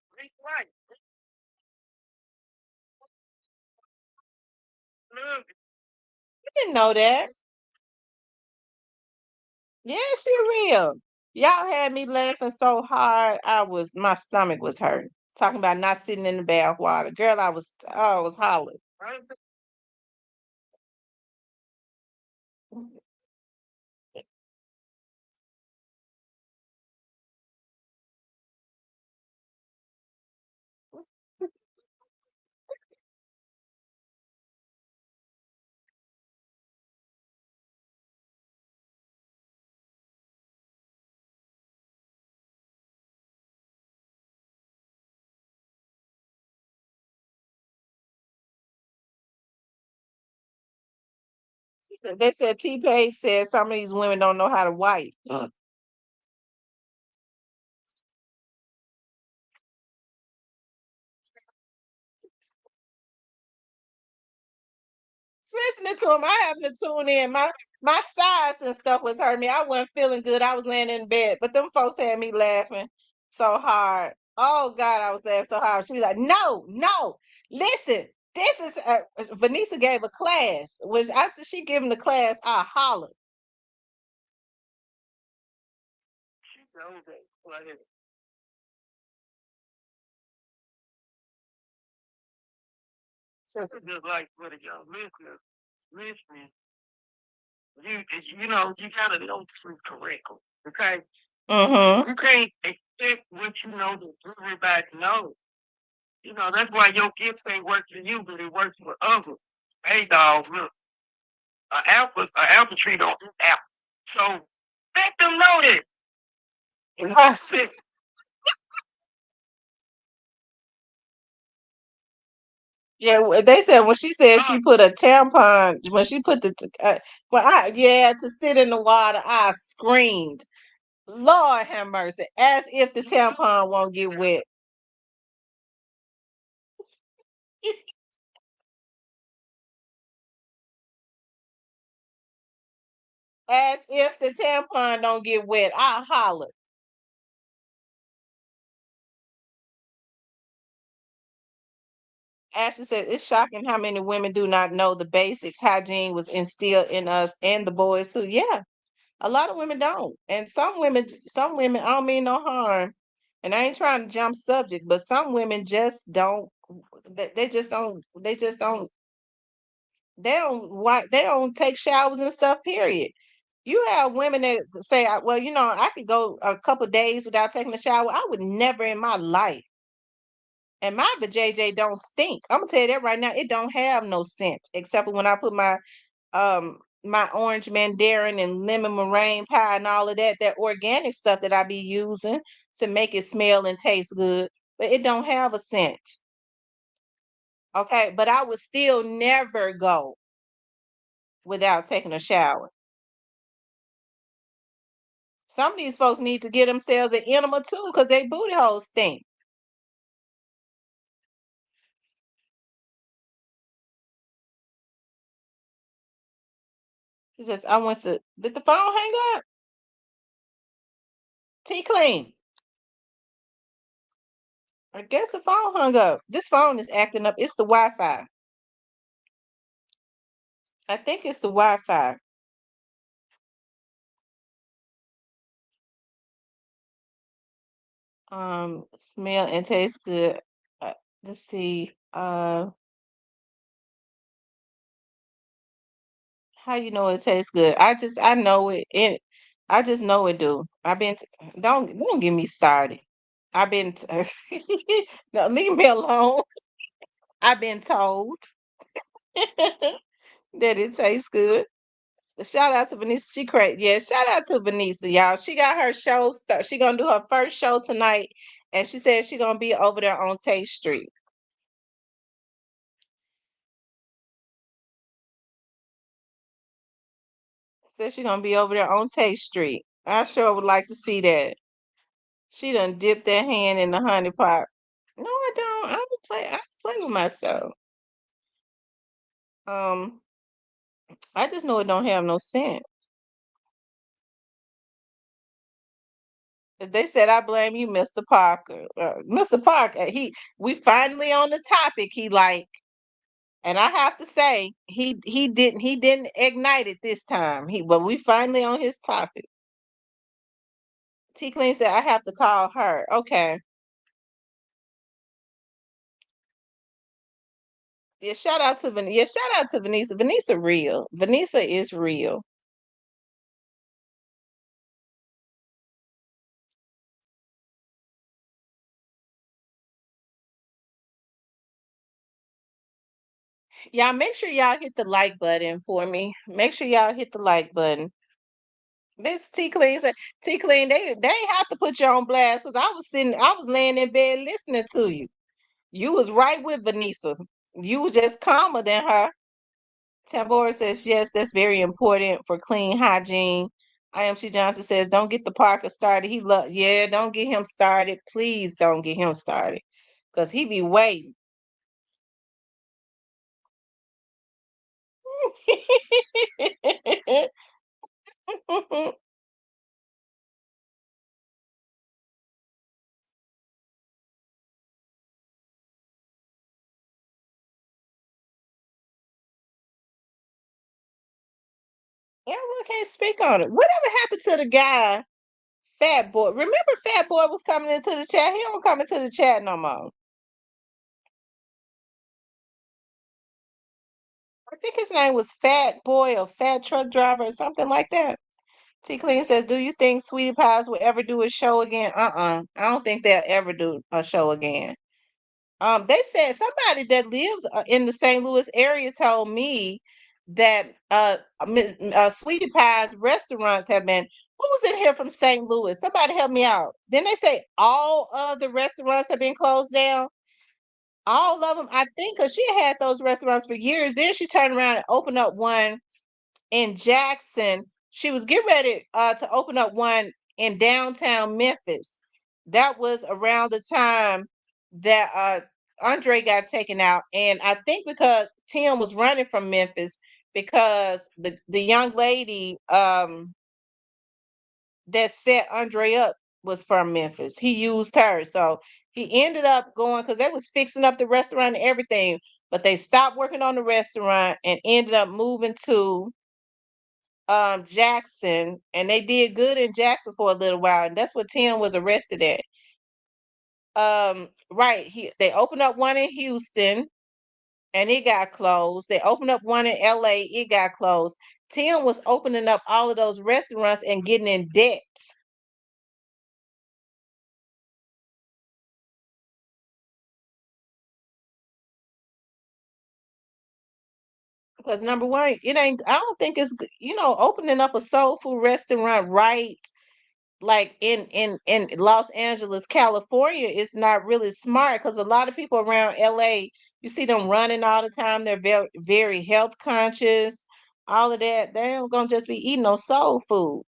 didn't know that. Yeah, she real. Y'all had me laughing so hard. My stomach was hurting. Talking about not sitting in the bath water. Girl, I was hollering. They said T-Page said some of these women don't know how to wipe. Listening to him, I happened to tune in. My sides and stuff was hurting me. I wasn't feeling good. I was laying in bed, but them folks had me laughing so hard. Oh God, I was laughing so hard. She was like, "No, no, listen. This is Vanessa gave a class, which I said she giving the class. I hollered. She knows that. Like, so it's just like for the young listening, you gotta know the truth correctly. Okay? Mm-hmm. You can't expect what you know that everybody knows. That's why your gift ain't work for you, but it works for others. Hey dog, look, an apple tree don't eat apple. So let them know that. Yeah, they said when she said she put a tampon when she put to sit in the water, I screamed, "Lord have mercy!" As if the tampon won't get wet. As if the tampon don't get wet, I hollered. Ashley said, "It's shocking how many women do not know the basics. Hygiene was instilled in us and the boys too." Yeah, a lot of women don't, and some women. I don't mean no harm, and I ain't trying to jump subject, but some women just don't. They just don't. They just don't. They don't. Why they don't take showers and stuff. Period. You have women that say, "Well, I could go a couple days without taking a shower." I would never in my life. And my vajayjay don't stink. I'm gonna tell you that right now. It don't have no scent except for when I put my orange mandarin and lemon meringue pie and all of that organic stuff that I be using to make it smell and taste good. But it don't have a scent. Okay. But I would still never go without taking a shower. Some of these folks need to get themselves an enema too, because they booty holes stink. He says, I went to did the phone hang up? T clean. I guess the phone hung up. This phone is acting up. It's the Wi-Fi. I think it's the Wi-Fi. Smell and taste good. Let's see. How you know it tastes good? I know it. I just know it do. Don't get me started. I've been no, leave me alone. I've been told that it tastes good. Shout out to Vanessa. She crazy. Yeah, shout out to Vanessa, y'all. She got her show start. She gonna do her first show tonight, and she said she gonna be over there on Tate Street. Said she gonna be over there on Tate Street. I sure would like to see that. She done dipped that hand in the honey pot. No, I don't. I don't play. I don't play with myself. Um, I just know it don't have no scent. They said I blame you, Mr. Parker. Mr. Parker, we finally on the topic. He like, and I have to say, he didn't ignite it this time. But we finally on his topic. T Clean said I have to call her. Okay. Yeah, shout out to Vanessa. Yeah, shout out to Vanessa. Vanessa real. Vanessa is real. Y'all make sure y'all hit the like button for me. Make sure y'all hit the like button. This T Clean said T Clean, they ain't have to put you on blast because I was laying in bed listening to you. You was right with Vanessa. You was just calmer than her. Tambora says, yes, that's very important for clean hygiene. IMC Johnson says, don't get the Parker started. Yeah, don't get him started. Please don't get him started. Because he be waiting. Everyone can't speak on it. Whatever happened to the guy, Fat Boy? Remember Fat Boy was coming into the chat? He don't come into the chat no more. I think his name was Fat Boy or Fat Truck Driver or something like that. T Clean says, do you think Sweetie Pies will ever do a show again? I don't think they'll ever do a show again. They said somebody that lives in the St. Louis area told me that Sweetie Pie's restaurants have been. Who's in here from St. Louis? Somebody help me out. Then they say all of the restaurants have been closed down. All of them, I think, because she had those restaurants for years. Then she turned around and opened up one in Jackson. She was getting ready to open up one in downtown Memphis. That was around the time that Andre got taken out, and I think because Tim was running from Memphis because the young lady that set Andre up was from Memphis. He used her, so he ended up going because they was fixing up the restaurant and everything, but they stopped working on the restaurant and ended up moving to Jackson, and they did good in Jackson for a little while, and that's what Tim was arrested at. Right, they opened up one in Houston and it got closed. They opened up one in LA, it got closed. Tim was opening up all of those restaurants and getting in debt. Because number one, it ain't I don't think it's opening up a soul food restaurant right like in Los Angeles, California, it's not really smart because a lot of people around LA, you see them running all the time. They're very very health conscious, all of that. They ain't gonna just be eating no soul food.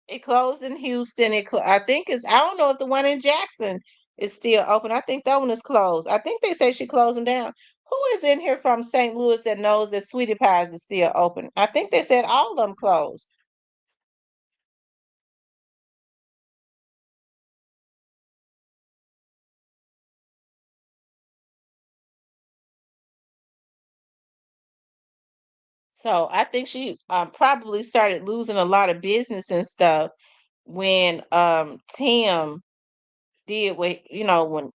It closed in Houston. I think I don't know if the one in Jackson is still open. I think that one is closed. I think they say she closed them down. Who is in here from St. Louis that knows that Sweetie Pies is still open? I think they said all of them closed. So I think she probably started losing a lot of business and stuff when Tim did what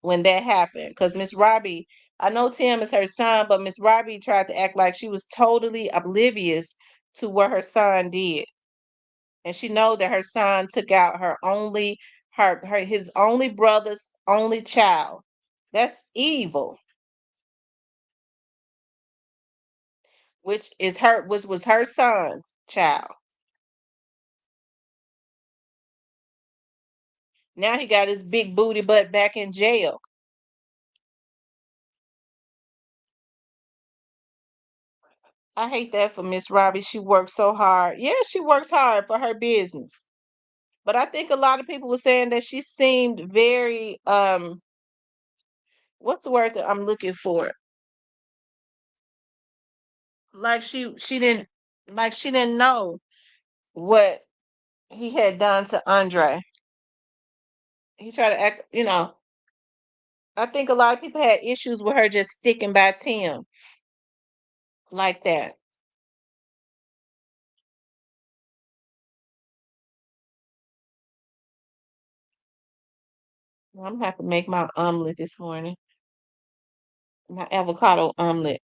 when that happened. Because Miss Robbie, I know Tim is her son, but Miss Robbie tried to act like she was totally oblivious to what her son did, and she know that her son took out his only brother's only child. That's evil, which was her son's child. Now he got his big booty butt back in jail. I hate that for Miss Robbie. She worked so hard. Yeah, she worked hard for her business. But I think a lot of people were saying that she seemed very what's the word that I'm looking for? Like she didn't know what he had done to Andre. He tried to act, I think a lot of people had issues with her just sticking by Tim like that. I'm gonna have to make my omelet this morning. My avocado omelet.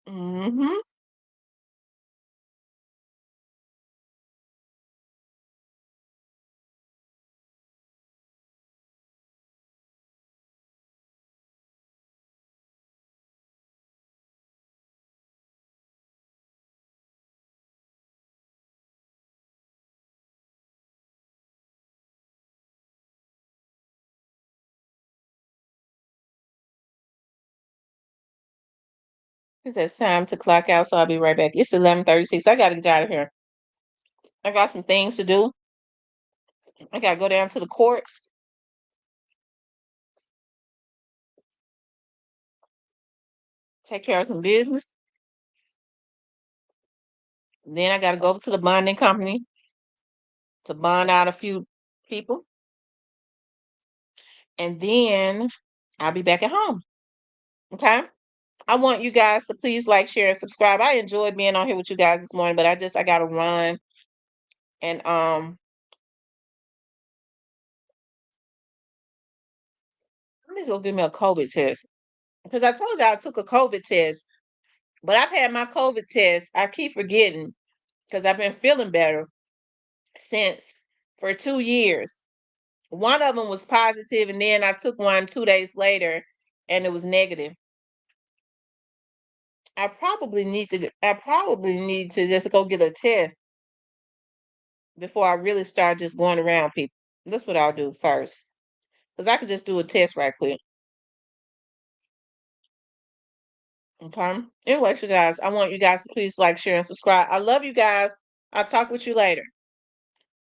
Hmm. It says time to clock out, so I'll be right back. It's 11:36. I gotta get out of here. I got some things to do. I gotta go down to the courts. Take care of some business. Then I gotta go over to the bonding company to bond out a few people. And then I'll be back at home. Okay. I want you guys to please like, share, and subscribe. I enjoyed being on here with you guys this morning, but I gotta run and let me go give me a COVID test. Because I told you I took a COVID test, but I've had my COVID test. I keep forgetting because I've been feeling better since for 2 years. One of them was positive, and then I took one 2 days later, and it was negative. I probably need to just go get a test before I really start just going around people. That's what I'll do first, because I could just do a test right quick. Okay. Anyway, you guys, I want you guys to please like, share, and subscribe. I love you guys. I'll talk with you later.